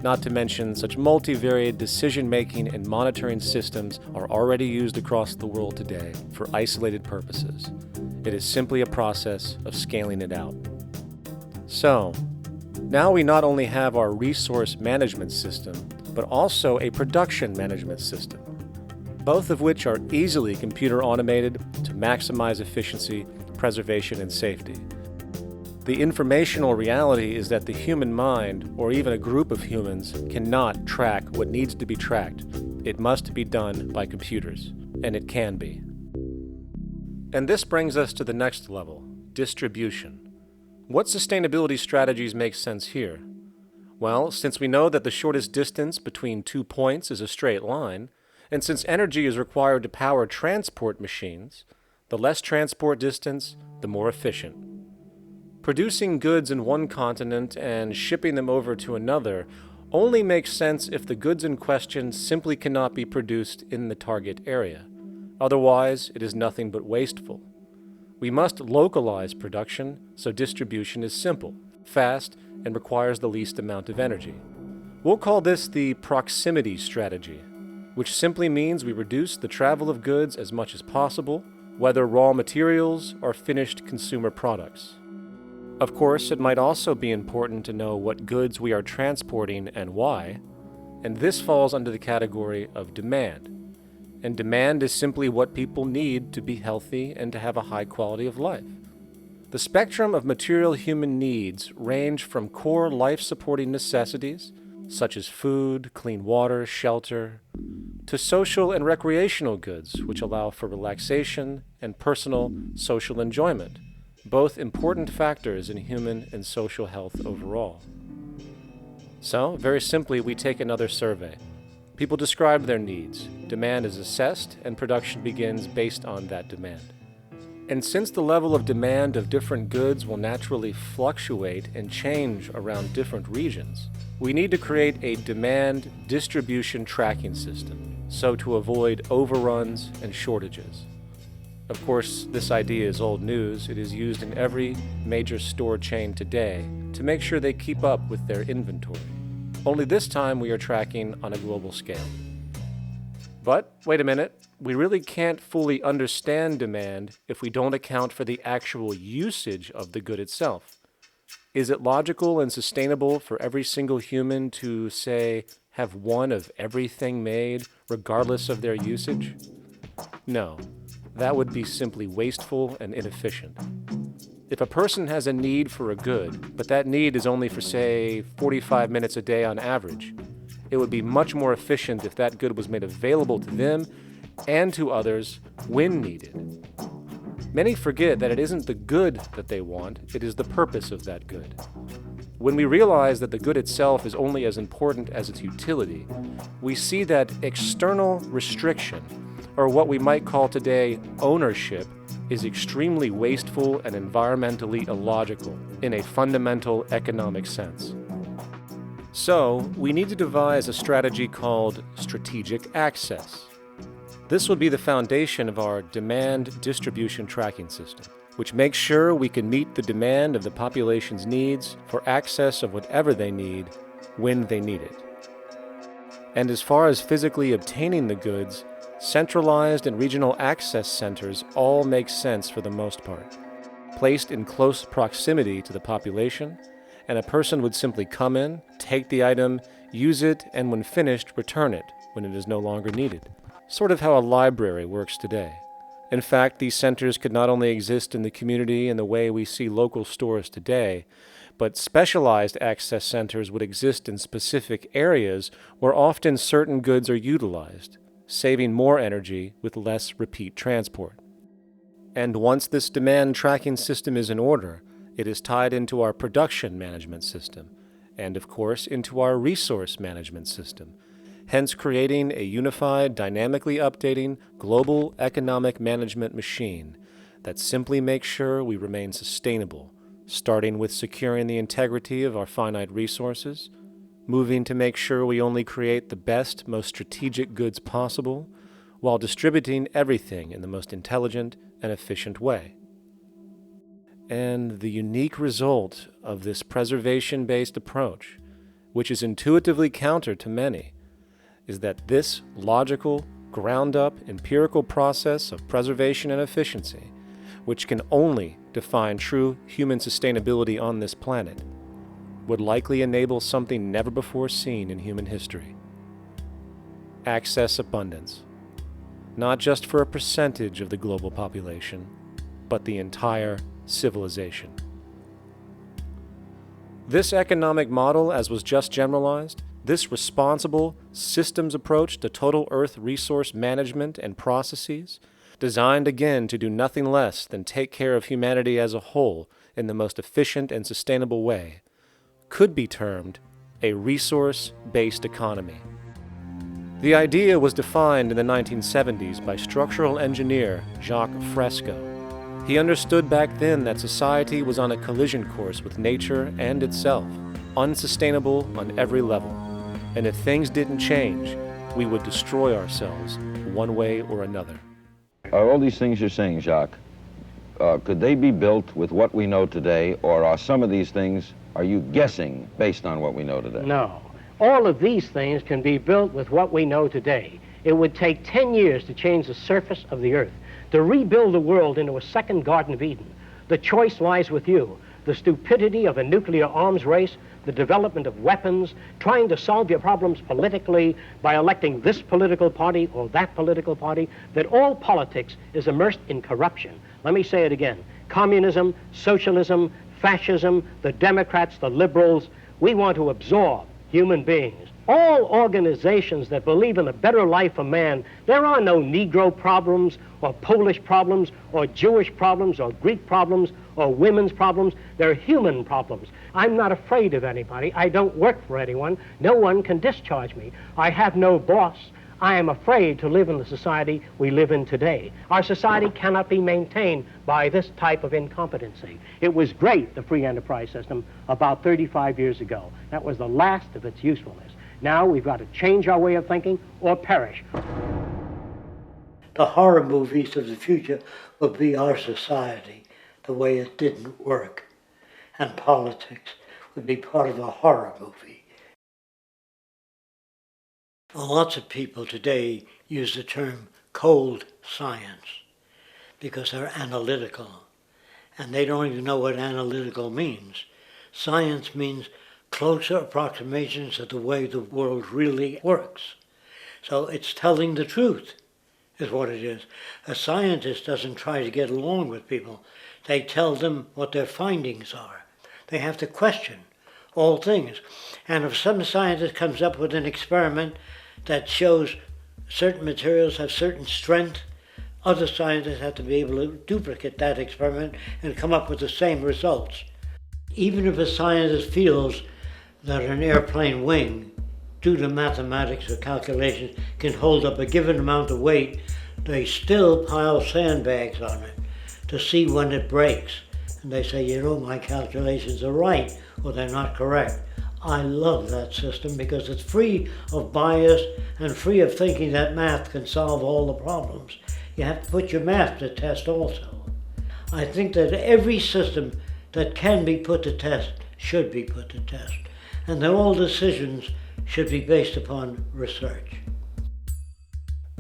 Not to mention, such multivariate decision-making and monitoring systems are already used across the world today for isolated purposes. It is simply a process of scaling it out. So, now we not only have our resource management system, but also a production management system, both of which are easily computer automated to maximize efficiency, preservation, and safety. The informational reality is that the human mind, or even a group of humans, cannot track what needs to be tracked. It must be done by computers, and it can be. And this brings us to the next level, distribution. What sustainability strategies make sense here? Well, since we know that the shortest distance between 2 points is a straight line, and since energy is required to power transport machines, The less transport distance, the more efficient. Producing goods in one continent and shipping them over to another only makes sense if the goods in question simply cannot be produced in the target area. Otherwise, it is nothing but wasteful. We must localize production so distribution is simple, fast, and requires the least amount of energy. We'll call this the proximity strategy, which simply means we reduce the travel of goods as much as possible, whether raw materials or finished consumer products. Of course, it might also be important to know what goods we are transporting and why, and this falls under the category of demand. And demand is simply what people need to be healthy and to have a high quality of life. The spectrum of material human needs range from core life-supporting necessities, such as food, clean water, shelter, to social and recreational goods, which allow for relaxation and personal social enjoyment, both important factors in human and social health overall. So, very simply, we take another survey. People describe their needs, demand is assessed, and production begins based on that demand. And since the level of demand of different goods will naturally fluctuate and change around different regions, we need to create a demand distribution tracking system, so to avoid overruns and shortages. Of course, this idea is old news. It is used in every major store chain today to make sure they keep up with their inventory. Only this time we are tracking on a global scale. But, wait a minute, we really can't fully understand demand if we don't account for the actual usage of the good itself. Is it logical and sustainable for every single human to, say, have one of everything made, regardless of their usage? No, that would be simply wasteful and inefficient. If a person has a need for a good, but that need is only for, say, 45 minutes a day on average, it would be much more efficient if that good was made available to them and to others when needed. Many forget that it isn't the good that they want, it is the purpose of that good. When we realize that the good itself is only as important as its utility, we see that external restriction, or what we might call today ownership, is extremely wasteful and environmentally illogical in a fundamental economic sense. So, we need to devise a strategy called strategic access. This would be the foundation of our demand distribution tracking system, which makes sure we can meet the demand of the population's needs for access of whatever they need when they need it. And as far as physically obtaining the goods, centralized and regional access centers all make sense for the most part, placed in close proximity to the population, and a person would simply come in, take the item, use it, and when finished, return it when it is no longer needed. Sort of how a library works today. In fact, these centers could not only exist in the community in the way we see local stores today, but specialized access centers would exist in specific areas where often certain goods are utilized, saving more energy with less repeat transport. And once this demand tracking system is in order, it is tied into our production management system, and of course into our resource management system, hence creating a unified, dynamically updating, global economic management machine that simply makes sure we remain sustainable, starting with securing the integrity of our finite resources, moving to make sure we only create the best, most strategic goods possible, while distributing everything in the most intelligent and efficient way. And the unique result of this preservation-based approach, which is intuitively counter to many, is that this logical, ground-up, empirical process of preservation and efficiency, which can only define true human sustainability on this planet, would likely enable something never before seen in human history. Access abundance. Not just for a percentage of the global population, but the entire civilization. This economic model, as was just generalized, this responsible systems approach to total Earth resource management and processes, designed again to do nothing less than take care of humanity as a whole in the most efficient and sustainable way, could be termed a resource-based economy. The idea was defined in the 1970s by structural engineer Jacques Fresco. He understood back then that society was on a collision course with nature and itself, unsustainable on every level. And if things didn't change, we would destroy ourselves one way or another. Are all these things you're saying, Jacques, could they be built with what we know today, or are some of these things, are you guessing based on what we know today? No. All of these things can be built with what we know today. It would take 10 years to change the surface of the earth, to rebuild the world into a second Garden of Eden. The choice lies with you. The stupidity of a nuclear arms race, the development of weapons, trying to solve your problems politically by electing this political party or that political party, that all politics is immersed in corruption. Let me say it again. Communism, socialism, fascism, the Democrats, the liberals, we want to absorb human beings. All organizations that believe in a better life for man, there are no Negro problems or Polish problems or Jewish problems or Greek problems or women's problems. They're human problems. I'm not afraid of anybody. I don't work for anyone. No one can discharge me. I have no boss. I am afraid to live in the society we live in today. Our society cannot be maintained by this type of incompetency. It was great, the free enterprise system, about 35 years ago. That was the last of its usefulness. Now we've got to change our way of thinking or perish. The horror movies of the future will be our society, the way it didn't work. And politics would be part of a horror movie. Lots of people today use the term cold science because they're analytical, and they don't even know what analytical means. Science means closer approximations of the way the world really works. So it's telling the truth, is what it is. A scientist doesn't try to get along with people. They tell them what their findings are. They have to question all things. And if some scientist comes up with an experiment that shows certain materials have certain strength, other scientists have to be able to duplicate that experiment and come up with the same results. Even if a scientist feels that an airplane wing, due to mathematics or calculations, can hold up a given amount of weight, they still pile sandbags on it to see when it breaks. And they say, you know, my calculations are right, or they're not correct. I love that system because it's free of bias and free of thinking that math can solve all the problems. You have to put your math to test also. I think that every system that can be put to test should be put to test, and that all decisions should be based upon research.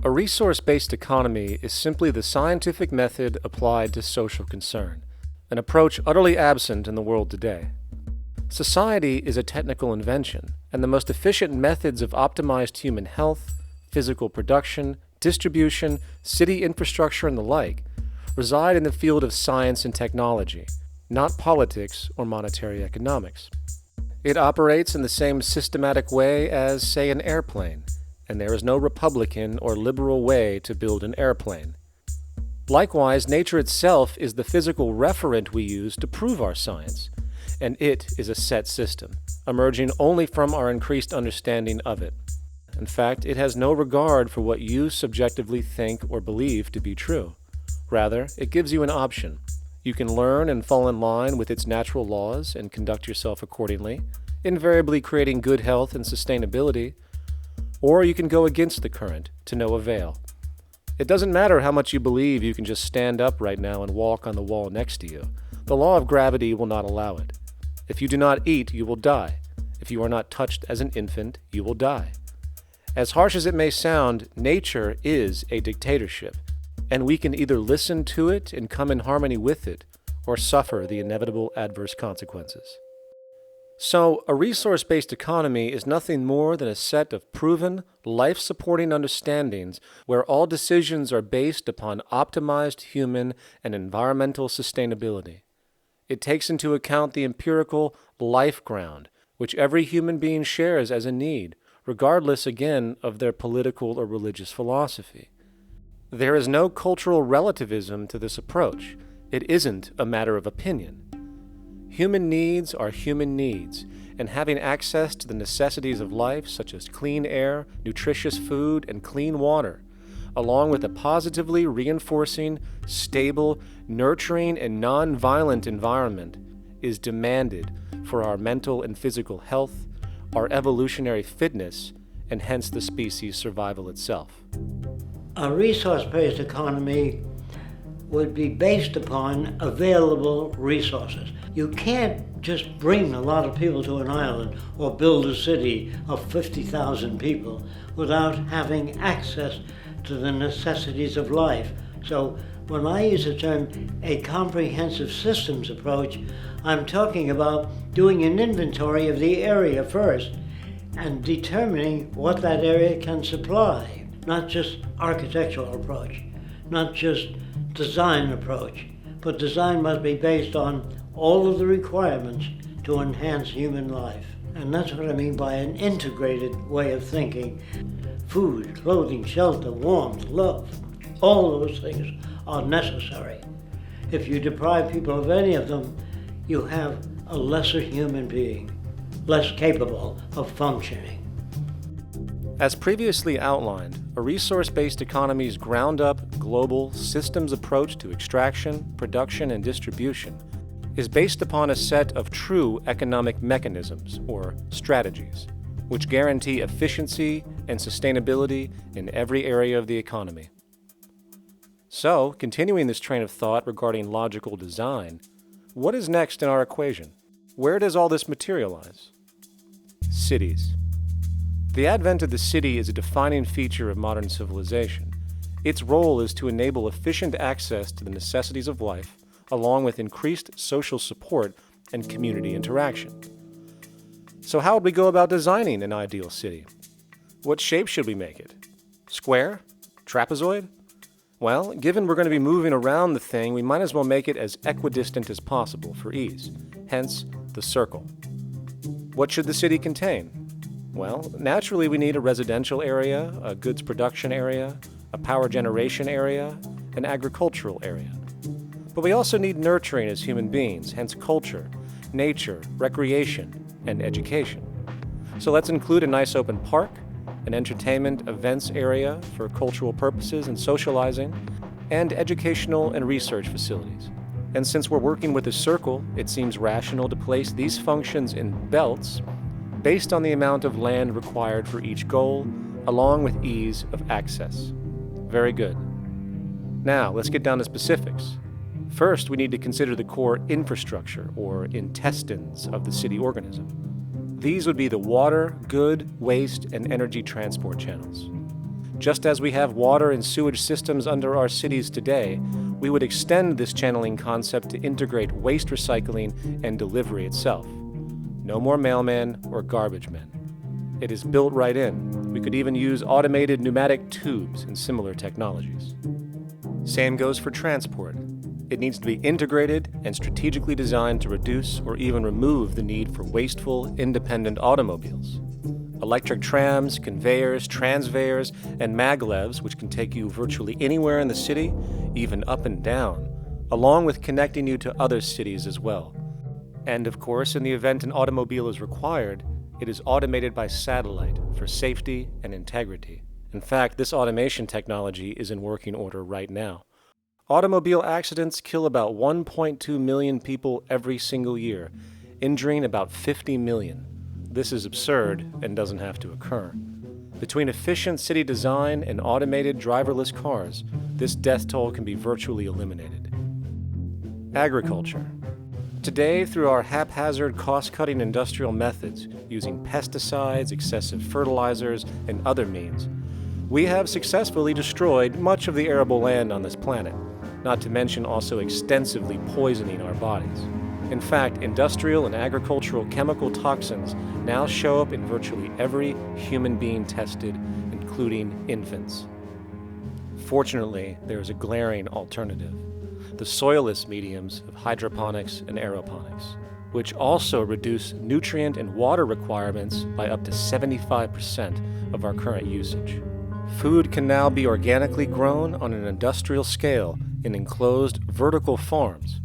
A resource-based economy is simply the scientific method applied to social concern, an approach utterly absent in the world today. Society is a technical invention, and the most efficient methods of optimized human health, physical production, distribution, city infrastructure, and the like reside in the field of science and technology, not politics or monetary economics. It operates in the same systematic way as, say, an airplane, and there is no Republican or liberal way to build an airplane. Likewise, nature itself is the physical referent we use to prove our science, and it is a set system, emerging only from our increased understanding of it. In fact, it has no regard for what you subjectively think or believe to be true. Rather, it gives you an option. You can learn and fall in line with its natural laws and conduct yourself accordingly, invariably creating good health and sustainability, or you can go against the current to no avail. It doesn't matter how much you believe you can just stand up right now and walk on the wall next to you. The law of gravity will not allow it. If you do not eat, you will die. If you are not touched as an infant, you will die. As harsh as it may sound, nature is a dictatorship, and we can either listen to it and come in harmony with it, or suffer the inevitable adverse consequences. So, a resource-based economy is nothing more than a set of proven, life-supporting understandings where all decisions are based upon optimized human and environmental sustainability. It takes into account the empirical life ground, which every human being shares as a need, regardless, again, of their political or religious philosophy. There is no cultural relativism to this approach. It isn't a matter of opinion. Human needs are human needs, and having access to the necessities of life, such as clean air, nutritious food, and clean water, along with a positively reinforcing, stable, nurturing, and non-violent environment, is demanded for our mental and physical health, our evolutionary fitness, and hence the species' survival itself. A resource-based economy would be based upon available resources. You can't just bring a lot of people to an island or build a city of 50,000 people without having access to the necessities of life. So when I use the term a comprehensive systems approach, I'm talking about doing an inventory of the area first and determining what that area can supply, not just architectural approach, not just design approach, but design must be based on all of the requirements to enhance human life. And that's what I mean by an integrated way of thinking. Food, clothing, shelter, warmth, love, all those things are necessary. If you deprive people of any of them, you have a lesser human being, less capable of functioning. As previously outlined, a resource-based economy's ground-up, global, systems approach to extraction, production, and distribution is based upon a set of true economic mechanisms, or strategies, which guarantee efficiency and sustainability in every area of the economy. So, continuing this train of thought regarding logical design, what is next in our equation? Where does all this materialize? Cities. The advent of the city is a defining feature of modern civilization. Its role is to enable efficient access to the necessities of life, along with increased social support and community interaction. So how would we go about designing an ideal city? What shape should we make it? Square? Trapezoid? Well, given we're going to be moving around the thing, we might as well make it as equidistant as possible for ease, hence the circle. What should the city contain? Well, naturally we need a residential area, a goods production area, a power generation area, an agricultural area. But we also need nurturing as human beings, hence culture, nature, recreation, and education. So let's include a nice open park, an entertainment events area for cultural purposes and socializing, and educational and research facilities. And since we're working with a circle, it seems rational to place these functions in belts based on the amount of land required for each goal, along with ease of access. Very good. Now, let's get down to specifics. First, we need to consider the core infrastructure, or intestines, of the city organism. These would be the water, good, waste, and energy transport channels. Just as we have water and sewage systems under our cities today, we would extend this channeling concept to integrate waste recycling and delivery itself. No more mailmen or garbage men. It is built right in. We could even use automated pneumatic tubes and similar technologies. Same goes for transport. It needs to be integrated and strategically designed to reduce or even remove the need for wasteful, independent automobiles. Electric trams, conveyors, transveyors, and maglevs, which can take you virtually anywhere in the city, even up and down, along with connecting you to other cities as well. And of course, in the event an automobile is required, it is automated by satellite for safety and integrity. In fact, this automation technology is in working order right now. Automobile accidents kill about 1.2 million people every single year, injuring about 50 million. This is absurd and doesn't have to occur. Between efficient city design and automated driverless cars, this death toll can be virtually eliminated. Agriculture. Today, through our haphazard, cost-cutting industrial methods, using pesticides, excessive fertilizers, and other means, we have successfully destroyed much of the arable land on this planet, not to mention also extensively poisoning our bodies. In fact, industrial and agricultural chemical toxins now show up in virtually every human being tested, including infants. Fortunately, there is a glaring alternative: the soilless mediums of hydroponics and aeroponics, which also reduce nutrient and water requirements by up to 75% of our current usage. Food can now be organically grown on an industrial scale in enclosed vertical farms.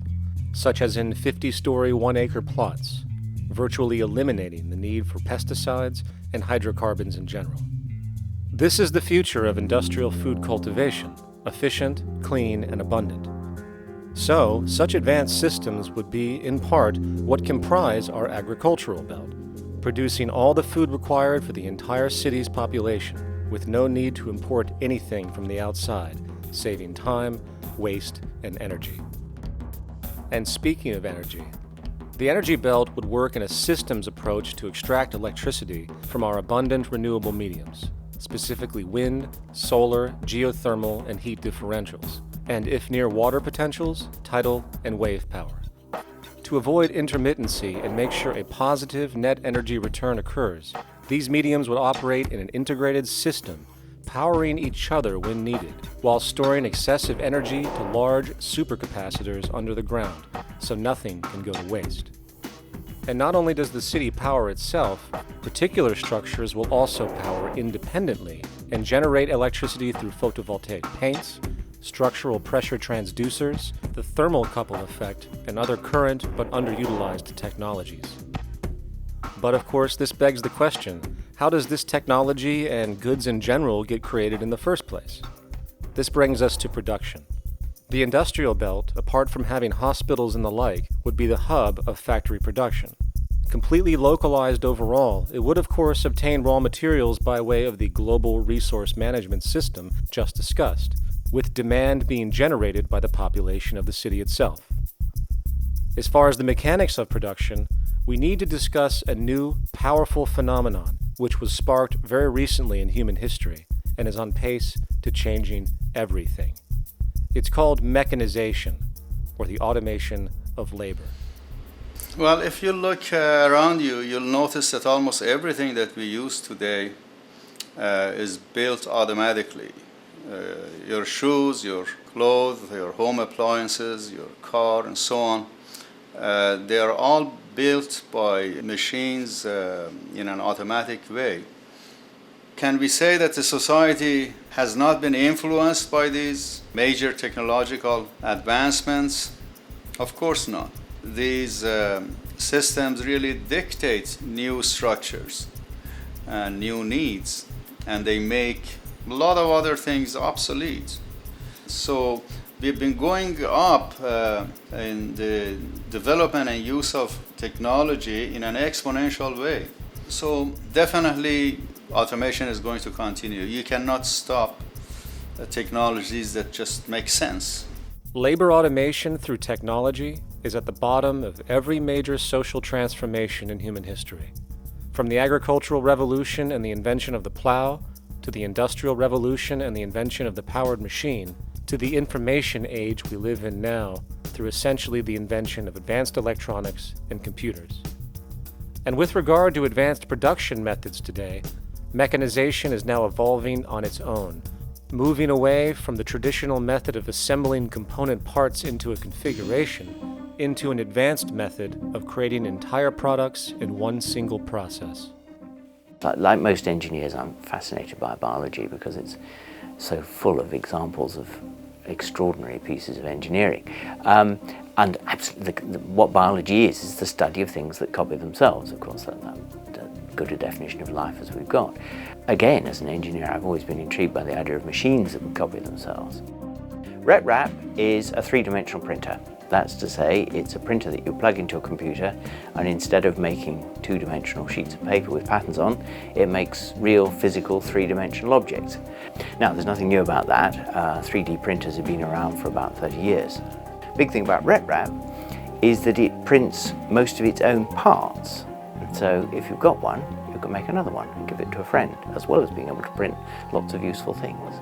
such as in 50-story 1-acre plots, virtually eliminating the need for pesticides and hydrocarbons in general. This is the future of industrial food cultivation, efficient, clean, and abundant. So, such advanced systems would be, in part, what comprise our agricultural belt, producing all the food required for the entire city's population, with no need to import anything from the outside, saving time, waste, and energy. And speaking of energy, the energy belt would work in a systems approach to extract electricity from our abundant renewable mediums, specifically wind, solar, geothermal, and heat differentials, and if near water potentials, tidal and wave power. To avoid intermittency and make sure a positive net energy return occurs, these mediums would operate in an integrated system, powering each other when needed, while storing excessive energy to large supercapacitors under the ground, so nothing can go to waste. And not only does the city power itself, particular structures will also power independently and generate electricity through photovoltaic paints, structural pressure transducers, the thermocouple effect, and other current but underutilized technologies. But of course, this begs the question, how does this technology and goods in general get created in the first place? This brings us to production. The industrial belt, apart from having hospitals and the like, would be the hub of factory production. Completely localized overall, it would of course obtain raw materials by way of the global resource management system just discussed, with demand being generated by the population of the city itself. As far as the mechanics of production, we need to discuss a new, powerful phenomenon which was sparked very recently in human history and is on pace to changing everything. It's called mechanization, or the automation of labor. Well, if you look around you, you'll notice that almost everything that we use today is built automatically. Your shoes, your clothes, your home appliances, your car, and so on. They are all built by machines in an automatic way. Can we say that the society has not been influenced by these major technological advancements? Of course not. These systems really dictate new structures and new needs, and they make a lot of other things obsolete. So we've been going up in the development and use of technology in an exponential way. So definitely automation is going to continue. You cannot stop technologies that just make sense. Labor automation through technology is at the bottom of every major social transformation in human history. From the agricultural revolution and the invention of the plow, to the industrial revolution and the invention of the powered machine, to the information age we live in now through essentially the invention of advanced electronics and computers. And with regard to advanced production methods today, mechanization is now evolving on its own, moving away from the traditional method of assembling component parts into a configuration into an advanced method of creating entire products in one single process. Like most engineers, I'm fascinated by biology because it's so full of examples of extraordinary pieces of engineering. And absolutely, what biology is the study of things that copy themselves. Of course, that's good a definition of life as we've got. Again, as an engineer, I've always been intrigued by the idea of machines that would copy themselves. RepRap is a three-dimensional printer. That's to say, it's a printer that you plug into a computer, and instead of making two-dimensional sheets of paper with patterns on, it makes real, physical, three-dimensional objects. Now, there's nothing new about that. 3D printers have been around for about 30 years. Big thing about RepRap is that it prints most of its own parts. And so if you've got one, you can make another one and give it to a friend, as well as being able to print lots of useful things.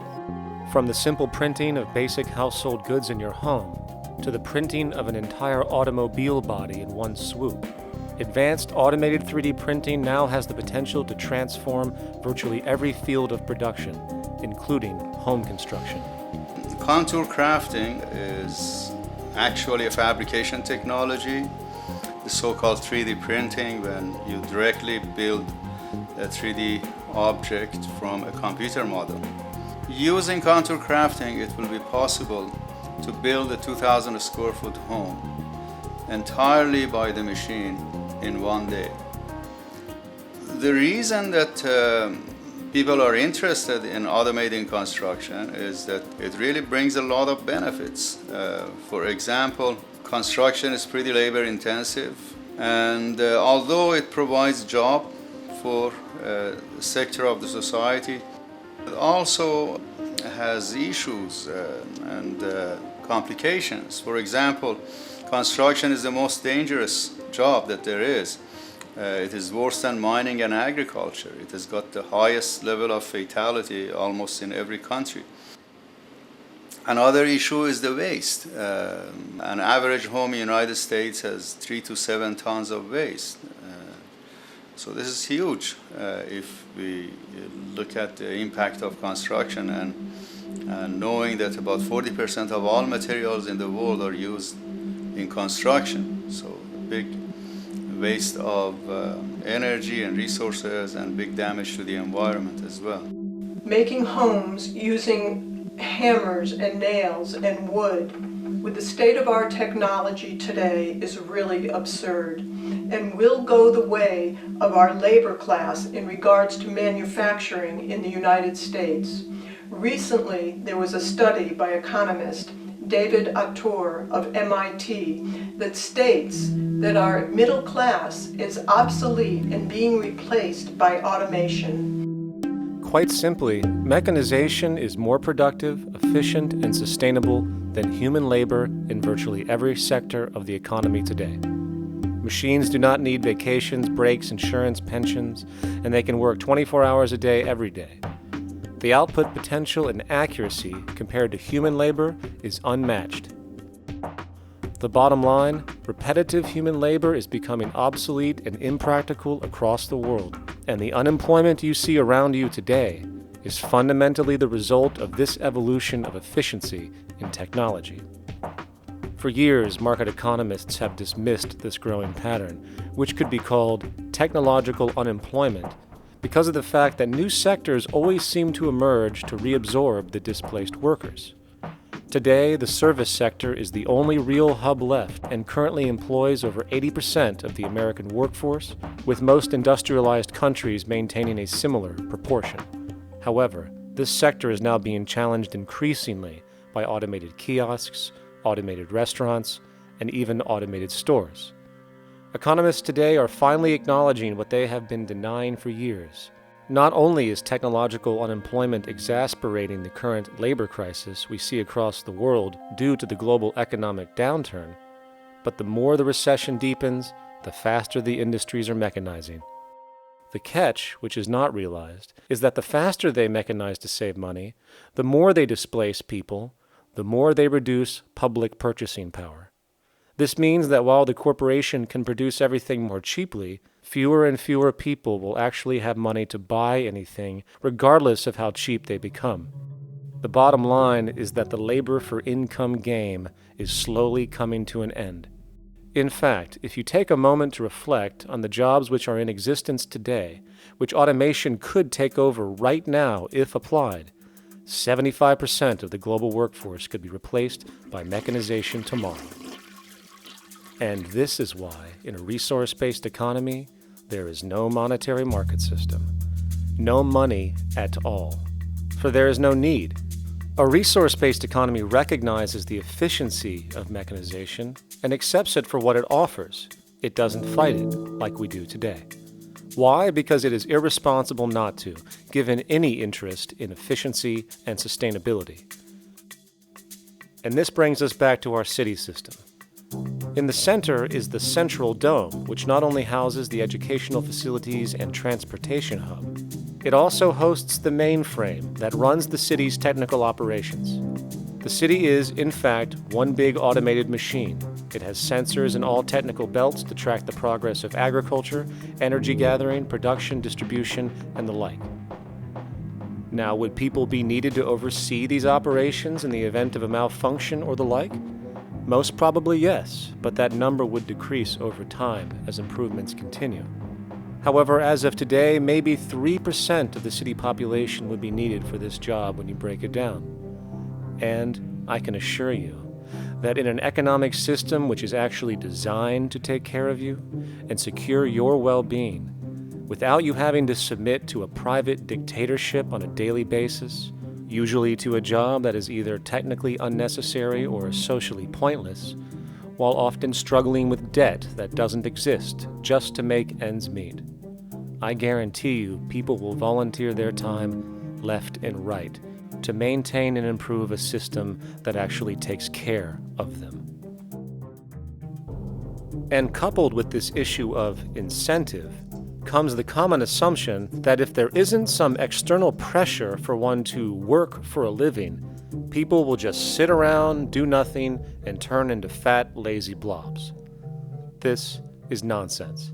From the simple printing of basic household goods in your home, to the printing of an entire automobile body in one swoop, advanced automated 3D printing now has the potential to transform virtually every field of production, including home construction. Contour crafting is actually a fabrication technology, the so-called 3D printing, when you directly build a 3D object from a computer model. Using contour crafting, it will be possible to build a 2,000 square foot home entirely by the machine in one day. The reason that people are interested in automating construction is that it really brings a lot of benefits. For example, construction is pretty labor intensive, and although it provides job for a sector of the society, it also has issues and complications. For example, construction is the most dangerous job that there is. It is worse than mining and agriculture. It has got the highest level of fatality almost in every country. Another issue is the waste. An average home in the United States has 3 to 7 tons of waste. So this is huge if we look at the impact of construction and knowing that about 40% of all materials in the world are used in construction. So big waste of energy and resources and big damage to the environment as well. Making homes using hammers and nails and wood with the state of our technology today is really absurd and will go the way of our labor class in regards to manufacturing in the United States. Recently, there was a study by economist David Autor of MIT that states that our middle class is obsolete and being replaced by automation. Quite simply, mechanization is more productive, efficient, and sustainable than human labor in virtually every sector of the economy today. Machines do not need vacations, breaks, insurance, pensions, and they can work 24 hours a day every day. The output potential and accuracy compared to human labor is unmatched. The bottom line, repetitive human labor is becoming obsolete and impractical across the world, and the unemployment you see around you today is fundamentally the result of this evolution of efficiency in technology. For years, market economists have dismissed this growing pattern, which could be called technological unemployment, because of the fact that new sectors always seem to emerge to reabsorb the displaced workers. Today, the service sector is the only real hub left and currently employs over 80% of the American workforce, with most industrialized countries maintaining a similar proportion. However, this sector is now being challenged increasingly by automated kiosks, automated restaurants, and even automated stores. Economists today are finally acknowledging what they have been denying for years. Not only is technological unemployment exacerbating the current labor crisis we see across the world due to the global economic downturn, but the more the recession deepens, the faster the industries are mechanizing. The catch, which is not realized, is that the faster they mechanize to save money, the more they displace people, the more they reduce public purchasing power. This means that while the corporation can produce everything more cheaply, fewer and fewer people will actually have money to buy anything, regardless of how cheap they become. The bottom line is that the labor for income game is slowly coming to an end. In fact, if you take a moment to reflect on the jobs which are in existence today, which automation could take over right now if applied, 75% of the global workforce could be replaced by mechanization tomorrow. And this is why, in a resource-based economy, there is no monetary market system, no money at all, for there is no need. A resource-based economy recognizes the efficiency of mechanization and accepts it for what it offers. It doesn't fight it like we do today. Why? Because it is irresponsible not to, given any interest in efficiency and sustainability. And this brings us back to our city system. In the center is the central dome, which not only houses the educational facilities and transportation hub, it also hosts the mainframe that runs the city's technical operations. The city is, in fact, one big automated machine. It has sensors in all technical belts to track the progress of agriculture, energy gathering, production, distribution, and the like. Now, would people be needed to oversee these operations in the event of a malfunction or the like? Most probably yes, but that number would decrease over time as improvements continue. However, as of today, maybe 3% of the city population would be needed for this job when you break it down. And I can assure you that in an economic system which is actually designed to take care of you and secure your well-being, without you having to submit to a private dictatorship on a daily basis, usually to a job that is either technically unnecessary or socially pointless, while often struggling with debt that doesn't exist just to make ends meet. I guarantee you people will volunteer their time left and right to maintain and improve a system that actually takes care of them. And coupled with this issue of incentive comes the common assumption that if there isn't some external pressure for one to work for a living, people will just sit around, do nothing, and turn into fat, lazy blobs. This is nonsense.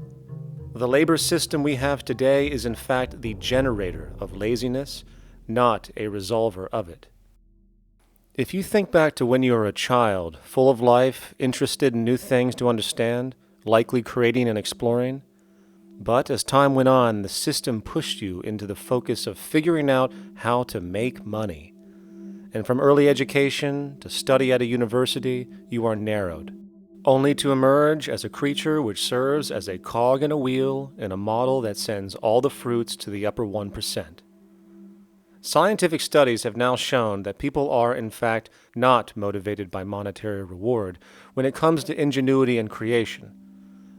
The labor system we have today is in fact the generator of laziness, not a resolver of it. If you think back to when you were a child, full of life, interested in new things to understand, likely creating and exploring, but as time went on, the system pushed you into the focus of figuring out how to make money. And from early education to study at a university, you are narrowed, only to emerge as a creature which serves as a cog in a wheel in a model that sends all the fruits to the upper 1%. Scientific studies have now shown that people are, in fact, not motivated by monetary reward when it comes to ingenuity and creation.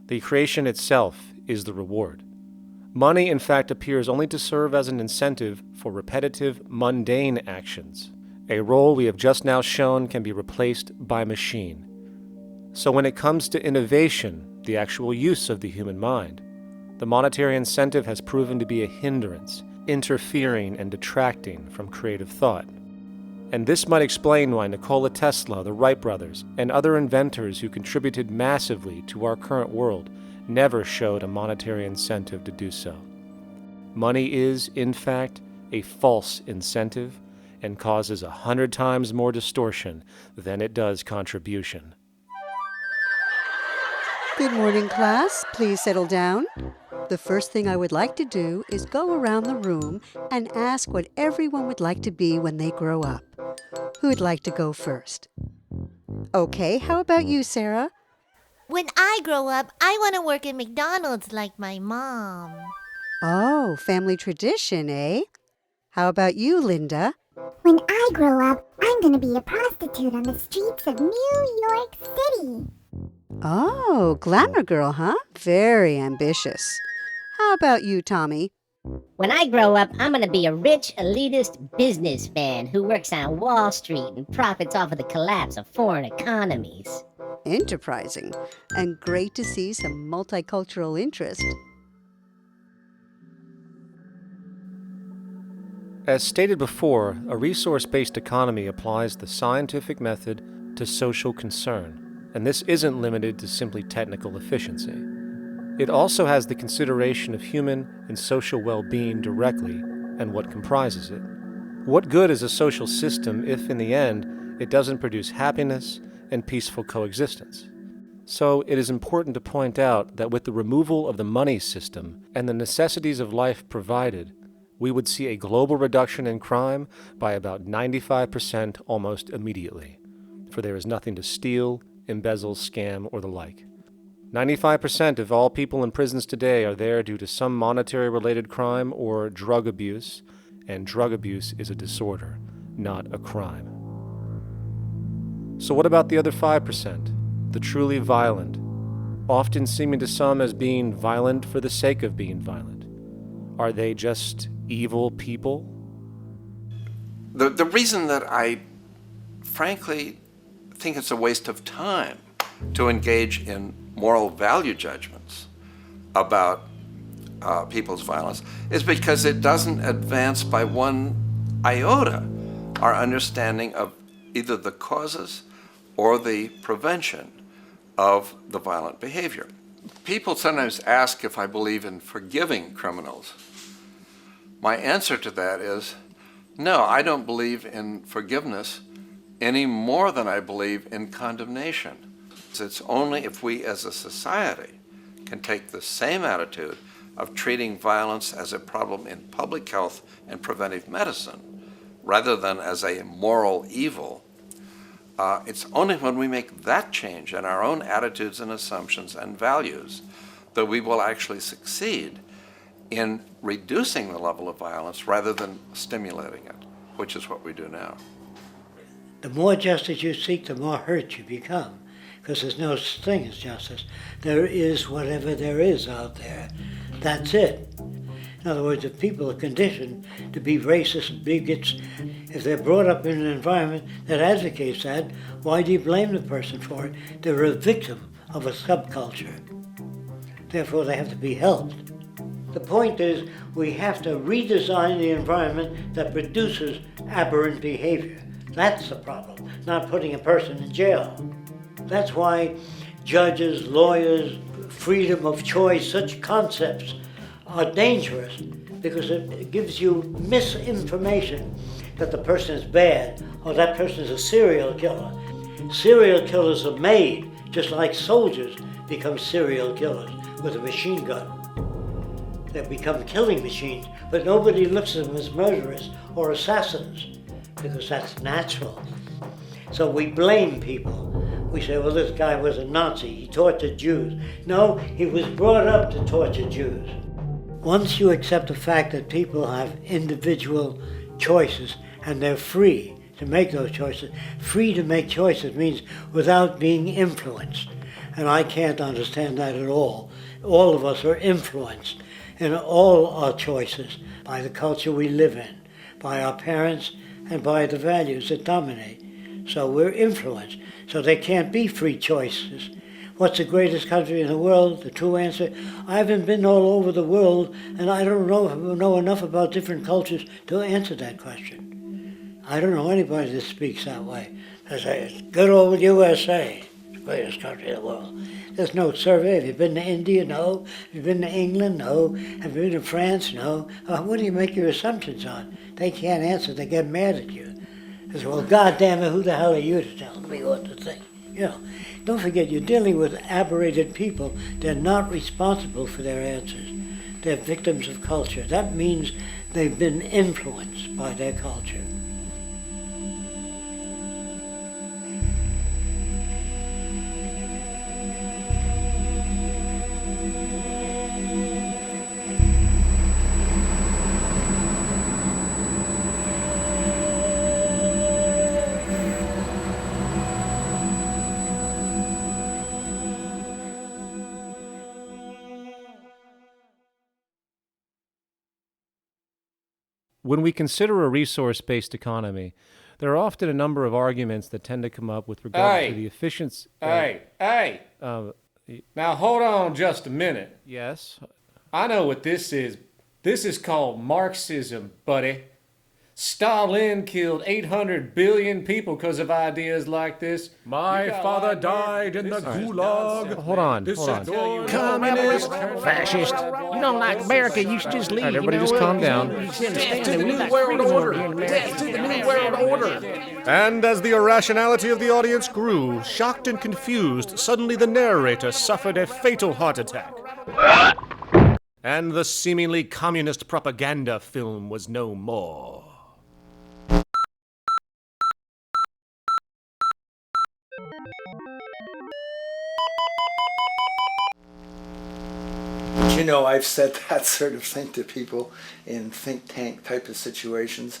The creation itself is the reward. Money, in fact, appears only to serve as an incentive for repetitive, mundane actions, a role we have just now shown can be replaced by machine. So when it comes to innovation, the actual use of the human mind, the monetary incentive has proven to be a hindrance, interfering and detracting from creative thought. And this might explain why Nikola Tesla, the Wright brothers, and other inventors who contributed massively to our current world never showed a monetary incentive to do so. Money is, in fact, a false incentive and causes 100 times more distortion than it does contribution. Good morning, class. Please settle down. The first thing I would like to do is go around the room and ask what everyone would like to be when they grow up. Who'd like to go first? Okay, how about you, Sarah? When I grow up, I want to work at McDonald's like my mom. Oh, family tradition, eh? How about you, Linda? When I grow up, I'm going to be a prostitute on the streets of New York City. Oh, glamour girl, huh? Very ambitious. How about you, Tommy? When I grow up, I'm going to be a rich, elitist businessman who works on Wall Street and profits off of the collapse of foreign economies. Enterprising, and great to see some multicultural interest. As stated before, a resource-based economy applies the scientific method to social concern, and this isn't limited to simply technical efficiency. It also has the consideration of human and social well-being directly and what comprises it. What good is a social system if, in the end, it doesn't produce happiness and peaceful coexistence? So it is important to point out that with the removal of the money system and the necessities of life provided, we would see a global reduction in crime by about 95% almost immediately, for there is nothing to steal, embezzle, scam, or the like. 95% of all people in prisons today are there due to some monetary-related crime or drug abuse, and drug abuse is a disorder, not a crime. So what about the other 5%, the truly violent, often seeming to some as being violent for the sake of being violent? Are they just evil people? The reason that I frankly think it's a waste of time to engage in moral value judgments about people's violence is because it doesn't advance by one iota our understanding of either the causes or the prevention of the violent behavior. People sometimes ask if I believe in forgiving criminals. My answer to that is, no, I don't believe in forgiveness any more than I believe in condemnation. It's only if we as a society can take the same attitude of treating violence as a problem in public health and preventive medicine rather than as a moral evil It's only when we make that change in our own attitudes and assumptions and values that we will actually succeed in reducing the level of violence rather than stimulating it, which is what we do now. The more justice you seek, the more hurt you become, because there's no such thing as justice. There is whatever there is out there. That's it. In other words, if people are conditioned to be racist and bigots, if they're brought up in an environment that advocates that, why do you blame the person for it? They're a victim of a subculture. Therefore, they have to be helped. The point is, we have to redesign the environment that produces aberrant behavior. That's the problem, not putting a person in jail. That's why judges, lawyers, freedom of choice, such concepts are dangerous, because it gives you misinformation that the person is bad or that person is a serial killer. Serial killers are made, just like soldiers become serial killers with a machine gun. They become killing machines, but nobody looks at them as murderers or assassins, because that's natural. So we blame people. We say, well, this guy was a Nazi, he tortured Jews. No, he was brought up to torture Jews. Once you accept the fact that people have individual choices and they're free to make those choices, free to make choices means without being influenced. And I can't understand that at all. All of us are influenced in all our choices by the culture we live in, by our parents, and by the values that dominate. So we're influenced. So there can't be free choices. What's the greatest country in the world? The true answer, I haven't been all over the world, and I don't know enough about different cultures to answer that question. I don't know anybody that speaks that way. They say, it's good old USA, the greatest country in the world. There's no survey. Have you been to India? No. Have you been to England? No. Have you been to France? No. What do you make your assumptions on? They can't answer. They get mad at you. They say, well, goddamn it, who the hell are you to tell me what to think? You know, don't forget, you're dealing with aberrated people. They're not responsible for their answers. They're victims of culture. That means they've been influenced by their culture. When we consider a resource-based economy, there are often a number of arguments that tend to come up with regard to the efficiency. Now hold on just a minute. Yes? I know what this is. This is called Marxism, buddy. Stalin killed 800 billion people because of ideas like this. My father died in the gulag. Hold on. Communist, fascist. You don't like America, you should just leave. All right, everybody just calm down. Death to the New World Order. Death to the New World Order. And as the irrationality of the audience grew, shocked and confused, suddenly the narrator suffered a fatal heart attack. And the seemingly communist propaganda film was no more. You know, I've said that sort of thing to people in think tank type of situations,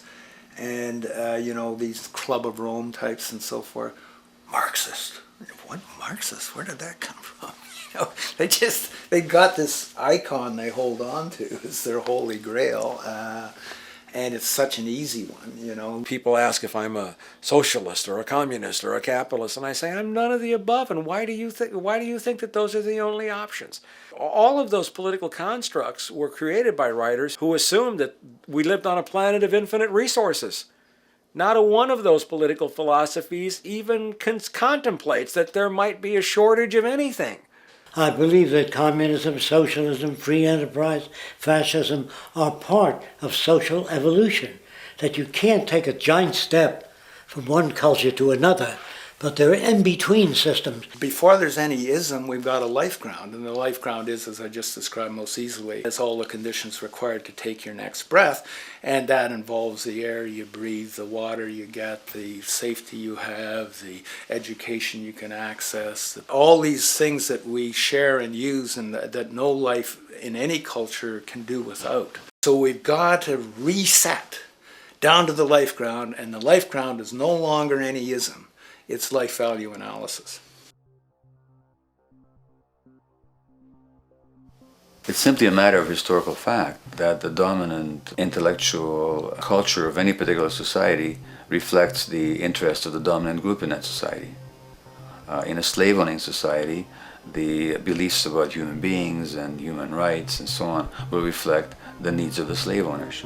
and you know, these Club of Rome types and so forth. Marxist. What Marxist? Where did that come from? You know, they got this icon they hold on to. It's their holy grail. And it's such an easy one, you know. People ask if I'm a socialist or a communist or a capitalist, and I say I'm none of the above. And why do you think that those are the only options? All of those political constructs were created by writers who assumed that we lived on a planet of infinite resources. Not a one of those political philosophies even contemplates that there might be a shortage of anything. I believe that communism, socialism, free enterprise, fascism are part of social evolution, that you can't take a giant step from one culture to another But they're in-between systems. Before there's any ism, we've got a life ground, and the life ground is, as I just described most easily, it's all the conditions required to take your next breath, and that involves the air you breathe, the water you get, the safety you have, the education you can access, all these things that we share and use and that no life in any culture can do without. So we've got to reset down to the life ground, and the life ground is no longer any ism. It's life value analysis. It's simply a matter of historical fact that the dominant intellectual culture of any particular society reflects the interest of the dominant group in that society. In a slave-owning society, the beliefs about human beings and human rights and so on will reflect the needs of the slave owners.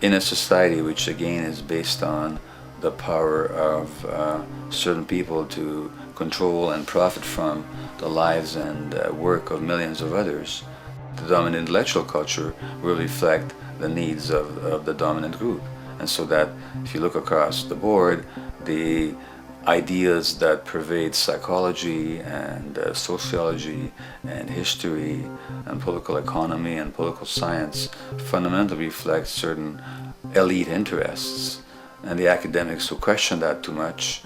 In a society which again is based on the power of certain people to control and profit from the lives and work of millions of others, the dominant intellectual culture will reflect the needs of the dominant group. And so that if you look across the board, the ideas that pervade psychology and sociology and history and political economy and political science fundamentally reflect certain elite interests. And the academics who question that too much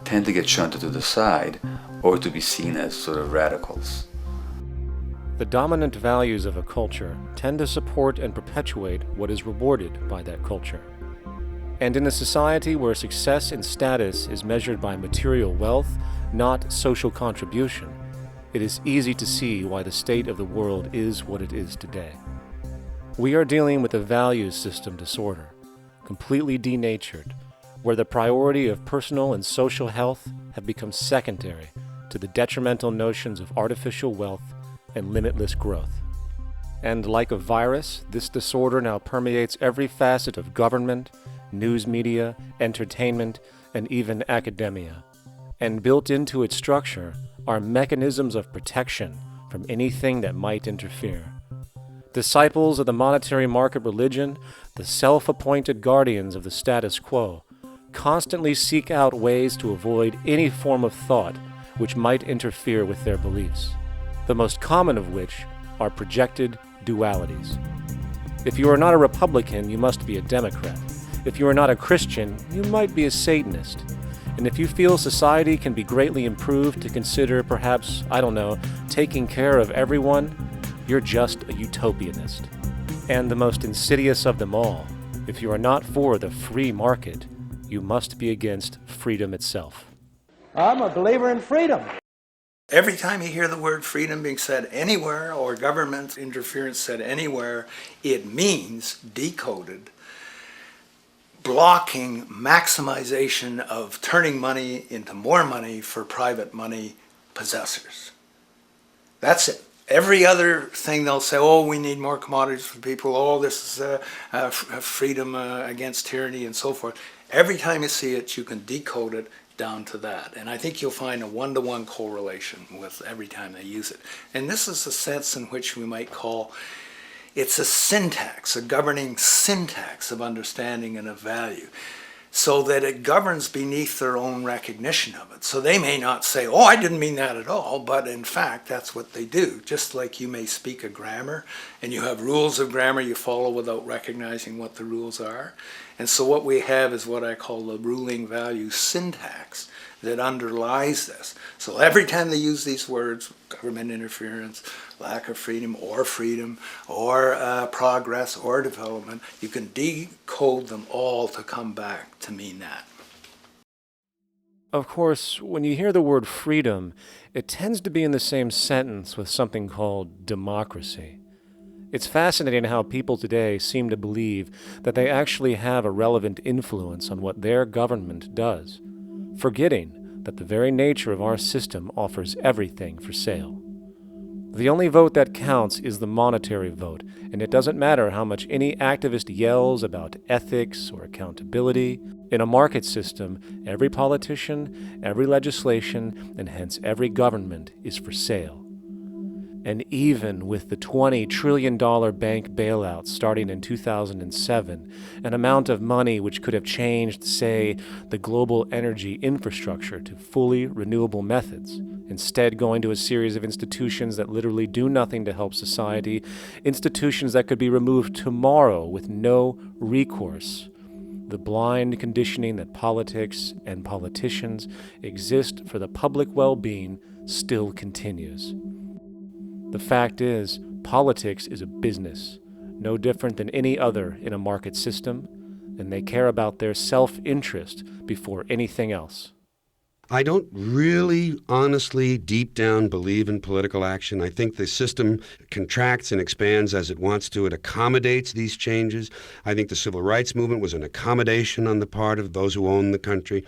tend to get shunted to the side or to be seen as sort of radicals. The dominant values of a culture tend to support and perpetuate what is rewarded by that culture. And in a society where success and status is measured by material wealth, not social contribution, it is easy to see why the state of the world is what it is today. We are dealing with a values system disorder, completely denatured, where the priority of personal and social health have become secondary to the detrimental notions of artificial wealth and limitless growth. And like a virus, this disorder now permeates every facet of government, news media, entertainment, and even academia. And built into its structure are mechanisms of protection from anything that might interfere. Disciples of the monetary market religion, the self-appointed guardians of the status quo, constantly seek out ways to avoid any form of thought which might interfere with their beliefs, the most common of which are projected dualities. If you are not a Republican, you must be a Democrat. If you are not a Christian, you might be a Satanist. And if you feel society can be greatly improved to consider perhaps, taking care of everyone, you're just a utopianist. And the most insidious of them all, if you are not for the free market, you must be against freedom itself. I'm a believer in freedom. Every time you hear the word freedom being said anywhere or government interference said anywhere, it means, decoded, blocking maximization of turning money into more money for private money possessors. That's it. Every other thing they'll say, oh, we need more commodities for people, oh, this is freedom against tyranny and so forth. Every time you see it, you can decode it down to that. And I think you'll find a one-to-one correlation with every time they use it. And this is a sense in which we might call it's a syntax, a governing syntax of understanding and of value, so that it governs beneath their own recognition of it. So they may not say, oh, I didn't mean that at all, but in fact, that's what they do. Just like you may speak a grammar, and you have rules of grammar you follow without recognizing what the rules are. And so what we have is what I call the ruling value syntax that underlies this. So every time they use these words, government interference, lack of freedom, or progress, or development, you can decode them all to come back to mean that. Of course, when you hear the word freedom, it tends to be in the same sentence with something called democracy. It's fascinating how people today seem to believe that they actually have a relevant influence on what their government does, forgetting that the very nature of our system offers everything for sale. The only vote that counts is the monetary vote, and it doesn't matter how much any activist yells about ethics or accountability. In a market system, every politician, every legislation, and hence every government is for sale. And even with the $20 trillion bank bailout starting in 2007, an amount of money which could have changed, say, the global energy infrastructure to fully renewable methods, instead going to a series of institutions that literally do nothing to help society, institutions that could be removed tomorrow with no recourse. The blind conditioning that politics and politicians exist for the public well-being still continues. The fact is, politics is a business, no different than any other in a market system, and they care about their self-interest before anything else. I don't really, honestly, deep down believe in political action. I think the system contracts and expands as it wants to. It accommodates these changes. I think the civil rights movement was an accommodation on the part of those who own the country.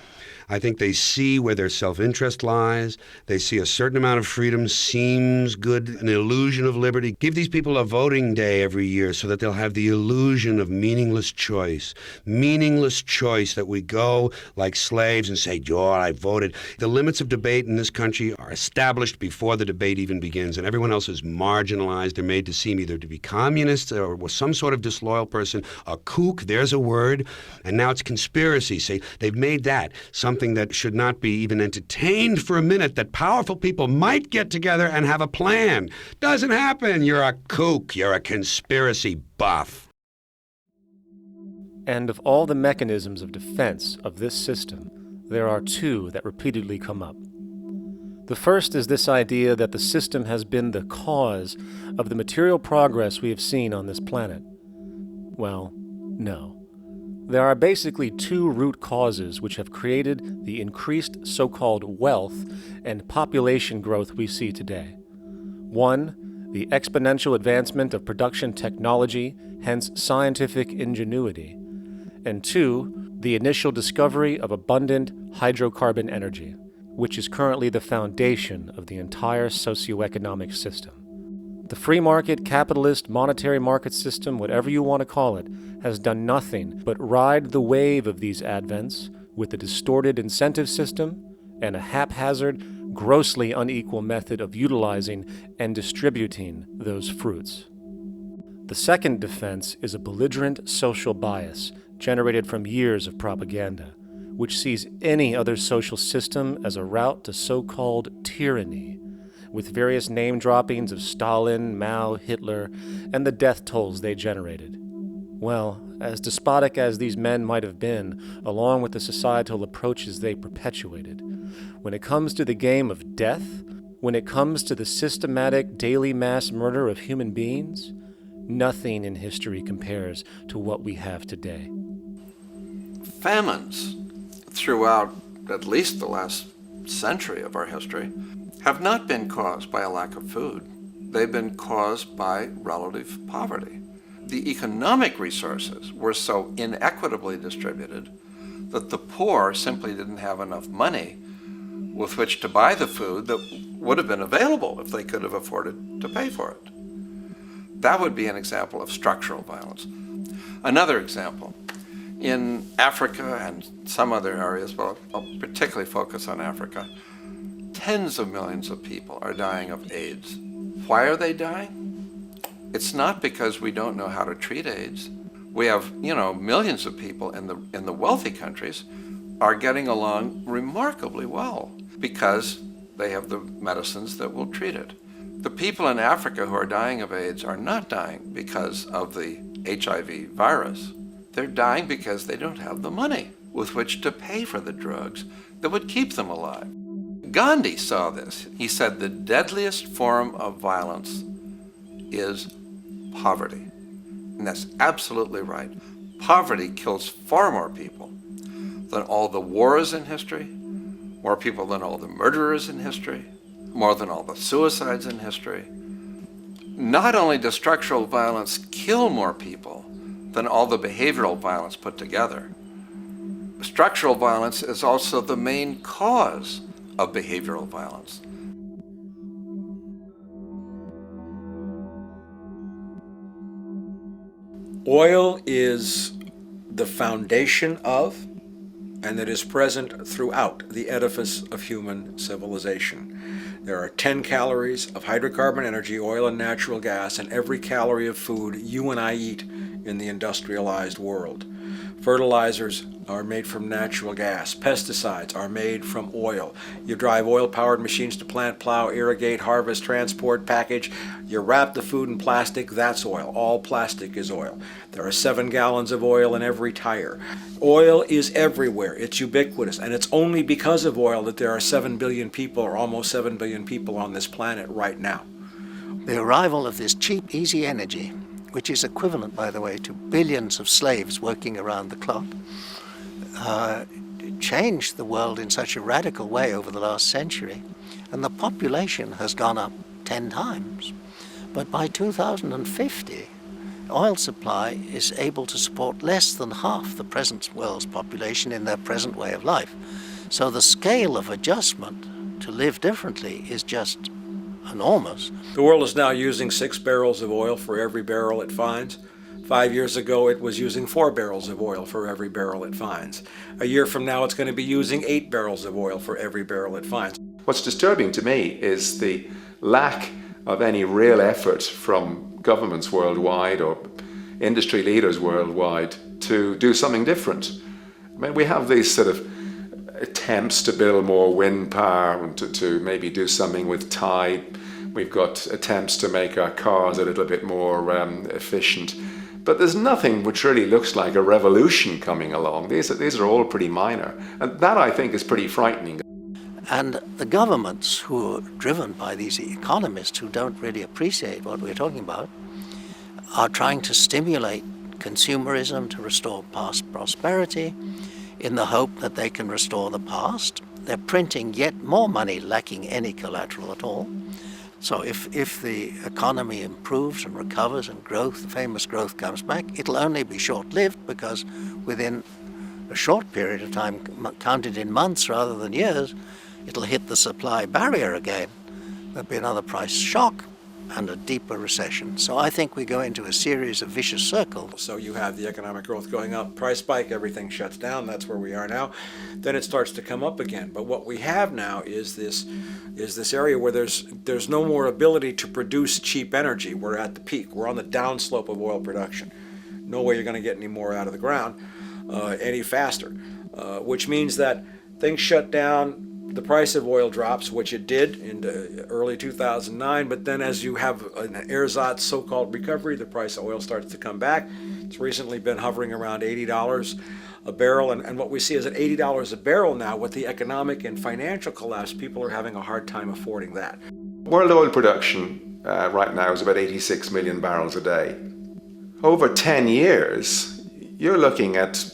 I think they see where their self-interest lies. They see a certain amount of freedom seems good, an illusion of liberty. Give these people a voting day every year so that they'll have the illusion of meaningless choice. Meaningless choice that we go like slaves and say, "Joe, I voted." The limits of debate in this country are established before the debate even begins, and everyone else is marginalized. They're made to seem either to be communists or some sort of disloyal person. A kook, there's a word. And now it's conspiracy. Say, they've made that something that should not be even entertained for a minute, that powerful people might get together and have a plan. Doesn't happen. You're a kook. You're a conspiracy buff. And of all the mechanisms of defense of this system, there are two that repeatedly come up. The first is this idea that the system has been the cause of the material progress we have seen on this planet. Well, no. There are basically two root causes which have created the increased so-called wealth and population growth we see today. One, the exponential advancement of production technology, hence scientific ingenuity. And two, the initial discovery of abundant hydrocarbon energy, which is currently the foundation of the entire socioeconomic system. The free market, capitalist, monetary market system, whatever you want to call it, has done nothing but ride the wave of these advents with a distorted incentive system and a haphazard, grossly unequal method of utilizing and distributing those fruits. The second defense is a belligerent social bias generated from years of propaganda, which sees any other social system as a route to so-called tyranny, with various name droppings of Stalin, Mao, Hitler, and the death tolls they generated. Well, as despotic as these men might have been, along with the societal approaches they perpetuated, when it comes to the game of death, when it comes to the systematic daily mass murder of human beings, nothing in history compares to what we have today. Famines throughout at least the last century of our history have not been caused by a lack of food. They've been caused by relative poverty. The economic resources were so inequitably distributed that the poor simply didn't have enough money with which to buy the food that would have been available if they could have afforded to pay for it. That would be an example of structural violence. Another example, in Africa and some other areas, but I'll particularly focus on Africa, tens of millions of people are dying of AIDS. Why are they dying? It's not because we don't know how to treat AIDS. We have, millions of people in the wealthy countries are getting along remarkably well because they have the medicines that will treat it. The people in Africa who are dying of AIDS are not dying because of the HIV virus. They're dying because they don't have the money with which to pay for the drugs that would keep them alive. Gandhi saw this. He said the deadliest form of violence is poverty. And that's absolutely right. Poverty kills far more people than all the wars in history, more people than all the murderers in history, more than all the suicides in history. Not only does structural violence kill more people than all the behavioral violence put together, structural violence is also the main cause of behavioral violence. Oil is the foundation of, and it is present throughout the edifice of human civilization. There are 10 calories of hydrocarbon energy, oil and natural gas, in every calorie of food you and I eat in the industrialized world. Fertilizers are made from natural gas. Pesticides are made from oil. You drive oil-powered machines to plant, plow, irrigate, harvest, transport, package. You wrap the food in plastic, that's oil. All plastic is oil. There are 7 gallons of oil in every tire. Oil is everywhere. It's ubiquitous. And it's only because of oil that there are 7 billion people, or almost 7 billion people on this planet right now. The arrival of this cheap, easy energy, which is equivalent, by the way, to billions of slaves working around the clock, changed the world in such a radical way over the last century, and the population has gone up 10 times. But by 2050, oil supply is able to support less than half the present world's population in their present way of life. So the scale of adjustment to live differently is just enormous. The world is now using 6 barrels of oil for every barrel it finds. 5 years ago, it was using 4 barrels of oil for every barrel it finds. A year from now, it's going to be using 8 barrels of oil for every barrel it finds. What's disturbing to me is the lack of any real effort from governments worldwide or industry leaders worldwide to do something different. I mean, we have these sort of attempts to build more wind power and to maybe do something with tide. We've got attempts to make our cars a little bit more efficient. But there's nothing which really looks like a revolution coming along. These are all pretty minor. And that, I think, is pretty frightening. And the governments who are driven by these economists who don't really appreciate what we're talking about are trying to stimulate consumerism to restore past prosperity in the hope that they can restore the past. They're printing yet more money lacking any collateral at all. So if the economy improves and recovers and growth, famous growth comes back, it'll only be short-lived because within a short period of time, counted in months rather than years, it'll hit the supply barrier again. There'll be another price shock and a deeper recession. So I think we go into a series of vicious circles. So you have the economic growth going up, price spike, everything shuts down, that's where we are now. Then it starts to come up again. But what we have now is this area where there's no more ability to produce cheap energy. We're at the peak. We're on the downslope of oil production. No way you're going to get any more out of the ground any faster, which means that things shut down. The price of oil drops, which it did in early 2009, but then as you have an ersatz so-called recovery, the price of oil starts to come back. It's recently been hovering around $80 a barrel, and what we see is at $80 a barrel now, with the economic and financial collapse, people are having a hard time affording that. World oil production right now is about 86 million barrels a day. Over 10 years, you're looking at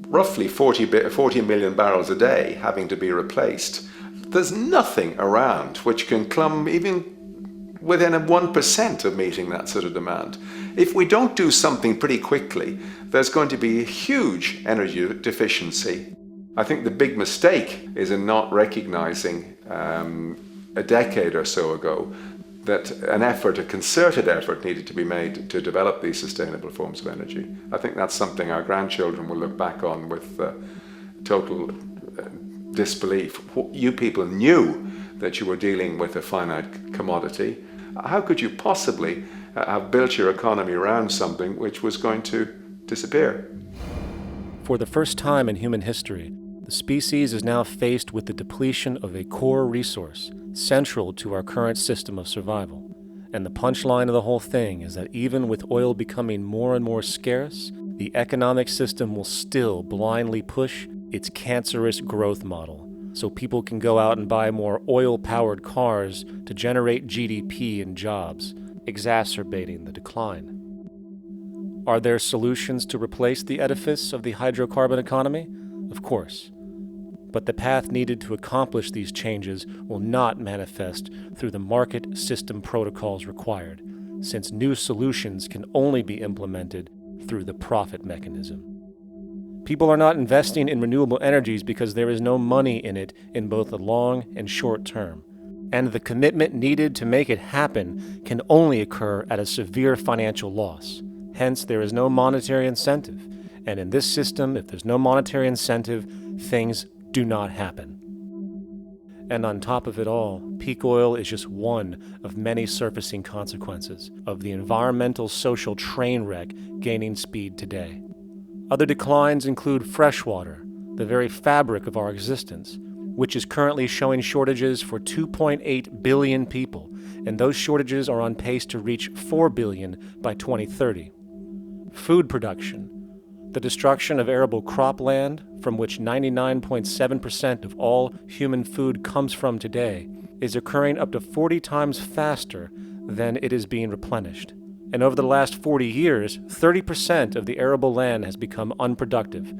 roughly 40 million barrels a day having to be replaced. There's nothing around which can come even within 1% of meeting that sort of demand. If we don't do something pretty quickly, there's going to be a huge energy deficiency. I think the big mistake is in not recognizing a decade or so ago that a concerted effort needed to be made to develop these sustainable forms of energy. I think that's something our grandchildren will look back on with total disbelief. You people knew that you were dealing with a finite commodity. How could you possibly have built your economy around something which was going to disappear? For the first time in human history, the species is now faced with the depletion of a core resource central to our current system of survival. And the punchline of the whole thing is that even with oil becoming more and more scarce, the economic system will still blindly push its cancerous growth model, so people can go out and buy more oil-powered cars to generate GDP and jobs, exacerbating the decline. Are there solutions to replace the edifice of the hydrocarbon economy? Of course. But the path needed to accomplish these changes will not manifest through the market system protocols required, since new solutions can only be implemented through the profit mechanism. People are not investing in renewable energies because there is no money in it in both the long and short term, and the commitment needed to make it happen can only occur at a severe financial loss. Hence, there is no monetary incentive, and in this system, if there's no monetary incentive, things do not happen. And on top of it all, peak oil is just one of many surfacing consequences of the environmental social train wreck gaining speed today. Other declines include freshwater, the very fabric of our existence, which is currently showing shortages for 2.8 billion people, and those shortages are on pace to reach 4 billion by 2030. Food production, the destruction of arable cropland, from which 99.7% of all human food comes from today, is occurring up to 40 times faster than it is being replenished. And over the last 40 years, 30% of the arable land has become unproductive.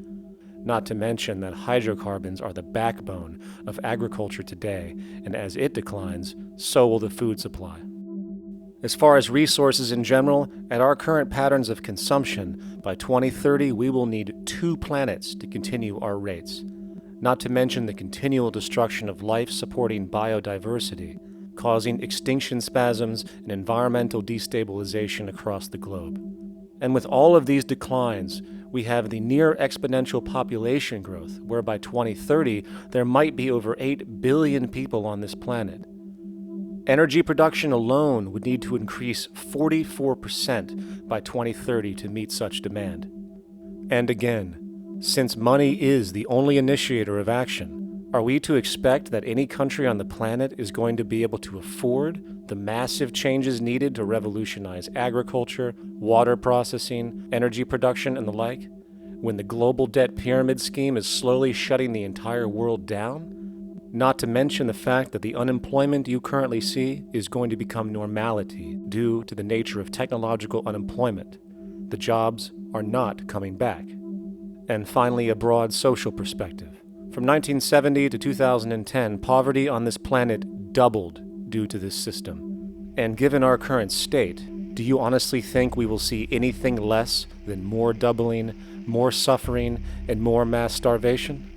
Not to mention that hydrocarbons are the backbone of agriculture today, and as it declines, so will the food supply. As far as resources in general, at our current patterns of consumption, by 2030 we will need 2 planets to continue our rates. Not to mention the continual destruction of life-supporting biodiversity, causing extinction spasms and environmental destabilization across the globe. And with all of these declines, we have the near exponential population growth, where by 2030 there might be over 8 billion people on this planet. Energy production alone would need to increase 44% by 2030 to meet such demand. And again, since money is the only initiator of action, are we to expect that any country on the planet is going to be able to afford the massive changes needed to revolutionize agriculture, water processing, energy production, and the like, when the global debt pyramid scheme is slowly shutting the entire world down? Not to mention the fact that the unemployment you currently see is going to become normality due to the nature of technological unemployment. The jobs are not coming back. And finally, a broad social perspective. From 1970 to 2010, poverty on this planet doubled due to this system. And given our current state, do you honestly think we will see anything less than more doubling, more suffering, and more mass starvation?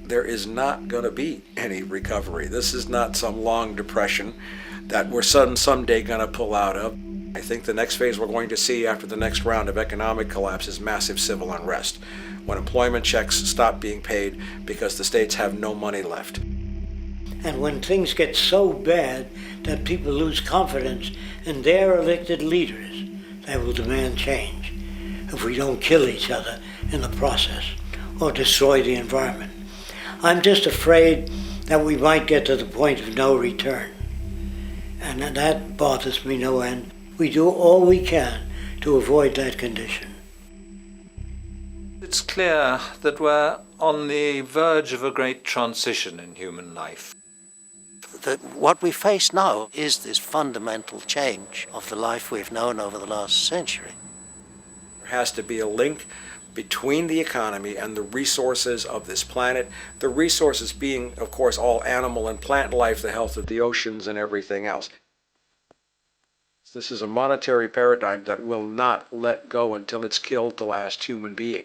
There is not going to be any recovery. This is not some long depression that we're someday going to pull out of. I think the next phase we're going to see after the next round of economic collapse is massive civil unrest, when employment checks stop being paid because the states have no money left. And when things get so bad that people lose confidence in their elected leaders, they will demand change if we don't kill each other in the process or destroy the environment. I'm just afraid that we might get to the point of no return. And that bothers me no end. We do all we can to avoid that condition. It's clear that we're on the verge of a great transition in human life. What we face now is this fundamental change of the life we've known over the last century. There has to be a link between the economy and the resources of this planet, the resources being, of course, all animal and plant life, the health of the oceans and everything else. This is a monetary paradigm that will not let go until it's killed the last human being.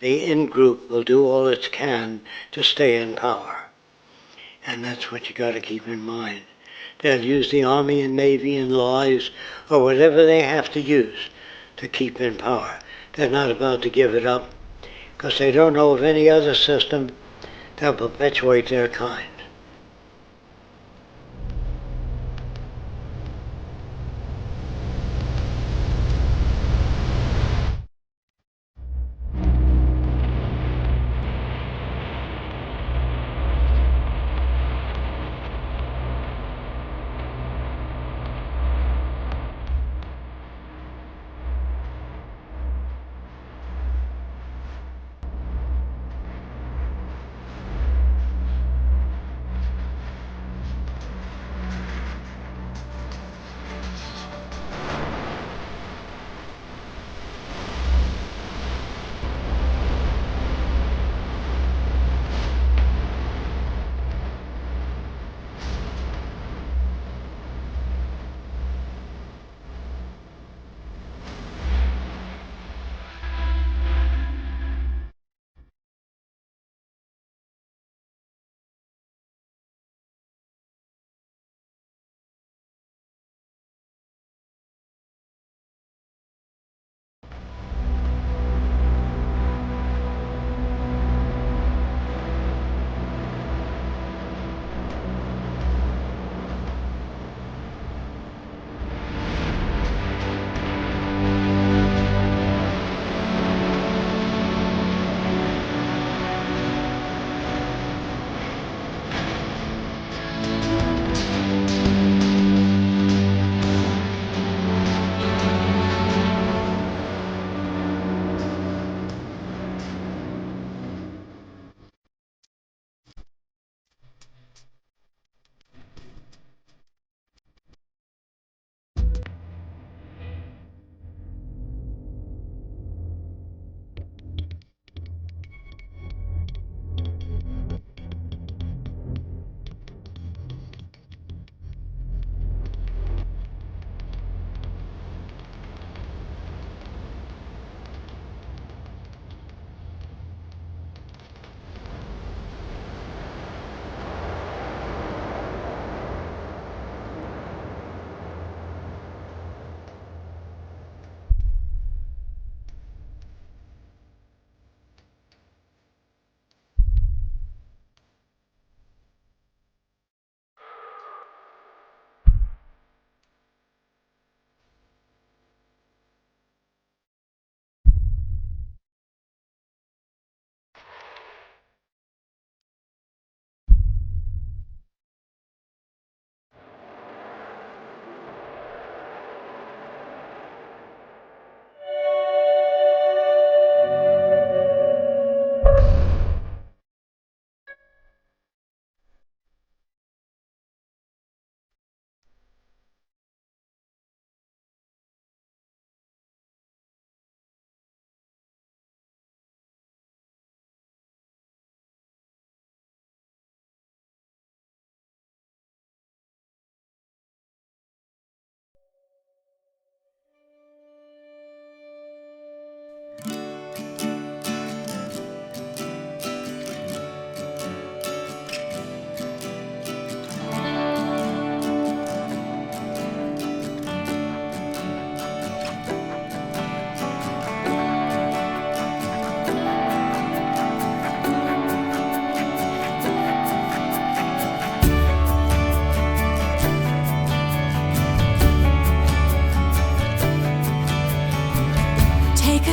The in-group will do all it can to stay in power. And that's what you got to keep in mind. They'll use the Army and Navy and lies or whatever they have to use to keep in power. They're not about to give it up because they don't know of any other system that will perpetuate their kind.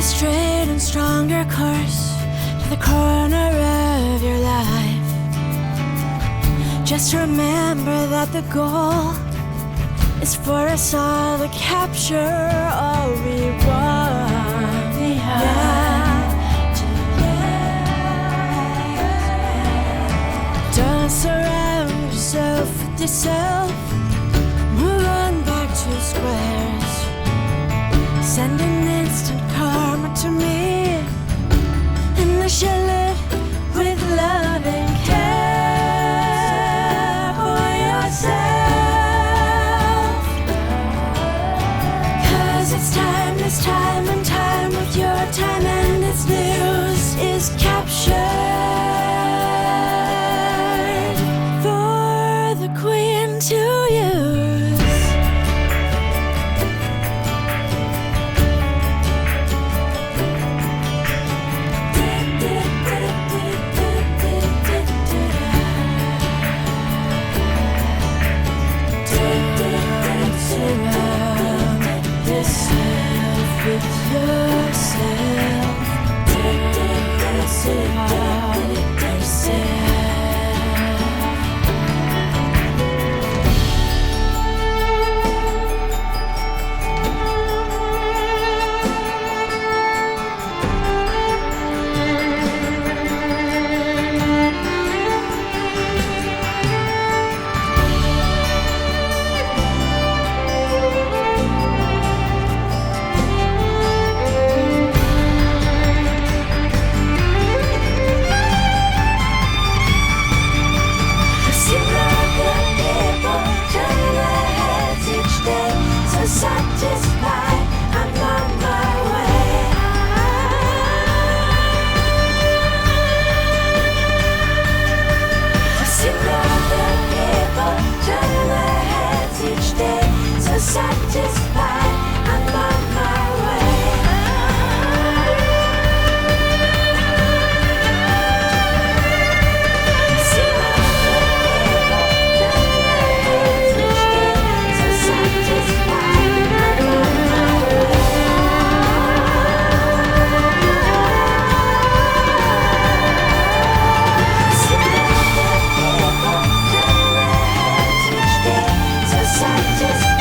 a straight and stronger course to the corner of your life. Just remember that the goal is for us all to capture all we want. Don't surround yourself with yourself. Move on back to squares. Send an instant karma to me, and I shall live with love and care for yourself. 'Cause it's time and time with your time, and its news is captured for the queen to use. Satisfied, I'm on my way. I see other people turn their heads each day. So satisfied, I'm on my way. I see other people turn their heads each day. So satisfied.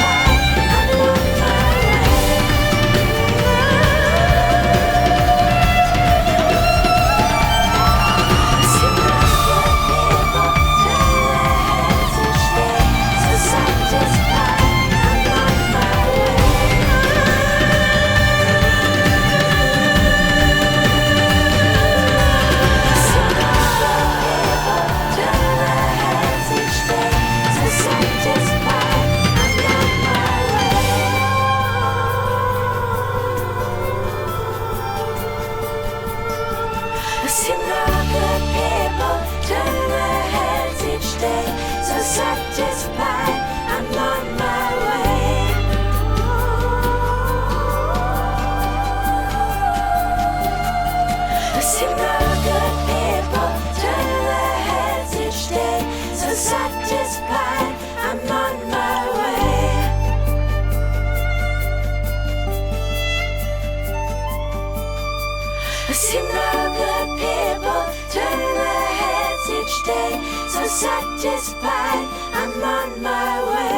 Satisfied, I'm on my way. I see no good people turn their heads each day. So satisfied, I'm on my way. I see no good people turn their heads each day. So satisfied, I'm on my way.